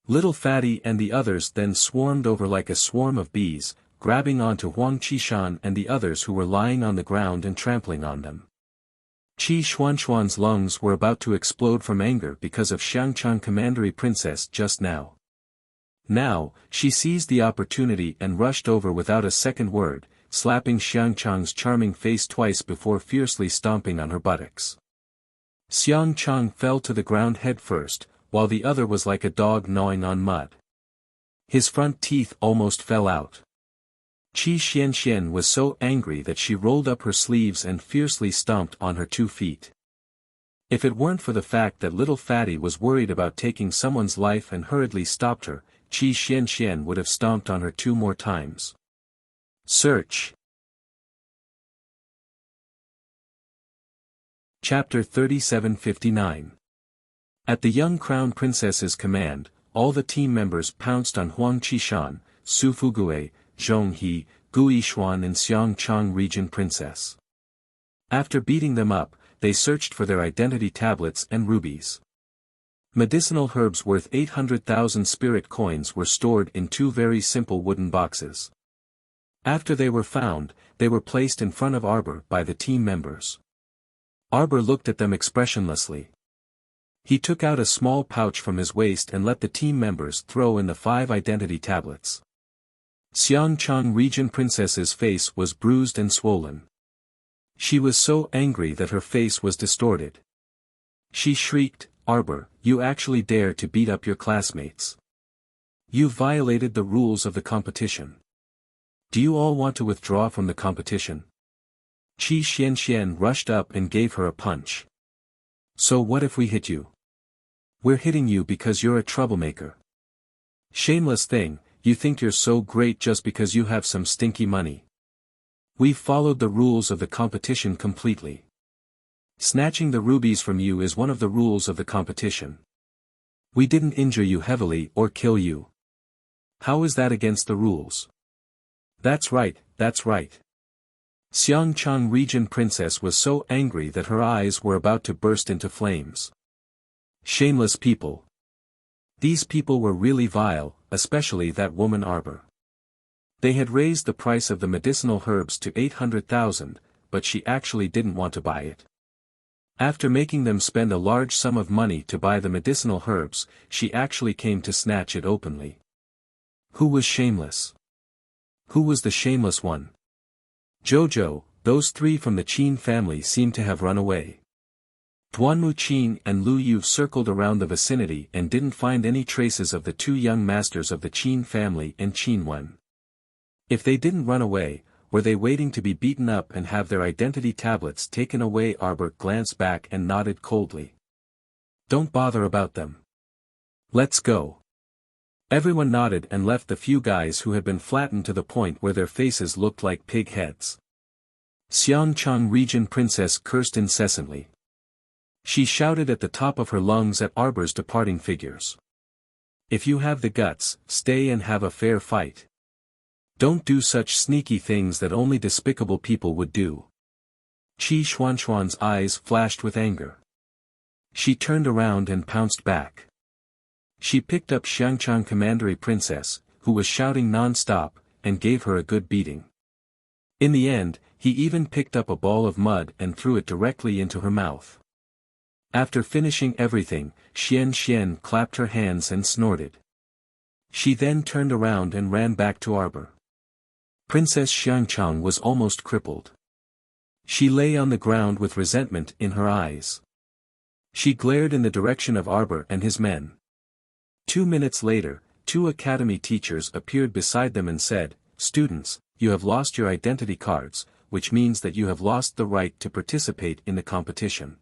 Little Fatty and the others then swarmed over like a swarm of bees, grabbing onto Huang Qishan and the others who were lying on the ground and trampling on them. Qi Xuanxuan's lungs were about to explode from anger because of Xiangchang Commandery Princess just now. Now, she seized the opportunity and rushed over without a second word, slapping Xiangchang's charming face twice before fiercely stomping on her buttocks. Xiangchang fell to the ground head first, while the other was like a dog gnawing on mud. His front teeth almost fell out. Qi Xianxian was so angry that she rolled up her sleeves and fiercely stomped on her 2 feet. If it weren't for the fact that little Fatty was worried about taking someone's life and hurriedly stopped her, Qi Xianxian would have stomped on her 2 more times. Search. Chapter 3759. At the young crown princess's command, all the team members pounced on Huang Qishan, Su Fugue, Zhong He, Gu Yishuan and Xiangchang region princess. After beating them up, they searched for their identity tablets and rubies. Medicinal herbs worth 800,000 spirit coins were stored in 2 very simple wooden boxes. After they were found, they were placed in front of Arbor by the team members. Arbor looked at them expressionlessly. He took out a small pouch from his waist and let the team members throw in the 5 identity tablets. Xiangchang region princess's face was bruised and swollen. She was so angry that her face was distorted. She shrieked, "Arbor, you actually dare to beat up your classmates. You violated the rules of the competition. Do you all want to withdraw from the competition?" Qi Xianxian rushed up and gave her a punch. "So what if we hit you? We're hitting you because you're a troublemaker. Shameless thing, you think you're so great just because you have some stinky money. We've followed the rules of the competition completely. Snatching the rubies from you is one of the rules of the competition. We didn't injure you heavily or kill you. How is that against the rules?" That's right, that's right. Xiangchang region princess was so angry that her eyes were about to burst into flames. Shameless people. These people were really vile, especially that woman Arbor. They had raised the price of the medicinal herbs to 800,000, but she actually didn't want to buy it. After making them spend a large sum of money to buy the medicinal herbs, she actually came to snatch it openly. Who was shameless? Who was the shameless one? Jojo, those 3 from the Qin family seemed to have run away. Duanmu Qin and Lu Yu circled around the vicinity and didn't find any traces of the 2 young masters of the Qin family and Qin Wen. If they didn't run away, were they waiting to be beaten up and have their identity tablets taken away? Arbor glanced back and nodded coldly. Don't bother about them. Let's go. Everyone nodded and left the few guys who had been flattened to the point where their faces looked like pig heads. Xiangchang region princess cursed incessantly. She shouted at the top of her lungs at Arbor's departing figures. If you have the guts, stay and have a fair fight. Don't do such sneaky things that only despicable people would do. Qi Xuanxuan's eyes flashed with anger. She turned around and pounced back. She picked up Xiangchang Commandery Princess, who was shouting non-stop, and gave her a good beating. In the end, he even picked up a ball of mud and threw it directly into her mouth. After finishing everything, Xianxian clapped her hands and snorted. She then turned around and ran back to Arbor. Princess Xiangchang was almost crippled. She lay on the ground with resentment in her eyes. She glared in the direction of Arbor and his men. 2 minutes later, 2 academy teachers appeared beside them and said, "Students, you have lost your identity cards, which means that you have lost the right to participate in the competition.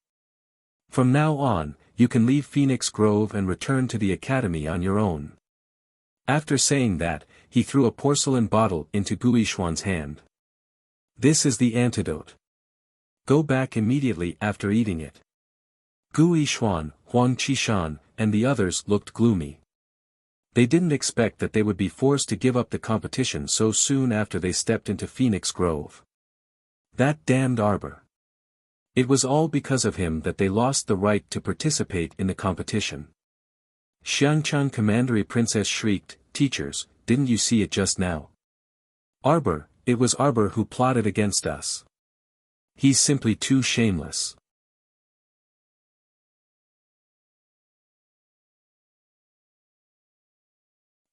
From now on, you can leave Phoenix Grove and return to the academy on your own." After saying that, he threw a porcelain bottle into Gu Yishuan's hand. "This is the antidote. Go back immediately after eating it." Gu Yishuan, Huang Qishan, and the others looked gloomy. They didn't expect that they would be forced to give up the competition so soon after they stepped into Phoenix Grove. That damned Arbor. It was all because of him that they lost the right to participate in the competition. Xiangchang Commandery Princess shrieked, "Teachers, didn't you see it just now? Arbor, it was Arbor who plotted against us. He's simply too shameless."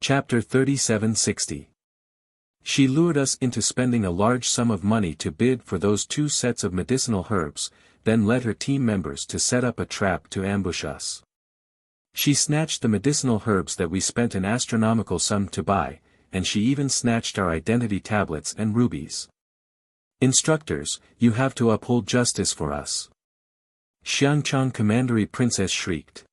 Chapter 3760. She lured us into spending a large sum of money to bid for those 2 sets of medicinal herbs, then led her team members to set up a trap to ambush us. She snatched the medicinal herbs that we spent an astronomical sum to buy, and she even snatched our identity tablets and rubies. "Instructors, you have to uphold justice for us," Xiangchang Commandery Princess shrieked.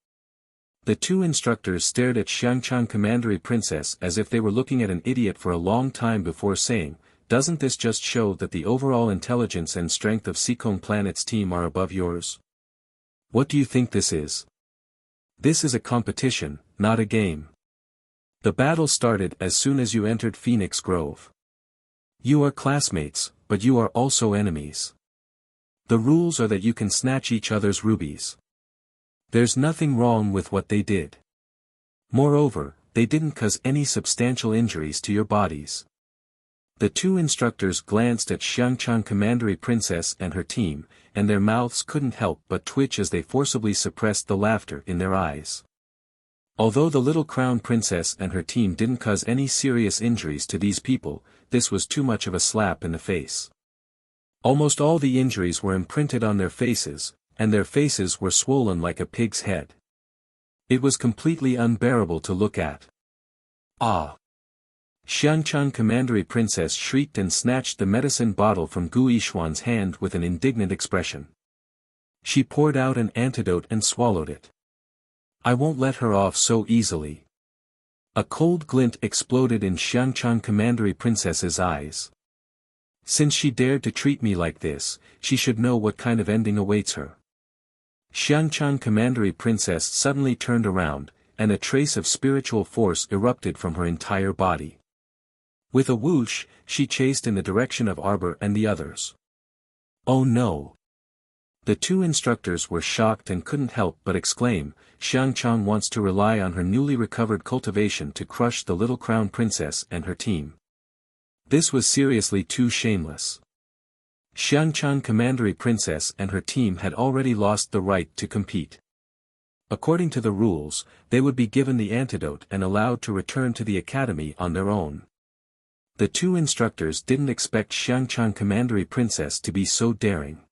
The 2 instructors stared at Xiangchang Commandery Princess as if they were looking at an idiot for a long time before saying, "Doesn't this just show that the overall intelligence and strength of Seekong Planet's team are above yours? What do you think this is? This is a competition, not a game. The battle started as soon as you entered Phoenix Grove. You are classmates, but you are also enemies. The rules are that you can snatch each other's rubies. There's nothing wrong with what they did. Moreover, they didn't cause any substantial injuries to your bodies." The 2 instructors glanced at Xiangchang Commandery Princess and her team, and their mouths couldn't help but twitch as they forcibly suppressed the laughter in their eyes. Although the little Crown Princess and her team didn't cause any serious injuries to these people, this was too much of a slap in the face. Almost all the injuries were imprinted on their faces, and their faces were swollen like a pig's head. It was completely unbearable to look at. "Ah!" Xiangchang Commandery Princess shrieked and snatched the medicine bottle from Gu Yishuan's hand with an indignant expression. She poured out an antidote and swallowed it. "I won't let her off so easily." A cold glint exploded in Xiangchang Commandery Princess's eyes. Since she dared to treat me like this, she should know what kind of ending awaits her. Xiangchang Commandery Princess suddenly turned around, and a trace of spiritual force erupted from her entire body. With a whoosh, she chased in the direction of Arbor and the others. "Oh no!" The 2 instructors were shocked and couldn't help but exclaim, "Xiangchang wants to rely on her newly recovered cultivation to crush the little Crown Princess and her team. This was seriously too shameless." Xiangchang Commandery Princess and her team had already lost the right to compete. According to the rules, they would be given the antidote and allowed to return to the academy on their own. The 2 instructors didn't expect Xiangchang Commandery Princess to be so daring.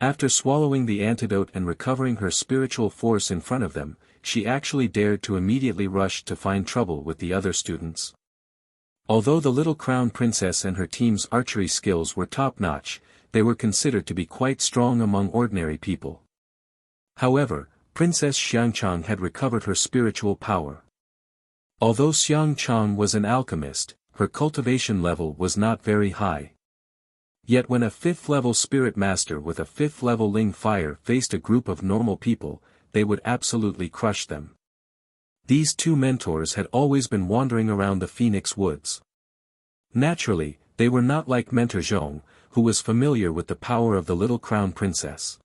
After swallowing the antidote and recovering her spiritual force in front of them, she actually dared to immediately rush to find trouble with the other students. Although the little Crown Princess and her team's archery skills were top-notch, they were considered to be quite strong among ordinary people. However, Princess Xiangchang had recovered her spiritual power. Although Xiangchang was an alchemist, her cultivation level was not very high. Yet when a 5th-level spirit master with a 5th-level Ling fire faced a group of normal people, they would absolutely crush them. These 2 mentors had always been wandering around the Phoenix Woods. Naturally, they were not like Mentor Zhong, who was familiar with the power of the little Crown Princess.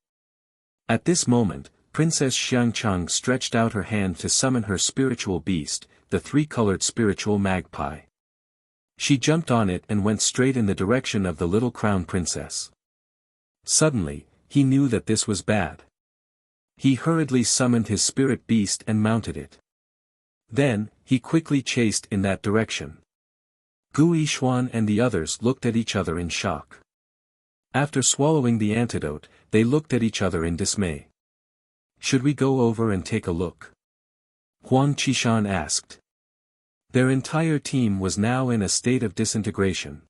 At this moment, Princess Xiangchang stretched out her hand to summon her spiritual beast, the 3-colored spiritual magpie. She jumped on it and went straight in the direction of the little Crown Princess. Suddenly, he knew that this was bad. He hurriedly summoned his spirit beast and mounted it. Then, he quickly chased in that direction. Gu Yishuan and the others looked at each other in shock. After swallowing the antidote, they looked at each other in dismay. "Should we go over and take a look?" Huang Qishan asked. Their entire team was now in a state of disintegration.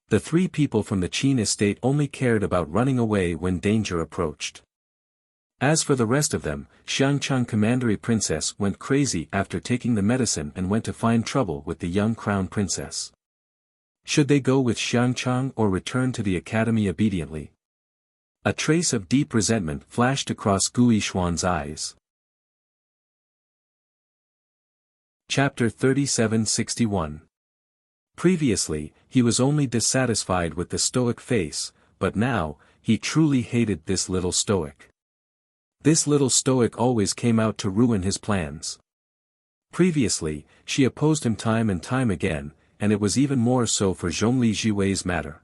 The 3 people from the Qin estate only cared about running away when danger approached. As for the rest of them, Xiangchang Commandery Princess went crazy after taking the medicine and went to find trouble with the young Crown Princess. Should they go with Xiangchang or return to the academy obediently? A trace of deep resentment flashed across Gu Yishuan's eyes. Chapter 3761. Previously, he was only dissatisfied with the stoic face, but now, he truly hated this little stoic. This little stoic always came out to ruin his plans. Previously, she opposed him time and time again, and it was even more so for Zhongli Jiwei's matter.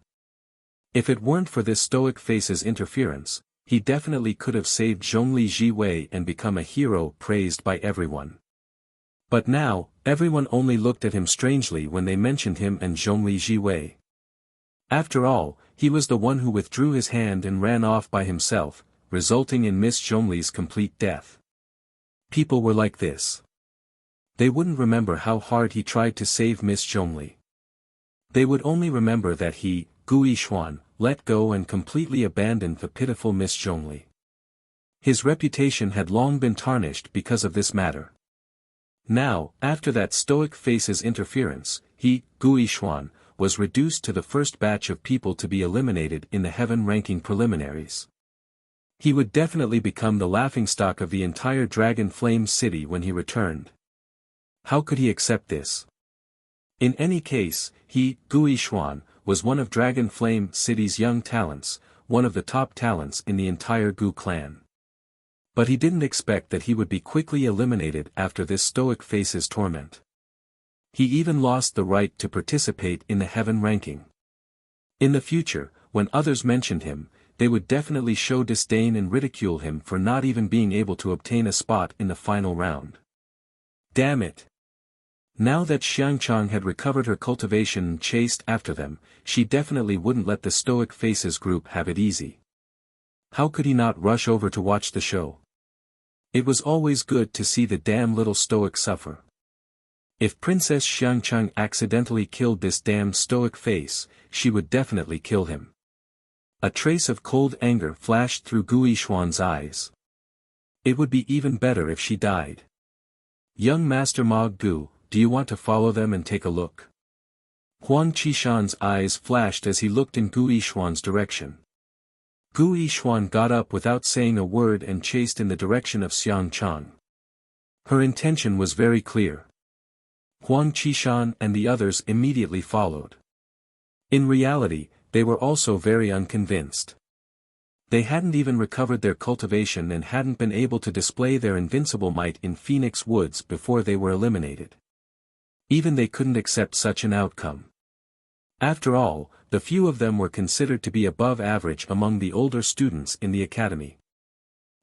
If it weren't for this stoic face's interference, he definitely could have saved Zhongli Jiwei and become a hero praised by everyone. But now, everyone only looked at him strangely when they mentioned him and Zhongli Jiwei. After all, he was the one who withdrew his hand and ran off by himself, resulting in Miss Zhongli's complete death. People were like this. They wouldn't remember how hard he tried to save Miss Zhongli. They would only remember that he, Gu Yixuan, let go and completely abandoned the pitiful Miss Zhongli. His reputation had long been tarnished because of this matter. Now, after that stoic face's interference, he, Gu Yixuan, was reduced to the first batch of people to be eliminated in the heaven ranking preliminaries. He would definitely become the laughingstock of the entire Dragon Flame City when he returned. How could he accept this? In any case, he, Gu Yixuan, was one of Dragon Flame City's young talents, one of the top talents in the entire Gu clan. But he didn't expect that he would be quickly eliminated after this stoic face's torment. He even lost the right to participate in the heaven ranking. In the future, when others mentioned him, they would definitely show disdain and ridicule him for not even being able to obtain a spot in the final round. Damn it! Now that Xiangchang had recovered her cultivation and chased after them, she definitely wouldn't let the stoic faces group have it easy. How could he not rush over to watch the show? It was always good to see the damn little stoic suffer. If Princess Xiangchang accidentally killed this damn stoic face, she would definitely kill him. A trace of cold anger flashed through Gu Yixuan's eyes. It would be even better if she died. Young Master Ma Gu, do you want to follow them and take a look? Huang Qishan's eyes flashed as he looked in Gu Yixuan's direction. Gu Yixuan got up without saying a word and chased in the direction of Xiangchang. Her intention was very clear. Huang Qishan and the others immediately followed. In reality, they were also very unconvinced. They hadn't even recovered their cultivation and hadn't been able to display their invincible might in Phoenix Woods before they were eliminated. Even they couldn't accept such an outcome. After all, the few of them were considered to be above average among the older students in the academy.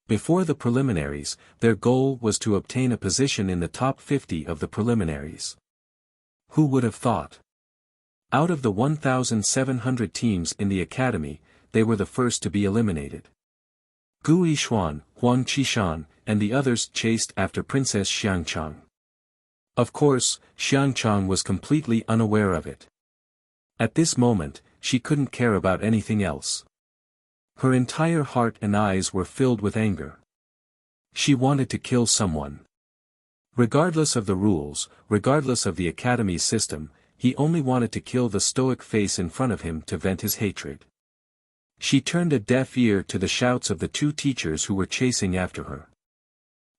Before the preliminaries, their goal was to obtain a position in the top 50 of the preliminaries. Who would have thought? Out of the 1,700 teams in the academy, they were the first to be eliminated. Gu Yixuan, Huang Qishan, and the others chased after Princess Xiangchang. Of course, Xiangchang was completely unaware of it. At this moment, she couldn't care about anything else. Her entire heart and eyes were filled with anger. She wanted to kill someone. Regardless of the rules, regardless of the academy's system, he only wanted to kill the stoic face in front of him to vent his hatred. She turned a deaf ear to the shouts of the two teachers who were chasing after her.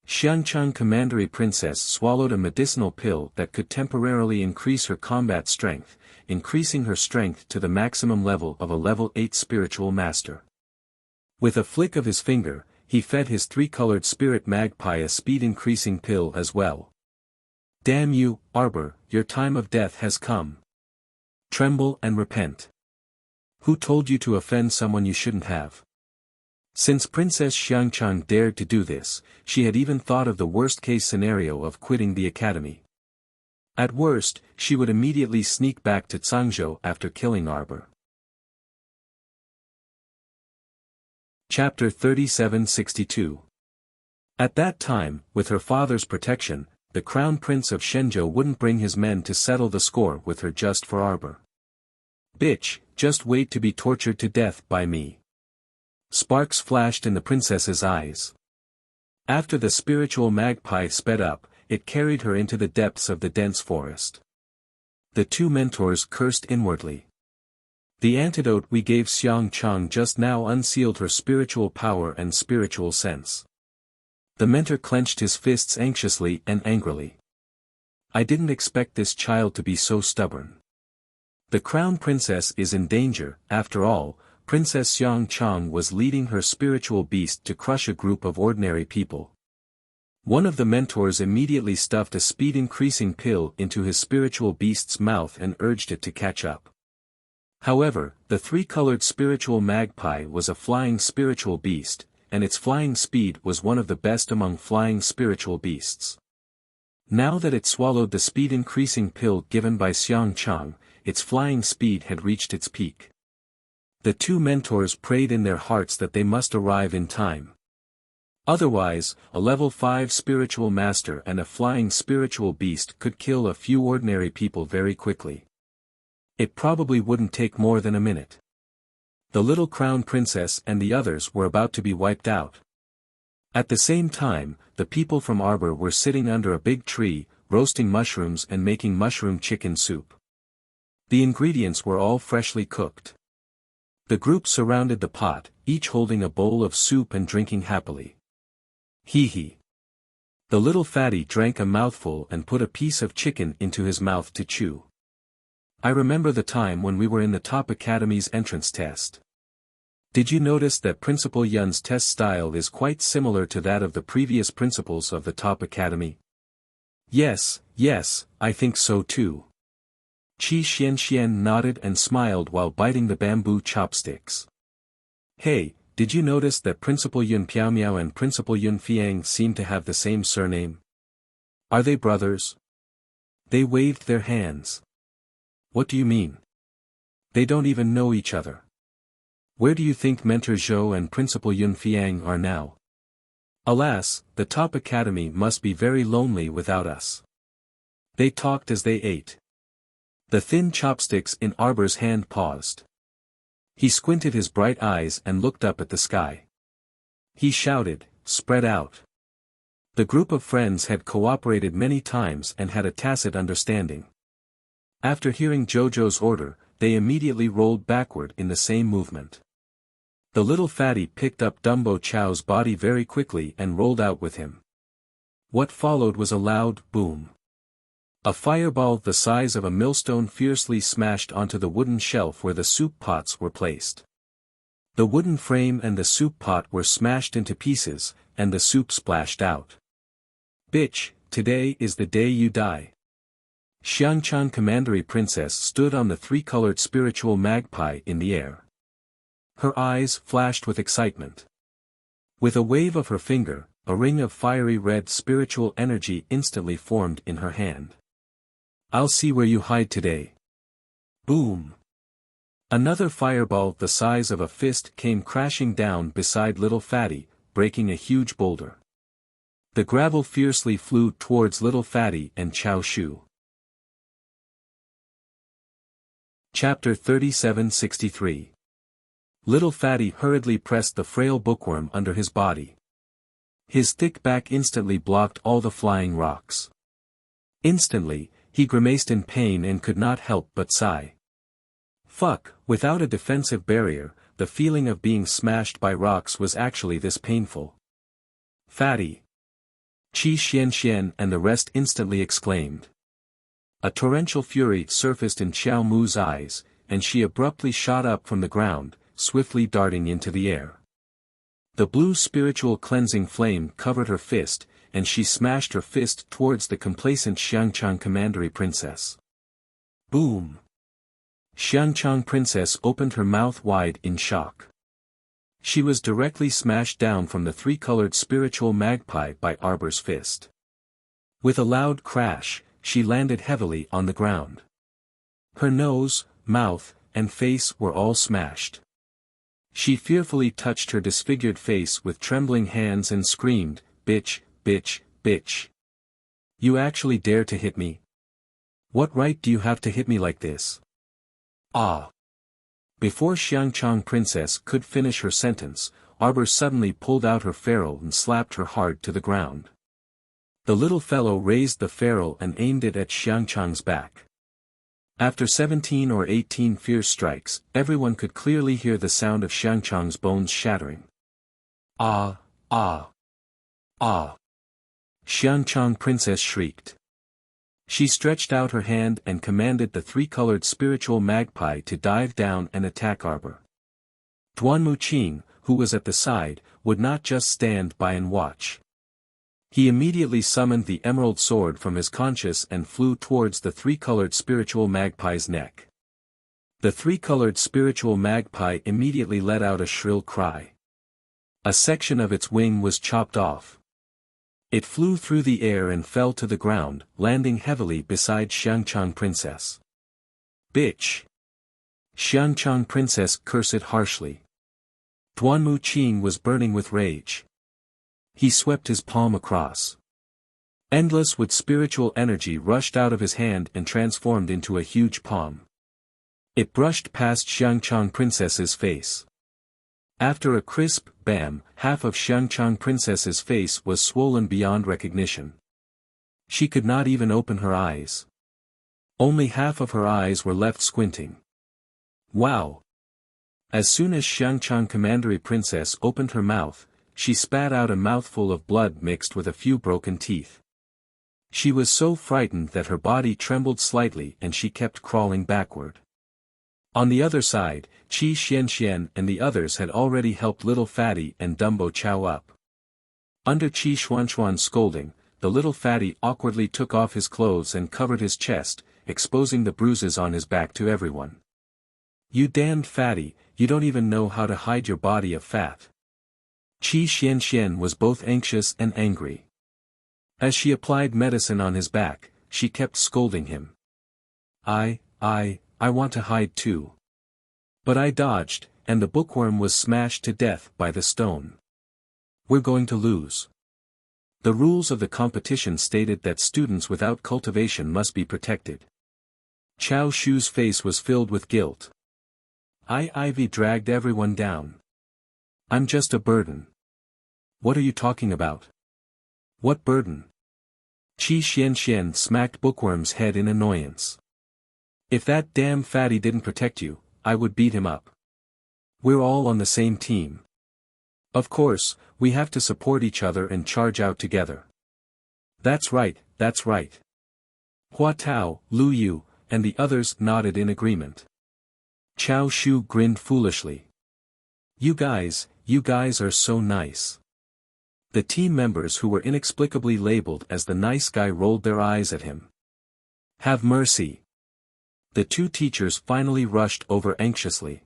Xiangchang Commandery Princess swallowed a medicinal pill that could temporarily increase her combat strength, increasing her strength to the maximum level of a level 8 spiritual master. With a flick of his finger, he fed his three-colored spirit magpie a speed-increasing pill as well. Damn you, Arbor, your time of death has come. Tremble and repent. Who told you to offend someone you shouldn't have? Since Princess Xiangchang dared to do this, she had even thought of the worst-case scenario of quitting the academy. At worst, she would immediately sneak back to Cangzhou after killing Arbor. Chapter 3762. At that time, with her father's protection, the Crown Prince of Shenzhou wouldn't bring his men to settle the score with her just for Arbor. Bitch, just wait to be tortured to death by me. Sparks flashed in the princess's eyes. After the spiritual magpie sped up, it carried her into the depths of the dense forest. The two mentors cursed inwardly. The antidote we gave Xiangchang just now unsealed her spiritual power and spiritual sense. The mentor clenched his fists anxiously and angrily. I didn't expect this child to be so stubborn. The crown princess is in danger. After all, Princess Xiangchang was leading her spiritual beast to crush a group of ordinary people. One of the mentors immediately stuffed a speed-increasing pill into his spiritual beast's mouth and urged it to catch up. However, the three-colored spiritual magpie was a flying spiritual beast, and its flying speed was one of the best among flying spiritual beasts. Now that it swallowed the speed-increasing pill given by Xiang Chang, its flying speed had reached its peak. The two mentors prayed in their hearts that they must arrive in time. Otherwise, a level 5 spiritual master and a flying spiritual beast could kill a few ordinary people very quickly. It probably wouldn't take more than a minute. The little crown princess and the others were about to be wiped out. At the same time, the people from Arbor were sitting under a big tree, roasting mushrooms and making mushroom chicken soup. The ingredients were all freshly cooked. The group surrounded the pot, each holding a bowl of soup and drinking happily. Hee hee. The little fatty drank a mouthful and put a piece of chicken into his mouth to chew. I remember the time when we were in the Top Academy's entrance test. Did you notice that Principal Yun's test style is quite similar to that of the previous principals of the Top Academy? Yes, I think so too. Qi Xianxian nodded and smiled while biting the bamboo chopsticks. Hey, did you notice that Principal Yun Piaomiao and Principal Yun Fiang seem to have the same surname? Are they brothers? They waved their hands. What do you mean? They don't even know each other. Where do you think Mentor Zhou and Principal Yun Fiang are now? Alas, the Top Academy must be very lonely without us. They talked as they ate. The thin chopsticks in Arbor's hand paused. He squinted his bright eyes and looked up at the sky. He shouted, "Spread out." The group of friends had cooperated many times and had a tacit understanding. After hearing Jojo's order, they immediately rolled backward in the same movement. The little fatty picked up Dumbo Chow's body very quickly and rolled out with him. What followed was a loud boom. A fireball the size of a millstone fiercely smashed onto the wooden shelf where the soup pots were placed. The wooden frame and the soup pot were smashed into pieces, and the soup splashed out. Bitch, today is the day you die. Xiangchan Commandery Princess stood on the three-colored spiritual magpie in the air. Her eyes flashed with excitement. With a wave of her finger, a ring of fiery red spiritual energy instantly formed in her hand. I'll see where you hide today. Boom! Another fireball the size of a fist came crashing down beside Little Fatty, breaking a huge boulder. The gravel fiercely flew towards Little Fatty and Chao Shu. Chapter 3763. Little Fatty hurriedly pressed the frail bookworm under his body. His thick back instantly blocked all the flying rocks. Instantly, he grimaced in pain and could not help but sigh. Fuck, without a defensive barrier, the feeling of being smashed by rocks was actually this painful. Fatty! Qi Xianxian and the rest instantly exclaimed. A torrential fury surfaced in Xiao Mu's eyes, and she abruptly shot up from the ground, swiftly darting into the air. The blue spiritual cleansing flame covered her fist, and she smashed her fist towards the complacent Xiangchang Commandery Princess. Boom! Xiangchang Princess opened her mouth wide in shock. She was directly smashed down from the three-colored spiritual magpie by Arbor's fist. With a loud crash, she landed heavily on the ground. Her nose, mouth, and face were all smashed. She fearfully touched her disfigured face with trembling hands and screamed, "Bitch, bitch, bitch. You actually dare to hit me? What right do you have to hit me like this? Ah!" Before Xiangchang Princess could finish her sentence, Arbor suddenly pulled out her ferrule and slapped her hard to the ground. The little fellow raised the ferrule and aimed it at Xiangchang's back. After 17 or 18 fierce strikes, everyone could clearly hear the sound of Xiangchang's bones shattering. Ah, ah, ah! Xiangchang Princess shrieked. She stretched out her hand and commanded the three-colored spiritual magpie to dive down and attack Arbor. Duan Muqing, who was at the side, would not just stand by and watch. He immediately summoned the emerald sword from his conscience and flew towards the three-colored spiritual magpie's neck. The three-colored spiritual magpie immediately let out a shrill cry. A section of its wing was chopped off. It flew through the air and fell to the ground, landing heavily beside Xiangchang Princess. Bitch! Xiangchang Princess cursed harshly. Duanmu Qing was burning with rage. He swept his palm across. Endless with spiritual energy rushed out of his hand and transformed into a huge palm. It brushed past Xiangchang Princess's face. After a crisp bam, half of Xiangchang Princess's face was swollen beyond recognition. She could not even open her eyes. Only half of her eyes were left squinting. Wow! As soon as Xiangchang Commandery Princess opened her mouth, she spat out a mouthful of blood mixed with a few broken teeth. She was so frightened that her body trembled slightly and she kept crawling backward. On the other side, Qi Xianxian and the others had already helped little Fatty and Dumbo Chow up. Under Qi Xuanxuan's scolding, the little Fatty awkwardly took off his clothes and covered his chest, exposing the bruises on his back to everyone. You damned Fatty, you don't even know how to hide your body of fat. Qi Xianxian was both anxious and angry. As she applied medicine on his back, she kept scolding him. I want to hide too. But I dodged, and the bookworm was smashed to death by the stone. We're going to lose. The rules of the competition stated that students without cultivation must be protected. Chao Shu's face was filled with guilt. Ivy dragged everyone down. I'm just a burden. What are you talking about? What burden? Qi Xianxian smacked Bookworm's head in annoyance. If that damn Fatty didn't protect you, I would beat him up. We're all on the same team. Of course, we have to support each other and charge out together. That's right, that's right. Hua Tao, Lu Yu, and the others nodded in agreement. Chao Shu grinned foolishly. You guys are so nice. The team members who were inexplicably labeled as the nice guy rolled their eyes at him. Have mercy. The two teachers finally rushed over anxiously.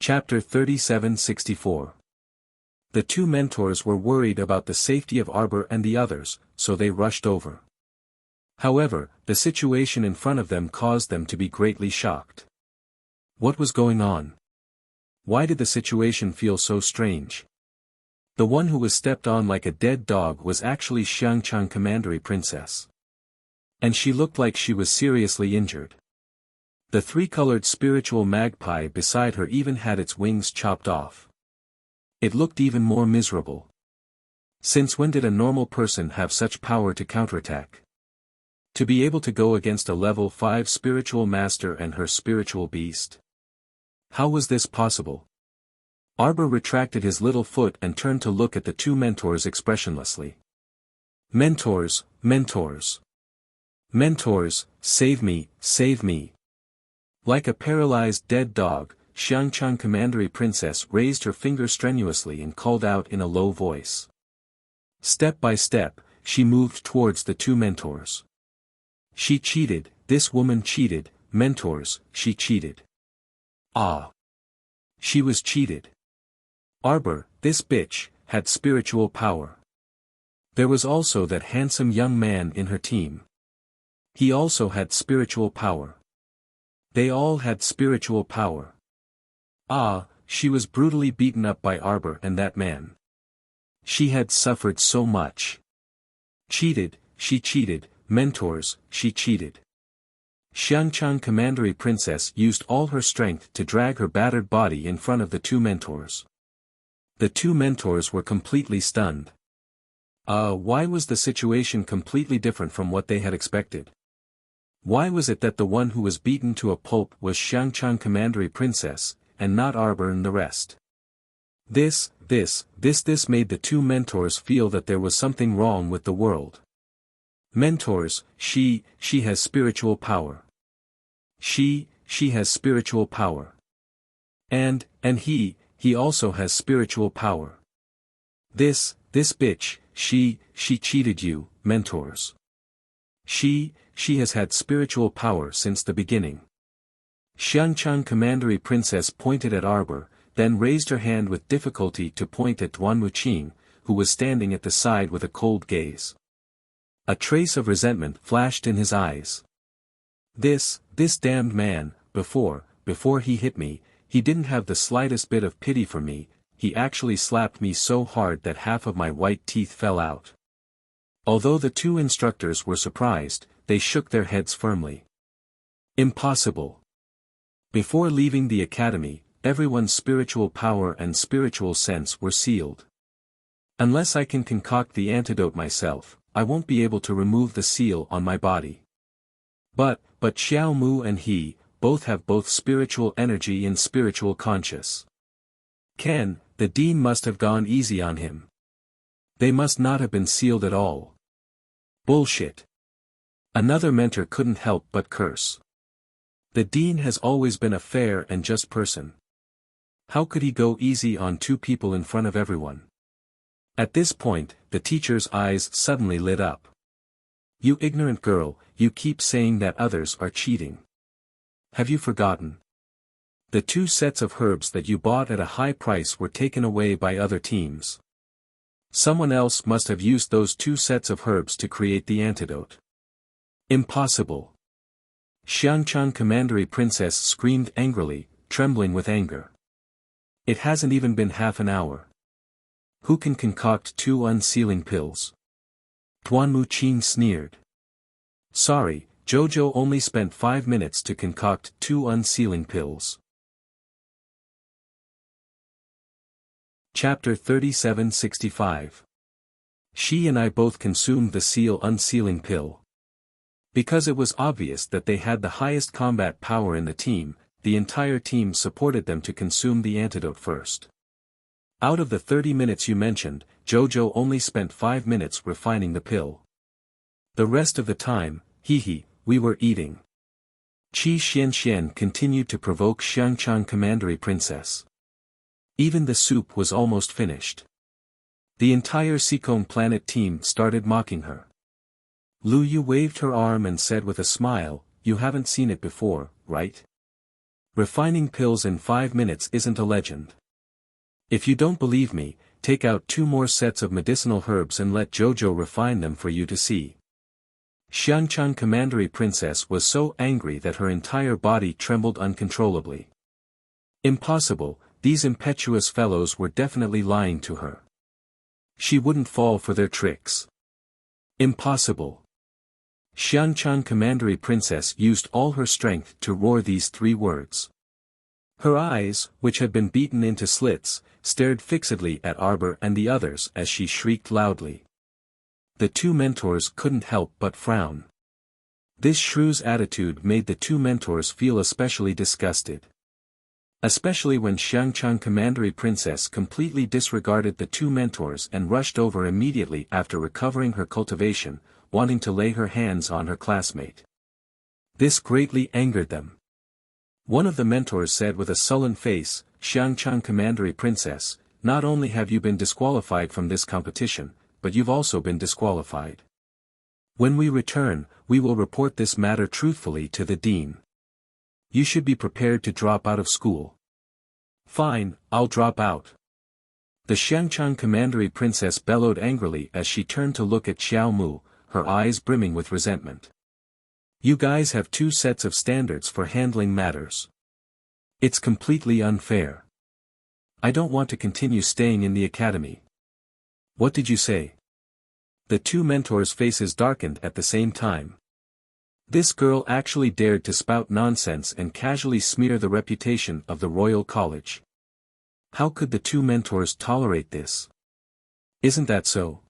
Chapter 37-64. The two mentors were worried about the safety of Arbor and the others, so they rushed over. However, the situation in front of them caused them to be greatly shocked. What was going on? Why did the situation feel so strange? The one who was stepped on like a dead dog was actually Xiangchang Commandery Princess. And she looked like she was seriously injured. The three-colored spiritual magpie beside her even had its wings chopped off. It looked even more miserable. Since when did a normal person have such power to counterattack? To be able to go against a level 5 spiritual master and her spiritual beast? How was this possible? Arbor retracted his little foot and turned to look at the two mentors expressionlessly. Mentors, mentors. Mentors, save me, save me. Like a paralyzed dead dog, Xiangchang Commandery Princess raised her finger strenuously and called out in a low voice. Step by step, she moved towards the two mentors. She cheated, this woman cheated, mentors, she cheated. Ah! She was cheated. Arbor, this bitch, had spiritual power. There was also that handsome young man in her team. He also had spiritual power. They all had spiritual power. Ah, she was brutally beaten up by Arbor and that man. She had suffered so much. Cheated, she cheated, mentors, she cheated. Xiangchang Commandery Princess used all her strength to drag her battered body in front of the two mentors. The two mentors were completely stunned. Why was the situation completely different from what they had expected? Why was it that the one who was beaten to a pulp was Xiangchang Commandery Princess, and not Arbor and the rest? This made the two mentors feel that there was something wrong with the world. Mentors, she has spiritual power. She has spiritual power. And he also has spiritual power. This bitch, she cheated you, mentors. She has had spiritual power since the beginning. Xiangchang Commandery Princess pointed at Arbor, then raised her hand with difficulty to point at Duan Wuqing, who was standing at the side with a cold gaze. A trace of resentment flashed in his eyes. This damned man, before he hit me, he didn't have the slightest bit of pity for me, he actually slapped me so hard that half of my white teeth fell out. Although the two instructors were surprised, they shook their heads firmly. Impossible. Before leaving the academy, everyone's spiritual power and spiritual sense were sealed. Unless I can concoct the antidote myself, I won't be able to remove the seal on my body. But Xiao Mu and he, both have both spiritual energy and spiritual conscious. The dean must have gone easy on him. They must not have been sealed at all. Bullshit. Another mentor couldn't help but curse. The dean has always been a fair and just person. How could he go easy on two people in front of everyone? At this point, the teacher's eyes suddenly lit up. You ignorant girl, you keep saying that others are cheating. Have you forgotten? The 2 sets of herbs that you bought at a high price were taken away by other teams. Someone else must have used those 2 sets of herbs to create the antidote. Impossible. Xiangchang Commandery Princess screamed angrily, trembling with anger. It hasn't even been half an hour. Who can concoct 2 unsealing pills? Duan Wuqing sneered. Sorry, Jojo only spent 5 minutes to concoct 2 unsealing pills. Chapter 3765. She and I both consumed the seal unsealing pill. Because it was obvious that they had the highest combat power in the team, the entire team supported them to consume the antidote first. Out of the 30 minutes you mentioned, Jojo only spent 5 minutes refining the pill. The rest of the time, we were eating. Qi Xianxian continued to provoke Xiangchang Commandery Princess. Even the soup was almost finished. The entire Seacone Planet team started mocking her. Lu Yu waved her arm and said with a smile, "You haven't seen it before, right? Refining pills in 5 minutes isn't a legend. If you don't believe me, take out 2 more sets of medicinal herbs and let Jojo refine them for you to see." Xiangchang Commandery Princess was so angry that her entire body trembled uncontrollably. Impossible, these impetuous fellows were definitely lying to her. She wouldn't fall for their tricks. Impossible. Xiangchang Commandery Princess used all her strength to roar these 3 words. Her eyes, which had been beaten into slits, stared fixedly at Arbor and the others as she shrieked loudly. The 2 mentors couldn't help but frown. This shrew's attitude made the 2 mentors feel especially disgusted. Especially when Xiangchang Commandery Princess completely disregarded the 2 mentors and rushed over immediately after recovering her cultivation, wanting to lay her hands on her classmate. This greatly angered them. One of the mentors said with a sullen face, "Xiangchang Commandery Princess, not only have you been disqualified from this competition, but you've also been disqualified. When we return, we will report this matter truthfully to the dean. You should be prepared to drop out of school." "Fine, I'll drop out." The Xiangchang Commandery Princess bellowed angrily as she turned to look at Xiao Mu, her eyes brimming with resentment. "You guys have 2 sets of standards for handling matters. It's completely unfair. I don't want to continue staying in the academy." "What did you say?" The 2 mentors' faces darkened at the same time. This girl actually dared to spout nonsense and casually smear the reputation of the Royal College. How could the 2 mentors tolerate this? Isn't that so?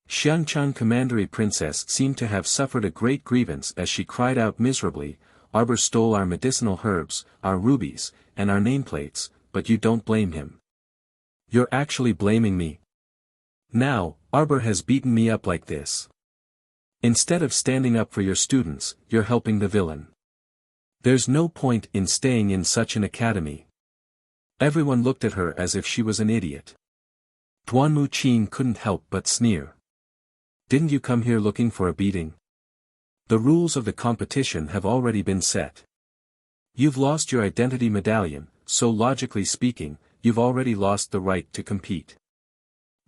Xiangchang Commandery Princess seemed to have suffered a great grievance as she cried out miserably, "Arbor stole our medicinal herbs, our rubies, and our nameplates, but you don't blame him. You're actually blaming me. Now, Arbor has beaten me up like this. Instead of standing up for your students, you're helping the villain. There's no point in staying in such an academy." Everyone looked at her as if she was an idiot. Duanmu Qin couldn't help but sneer. Didn't you come here looking for a beating? The rules of the competition have already been set. You've lost your identity medallion, so logically speaking, you've already lost the right to compete.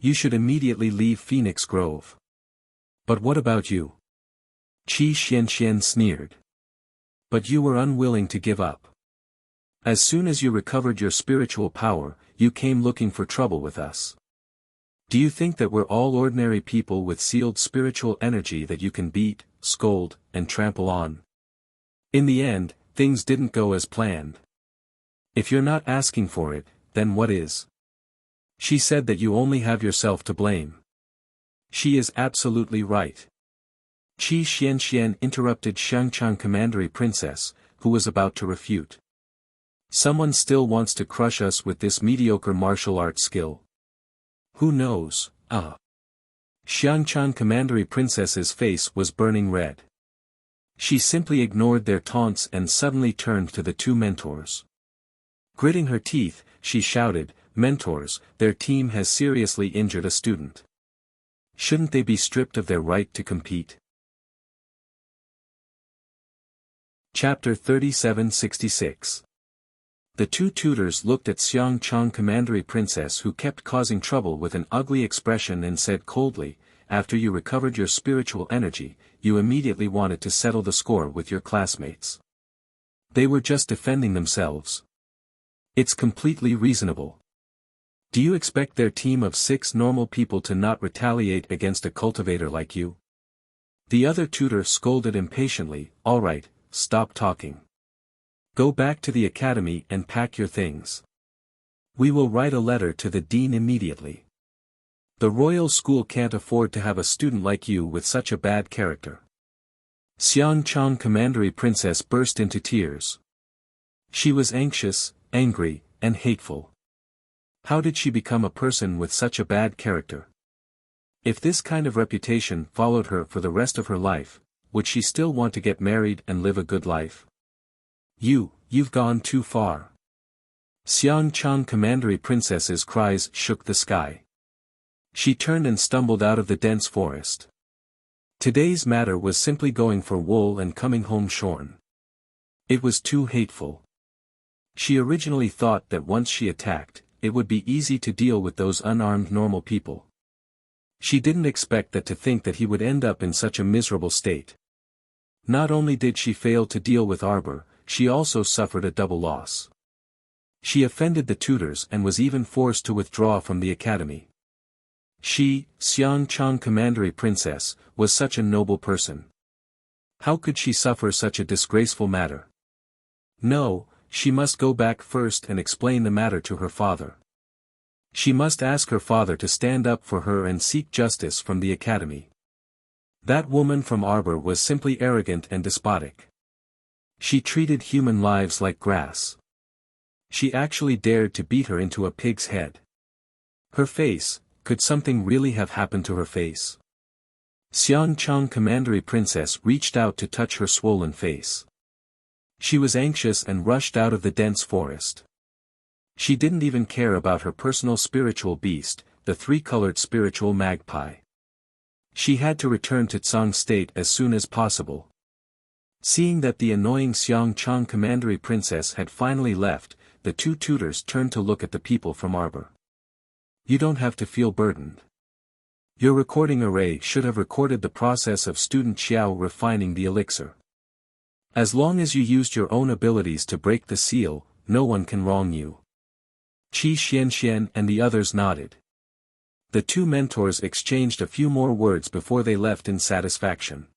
You should immediately leave Phoenix Grove. But what about you? Qi Xianxian sneered. But you were unwilling to give up. As soon as you recovered your spiritual power, you came looking for trouble with us. Do you think that we're all ordinary people with sealed spiritual energy that you can beat, scold, and trample on? In the end, things didn't go as planned. If you're not asking for it, then what is? She said that you only have yourself to blame. She is absolutely right. Qi Xianxian interrupted Xiangchang Commandery Princess, who was about to refute. Someone still wants to crush us with this mediocre martial arts skill. Who knows, Xiangchang Commandery Princess's face was burning red. She simply ignored their taunts and suddenly turned to the two mentors. Gritting her teeth, she shouted, "Mentors, their team has seriously injured a student. Shouldn't they be stripped of their right to compete?" Chapter 3766. The two tutors looked at Xiangchang Commandery Princess, who kept causing trouble, with an ugly expression and said coldly, "After you recovered your spiritual energy, you immediately wanted to settle the score with your classmates. They were just defending themselves. It's completely reasonable. Do you expect their team of 6 normal people to not retaliate against a cultivator like you?" The other tutor scolded impatiently, "All right, stop talking. Go back to the academy and pack your things. We will write a letter to the dean immediately. The royal school can't afford to have a student like you with such a bad character." Xiangchang Commandery Princess burst into tears. She was anxious, angry, and hateful. How did she become a person with such a bad character? If this kind of reputation followed her for the rest of her life, would she still want to get married and live a good life? You've gone too far. Xiangchang Commandery Princess's cries shook the sky. She turned and stumbled out of the dense forest. Today's matter was simply going for wool and coming home shorn. It was too hateful. She originally thought that once she attacked, it would be easy to deal with those unarmed normal people. She didn't expect that, to think that he would end up in such a miserable state. Not only did she fail to deal with Arbor, she also suffered a double loss. She offended the tutors and was even forced to withdraw from the academy. She, Xiangchang Commandery Princess, was such a noble person. How could she suffer such a disgraceful matter? No, she must go back first and explain the matter to her father. She must ask her father to stand up for her and seek justice from the academy. That woman from Arbor was simply arrogant and despotic. She treated human lives like grass. She actually dared to beat her into a pig's head. Her face, could something really have happened to her face? Xiangchang Commandery Princess reached out to touch her swollen face. She was anxious and rushed out of the dense forest. She didn't even care about her personal spiritual beast, the 3-colored spiritual magpie. She had to return to Tsang State as soon as possible. Seeing that the annoying Xiangchang Commandery Princess had finally left, the two tutors turned to look at the people from Arbor. "You don't have to feel burdened. Your recording array should have recorded the process of student Xiao refining the elixir. As long as you used your own abilities to break the seal, no one can wrong you." Qi Xianxian and the others nodded. The two mentors exchanged a few more words before they left in satisfaction.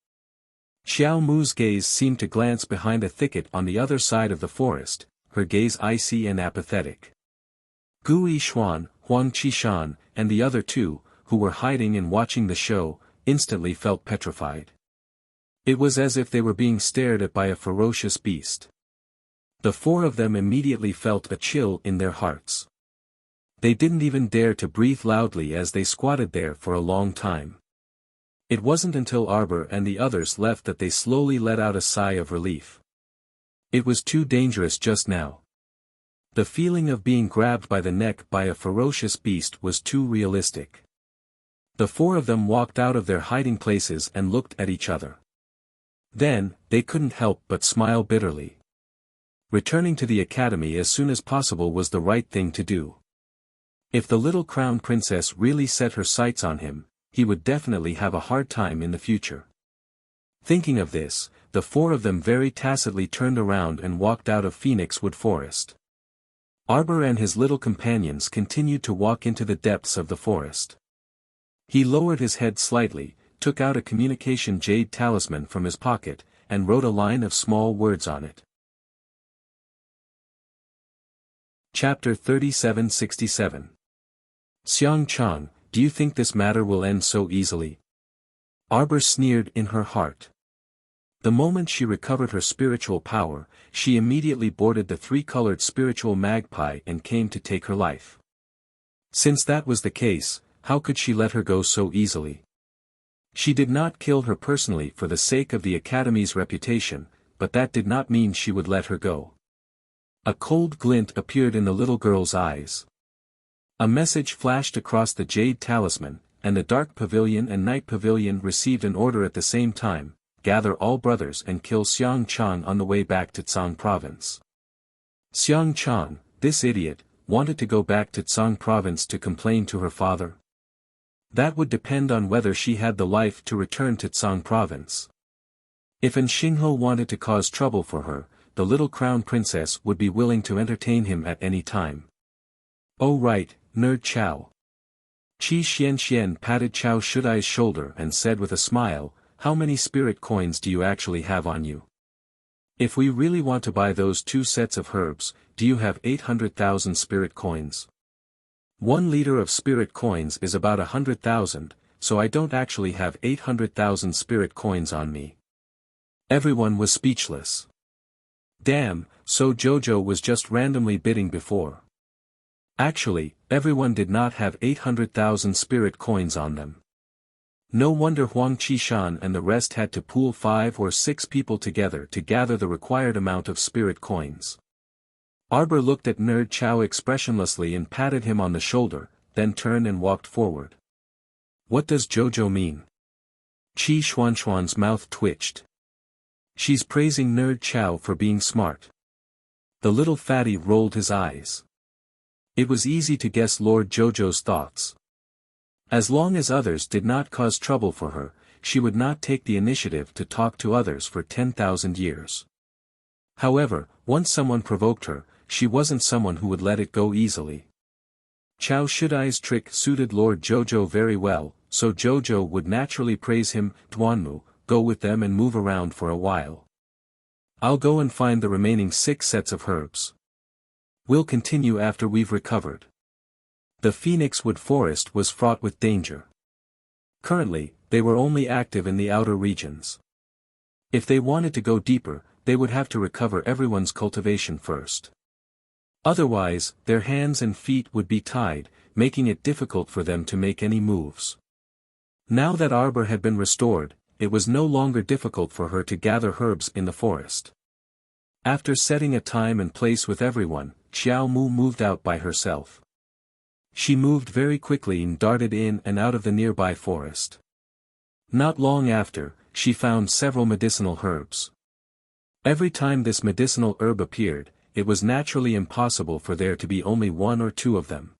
Xiao Mu's gaze seemed to glance behind a thicket on the other side of the forest, her gaze icy and apathetic. Gu Yixuan, Huang Qishan, and the other two, who were hiding and watching the show, instantly felt petrified. It was as if they were being stared at by a ferocious beast. The 4 of them immediately felt a chill in their hearts. They didn't even dare to breathe loudly as they squatted there for a long time. It wasn't until Arbor and the others left that they slowly let out a sigh of relief. It was too dangerous just now. The feeling of being grabbed by the neck by a ferocious beast was too realistic. The four of them walked out of their hiding places and looked at each other. Then, they couldn't help but smile bitterly. Returning to the academy as soon as possible was the right thing to do. If the little crown princess really set her sights on him, he would definitely have a hard time in the future. Thinking of this, the four of them very tacitly turned around and walked out of Phoenix Wood Forest. Arbor and his little companions continued to walk into the depths of the forest. He lowered his head slightly, took out a communication jade talisman from his pocket, and wrote a line of small words on it. Chapter 3767. Xiang Chang, do you think this matter will end so easily? Arbor sneered in her heart. The moment she recovered her spiritual power, she immediately boarded the three-colored spiritual magpie and came to take her life. Since that was the case, how could she let her go so easily? She did not kill her personally for the sake of the Academy's reputation, but that did not mean she would let her go. A cold glint appeared in the little girl's eyes. A message flashed across the jade talisman, and the Dark Pavilion and Night Pavilion received an order at the same time: gather all brothers and kill Xiang Chang on the way back to Tsang Province. Xiang Chang, this idiot, wanted to go back to Tsang Province to complain to her father? That would depend on whether she had the life to return to Tsang Province. If An Xinghe wanted to cause trouble for her, the little crown princess would be willing to entertain him at any time. Oh right, nerd Chao. Qi Xian patted Chao Shudai's shoulder and said with a smile, how many spirit coins do you actually have on you? If we really want to buy those 2 sets of herbs, do you have 800,000 spirit coins? 1 liter of spirit coins is about 100,000, so I don't actually have 800,000 spirit coins on me. Everyone was speechless. Damn, so Jojo was just randomly bidding before. Actually, everyone did not have 800,000 spirit coins on them. No wonder Huang Qishan and the rest had to pool 5 or 6 people together to gather the required amount of spirit coins. Arbor looked at Nerd Chao expressionlessly and patted him on the shoulder, then turned and walked forward. What does Jojo mean? Qi Xuanxuan's mouth twitched. She's praising Nerd Chao for being smart. The little fatty rolled his eyes. It was easy to guess Lord Jojo's thoughts. As long as others did not cause trouble for her, she would not take the initiative to talk to others for 10,000 years. However, once someone provoked her, she wasn't someone who would let it go easily. Chao Shudai's trick suited Lord Jojo very well, so Jojo would naturally praise him. Duanmu, go with them and move around for a while. I'll go and find the remaining 6 sets of herbs. We'll continue after we've recovered. The Phoenix Wood Forest was fraught with danger. Currently, they were only active in the outer regions. If they wanted to go deeper, they would have to recover everyone's cultivation first. Otherwise, their hands and feet would be tied, making it difficult for them to make any moves. Now that Arbor had been restored, it was no longer difficult for her to gather herbs in the forest. After setting a time and place with everyone, Xiao Mu moved out by herself. She moved very quickly and darted in and out of the nearby forest. Not long after, she found several medicinal herbs. Every time this medicinal herb appeared, it was naturally impossible for there to be only 1 or 2 of them.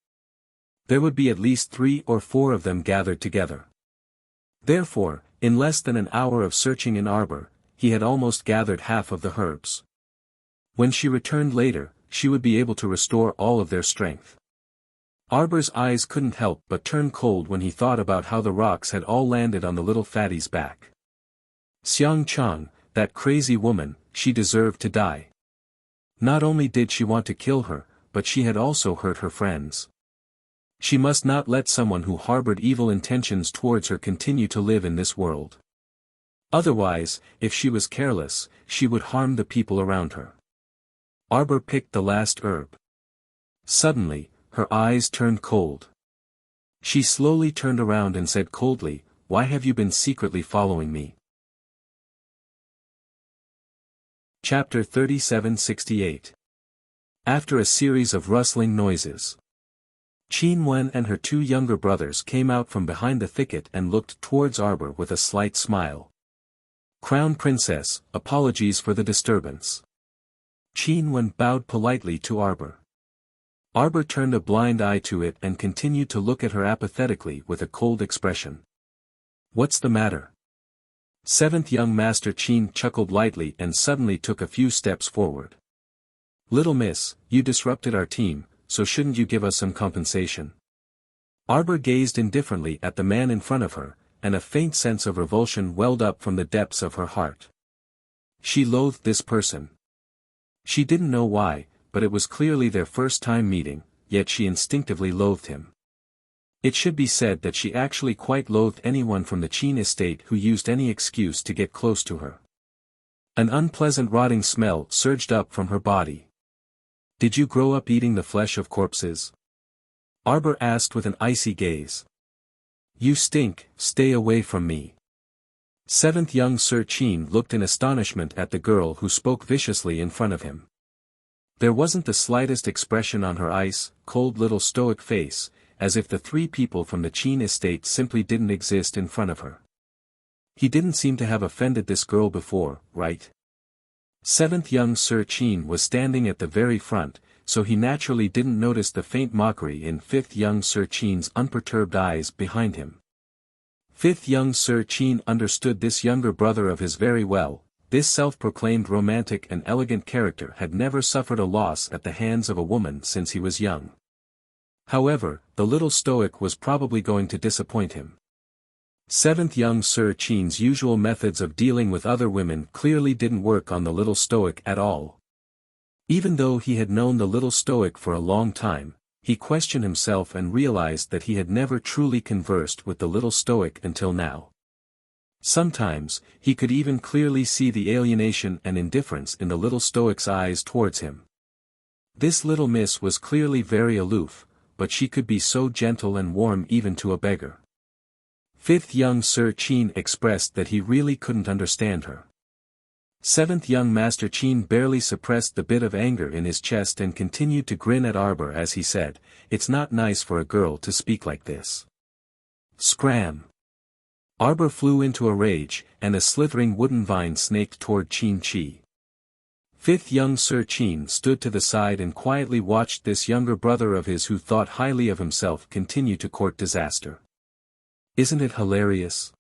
There would be at least 3 or 4 of them gathered together. Therefore, in less than an hour of searching in Arbor, he had almost gathered half of the herbs. When she returned later, she would be able to restore all of their strength. Arbor's eyes couldn't help but turn cold when he thought about how the rocks had all landed on the little fatty's back. Xiang Chang, that crazy woman, she deserved to die. Not only did she want to kill her, but she had also hurt her friends. She must not let someone who harbored evil intentions towards her continue to live in this world. Otherwise, if she was careless, she would harm the people around her. Arbor picked the last herb. Suddenly, her eyes turned cold. She slowly turned around and said coldly, "Why have you been secretly following me?" Chapter 3768. After a series of rustling noises, Qin Wen and her two younger brothers came out from behind the thicket and looked towards Arbor with a slight smile. Crown Princess, apologies for the disturbance. Qin Wen bowed politely to Arbor. Arbor turned a blind eye to it and continued to look at her apathetically with a cold expression. What's the matter? Seventh young Master Qin chuckled lightly and suddenly took a few steps forward. Little miss, you disrupted our team, so shouldn't you give us some compensation? Arbor gazed indifferently at the man in front of her, and a faint sense of revulsion welled up from the depths of her heart. She loathed this person. She didn't know why, but it was clearly their first time meeting, yet she instinctively loathed him. It should be said that she actually quite loathed anyone from the Qin estate who used any excuse to get close to her. An unpleasant rotting smell surged up from her body. Did you grow up eating the flesh of corpses? Arbor asked with an icy gaze. You stink, stay away from me. Seventh young Sir Qin looked in astonishment at the girl who spoke viciously in front of him. There wasn't the slightest expression on her ice, cold little stoic face, as if the three people from the Qin estate simply didn't exist in front of her. He didn't seem to have offended this girl before, right? Seventh young Sir Qin was standing at the very front, so he naturally didn't notice the faint mockery in fifth young Sir Qin's unperturbed eyes behind him. Fifth young Sir Qin understood this younger brother of his very well. This self-proclaimed romantic and elegant character had never suffered a loss at the hands of a woman since he was young. However, the little stoic was probably going to disappoint him. Seventh young Sir Qin's usual methods of dealing with other women clearly didn't work on the little stoic at all. Even though he had known the little stoic for a long time, he questioned himself and realized that he had never truly conversed with the little stoic until now. Sometimes, he could even clearly see the alienation and indifference in the little stoic's eyes towards him. This little miss was clearly very aloof, but she could be so gentle and warm even to a beggar. Fifth young Sir Qin expressed that he really couldn't understand her. Seventh young Master Qin barely suppressed the bit of anger in his chest and continued to grin at Arbor as he said, "It's not nice for a girl to speak like this." Scram! Arbor flew into a rage, and a slithering wooden vine snaked toward Qin Chi. Fifth young Sir Qin stood to the side and quietly watched this younger brother of his who thought highly of himself continue to court disaster. Isn't it hilarious?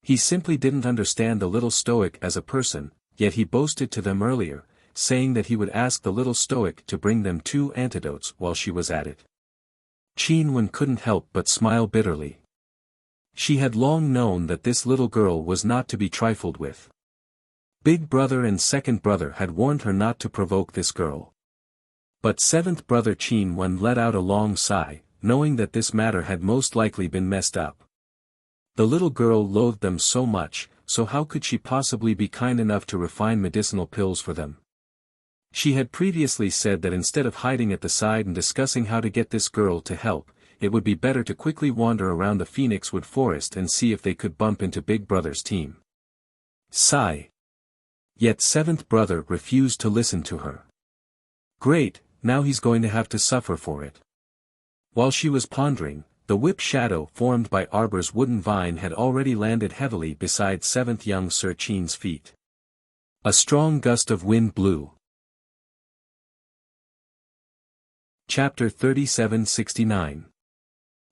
He simply didn't understand the little stoic as a person, yet he boasted to them earlier, saying that he would ask the little stoic to bring them 2 antidotes while she was at it. Qin Wen couldn't help but smile bitterly. She had long known that this little girl was not to be trifled with. Big brother and second brother had warned her not to provoke this girl. But seventh brother Qin Wen let out a long sigh, knowing that this matter had most likely been messed up. The little girl loathed them so much, so how could she possibly be kind enough to refine medicinal pills for them? She had previously said that instead of hiding at the side and discussing how to get this girl to help, it would be better to quickly wander around the Phoenix Wood Forest and see if they could bump into Big Brother's team. Sigh. Yet seventh brother refused to listen to her. Great, now he's going to have to suffer for it. While she was pondering, the whip shadow formed by Arbor's wooden vine had already landed heavily beside seventh young Sir Qin's feet. A strong gust of wind blew. Chapter 3769.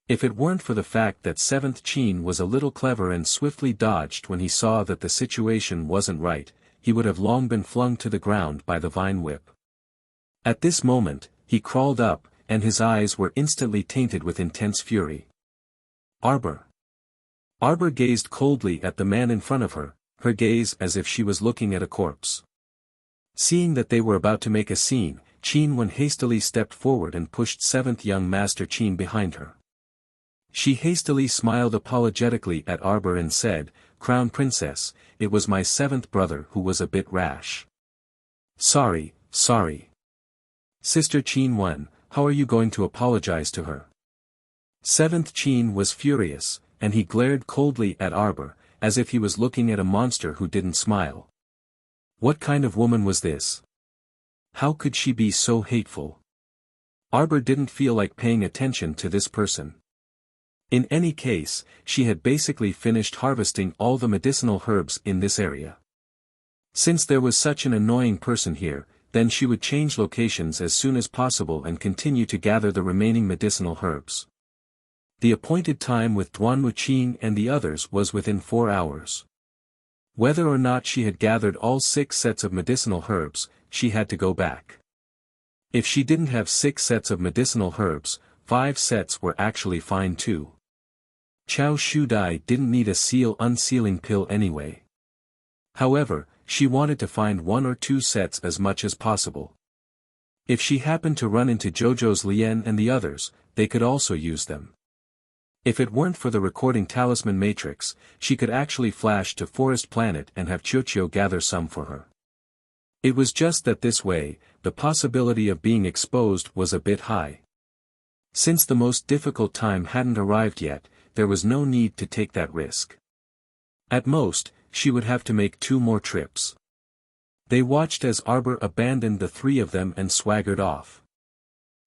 If it weren't for the fact that seventh Qin was a little clever and swiftly dodged when he saw that the situation wasn't right, he would have long been flung to the ground by the vine whip. At this moment, he crawled up, and his eyes were instantly tainted with intense fury. Arbor. Arbor gazed coldly at the man in front of her, her gaze as if she was looking at a corpse. Seeing that they were about to make a scene, Qin Wen hastily stepped forward and pushed seventh young Master Qin behind her. She hastily smiled apologetically at Arbor and said, "Crown Princess, it was my seventh brother who was a bit rash." Sorry. Sister Qin Wen, how are you going to apologize to her?" Seventh Qin was furious, and he glared coldly at Arbor, as if he was looking at a monster who didn't smile. What kind of woman was this? How could she be so hateful? Arbor didn't feel like paying attention to this person. In any case, she had basically finished harvesting all the medicinal herbs in this area. Since there was such an annoying person here, then she would change locations as soon as possible and continue to gather the remaining medicinal herbs. The appointed time with Duan Wuqing and the others was within 4 hours. Whether or not she had gathered all 6 sets of medicinal herbs, she had to go back. If she didn't have 6 sets of medicinal herbs, 5 sets were actually fine too. Qiao Shudai didn't need a unsealing pill anyway. However, she wanted to find 1 or 2 sets as much as possible. If she happened to run into Jojo's Lien and the others, they could also use them. If it weren't for the recording talisman matrix, she could actually flash to Forest Planet and have Qiuqiu gather some for her. It was just that this way, the possibility of being exposed was a bit high. Since the most difficult time hadn't arrived yet, there was no need to take that risk. At most, she would have to make 2 more trips. They watched as Arbor abandoned the 3 of them and swaggered off.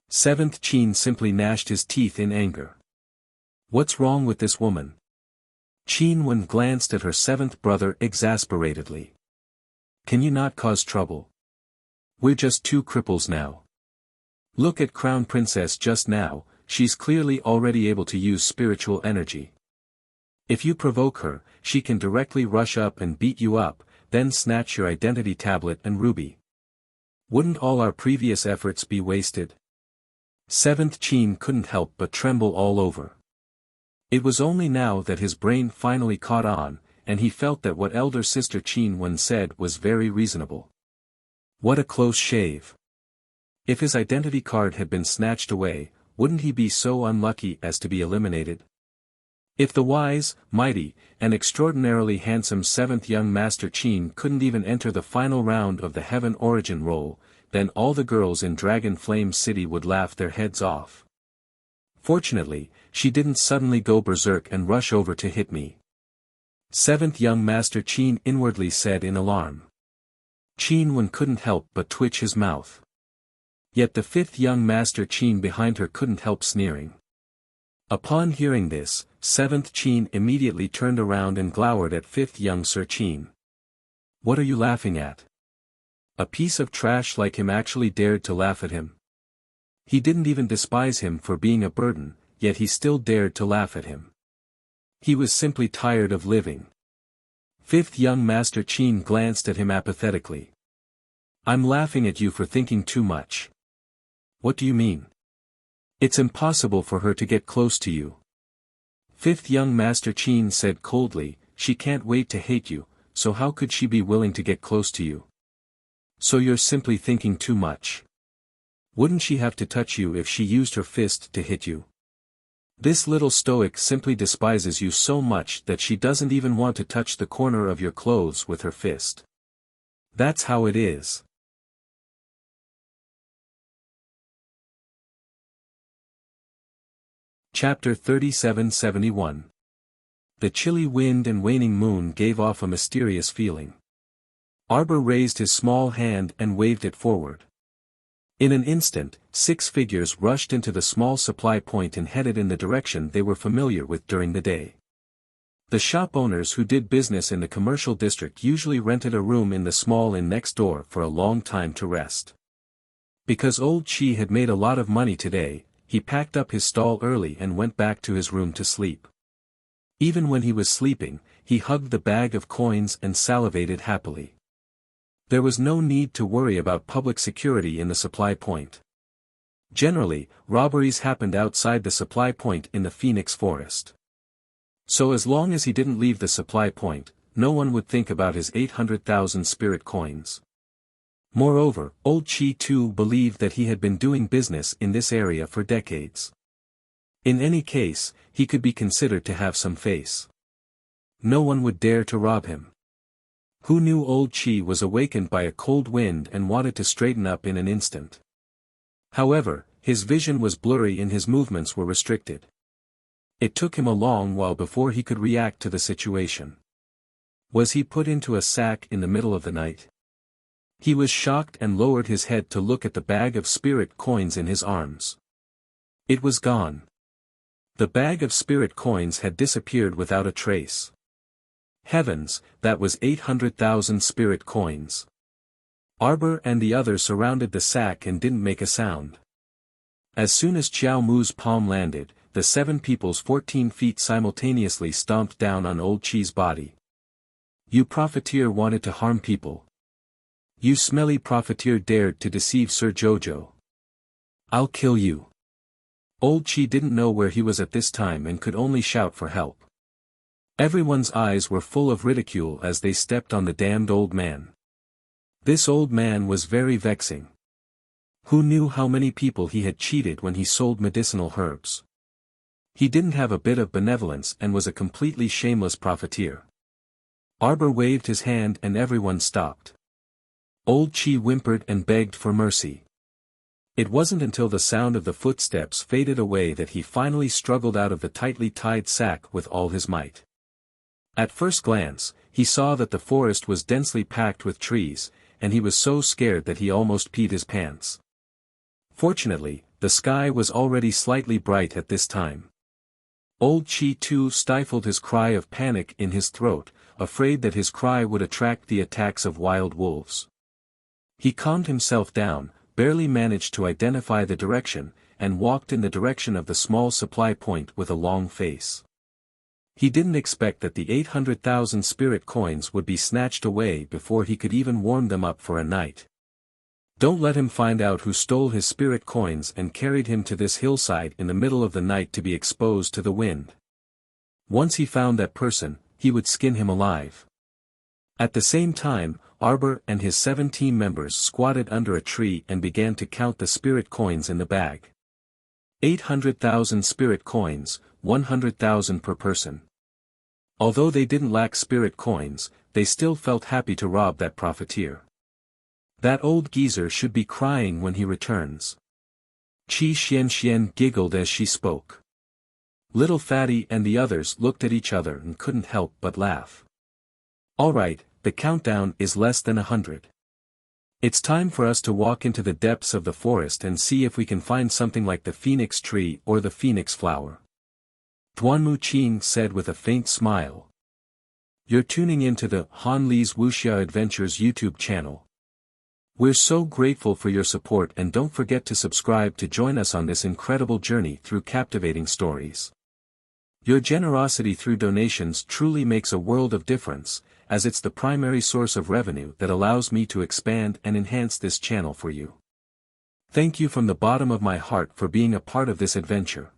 7th Qin simply gnashed his teeth in anger. What's wrong with this woman? Qin Wen glanced at her 7th brother exasperatedly. Can you not cause trouble? We're just 2 cripples now. Look at Crown Princess just now, she's clearly already able to use spiritual energy. If you provoke her, she can directly rush up and beat you up, then snatch your identity tablet and ruby. Wouldn't all our previous efforts be wasted? 7th Qin couldn't help but tremble all over. It was only now that his brain finally caught on, and he felt that what elder sister Qin Wen said was very reasonable. What a close shave. If his identity card had been snatched away, wouldn't he be so unlucky as to be eliminated? If the wise, mighty, and extraordinarily handsome 7th young Master Qin couldn't even enter the final round of the Heaven Origin roll, then all the girls in Dragon Flame City would laugh their heads off. Fortunately, she didn't suddenly go berserk and rush over to hit me. 7th young Master Qin inwardly said in alarm. Qin Wen couldn't help but twitch his mouth. Yet the 5th young Master Qin behind her couldn't help sneering. Upon hearing this, 7th Qin immediately turned around and glowered at 5th young Sir Qin. What are you laughing at? A piece of trash like him actually dared to laugh at him. He didn't even despise him for being a burden, yet he still dared to laugh at him. He was simply tired of living. 5th young Master Qin glanced at him apathetically. I'm laughing at you for thinking too much. What do you mean? It's impossible for her to get close to you. 5th young Master Qin said coldly, she can't wait to hate you, so how could she be willing to get close to you? So you're simply thinking too much. Wouldn't she have to touch you if she used her fist to hit you? This little stoic simply despises you so much that she doesn't even want to touch the corner of your clothes with her fist. That's how it is. Chapter 3771. The chilly wind and waning moon gave off a mysterious feeling. Arbor raised his small hand and waved it forward. In an instant, 6 figures rushed into the small supply point and headed in the direction they were familiar with during the day. The shop owners who did business in the commercial district usually rented a room in the small inn next door for a long time to rest. Because old Qi had made a lot of money today, he packed up his stall early and went back to his room to sleep. Even when he was sleeping, he hugged the bag of coins and salivated happily. There was no need to worry about public security in the supply point. Generally, robberies happened outside the supply point in the Phoenix Forest. So as long as he didn't leave the supply point, no one would think about his 800,000 spirit coins. Moreover, old Qi too believed that he had been doing business in this area for decades. In any case, he could be considered to have some face. No one would dare to rob him. Who knew old Qi was awakened by a cold wind and wanted to straighten up in an instant. However, his vision was blurry and his movements were restricted. It took him a long while before he could react to the situation. Was he put into a sack in the middle of the night? He was shocked and lowered his head to look at the bag of spirit coins in his arms. It was gone. The bag of spirit coins had disappeared without a trace. Heavens, that was 800,000 spirit coins. Arbor and the others surrounded the sack and didn't make a sound. As soon as Qiao Mu's palm landed, the 7 people's 14 feet simultaneously stomped down on Old Qi's body. You profiteer wanted to harm people. You smelly profiteer dared to deceive Sir Jojo. I'll kill you. Old Qi didn't know where he was at this time and could only shout for help. Everyone's eyes were full of ridicule as they stepped on the damned old man. This old man was very vexing. Who knew how many people he had cheated when he sold medicinal herbs? He didn't have a bit of benevolence and was a completely shameless profiteer. Arbor waved his hand and everyone stopped. Old Qi whimpered and begged for mercy. It wasn't until the sound of the footsteps faded away that he finally struggled out of the tightly tied sack with all his might. At first glance, he saw that the forest was densely packed with trees, and he was so scared that he almost peed his pants. Fortunately, the sky was already slightly bright at this time. Old Qi too stifled his cry of panic in his throat, afraid that his cry would attract the attacks of wild wolves. He calmed himself down, barely managed to identify the direction, and walked in the direction of the small supply point with a long face. He didn't expect that the 800,000 spirit coins would be snatched away before he could even warm them up for a night. Don't let him find out who stole his spirit coins and carried him to this hillside in the middle of the night to be exposed to the wind. Once he found that person, he would skin him alive. At the same time, Arbor and his 7 team members squatted under a tree and began to count the spirit coins in the bag. 800,000 spirit coins, 100,000 per person. Although they didn't lack spirit coins, they still felt happy to rob that profiteer. That old geezer should be crying when he returns. Qi Xianxian giggled as she spoke. Little Fatty and the others looked at each other and couldn't help but laugh. All right, the countdown is less than 100. It's time for us to walk into the depths of the forest and see if we can find something like the phoenix tree or the phoenix flower. Duanmu Qing said with a faint smile. You're tuning into the Han Li's Wuxia Adventures YouTube channel. We're so grateful for your support and don't forget to subscribe to join us on this incredible journey through captivating stories. Your generosity through donations truly makes a world of difference, as it's the primary source of revenue that allows me to expand and enhance this channel for you. Thank you from the bottom of my heart for being a part of this adventure.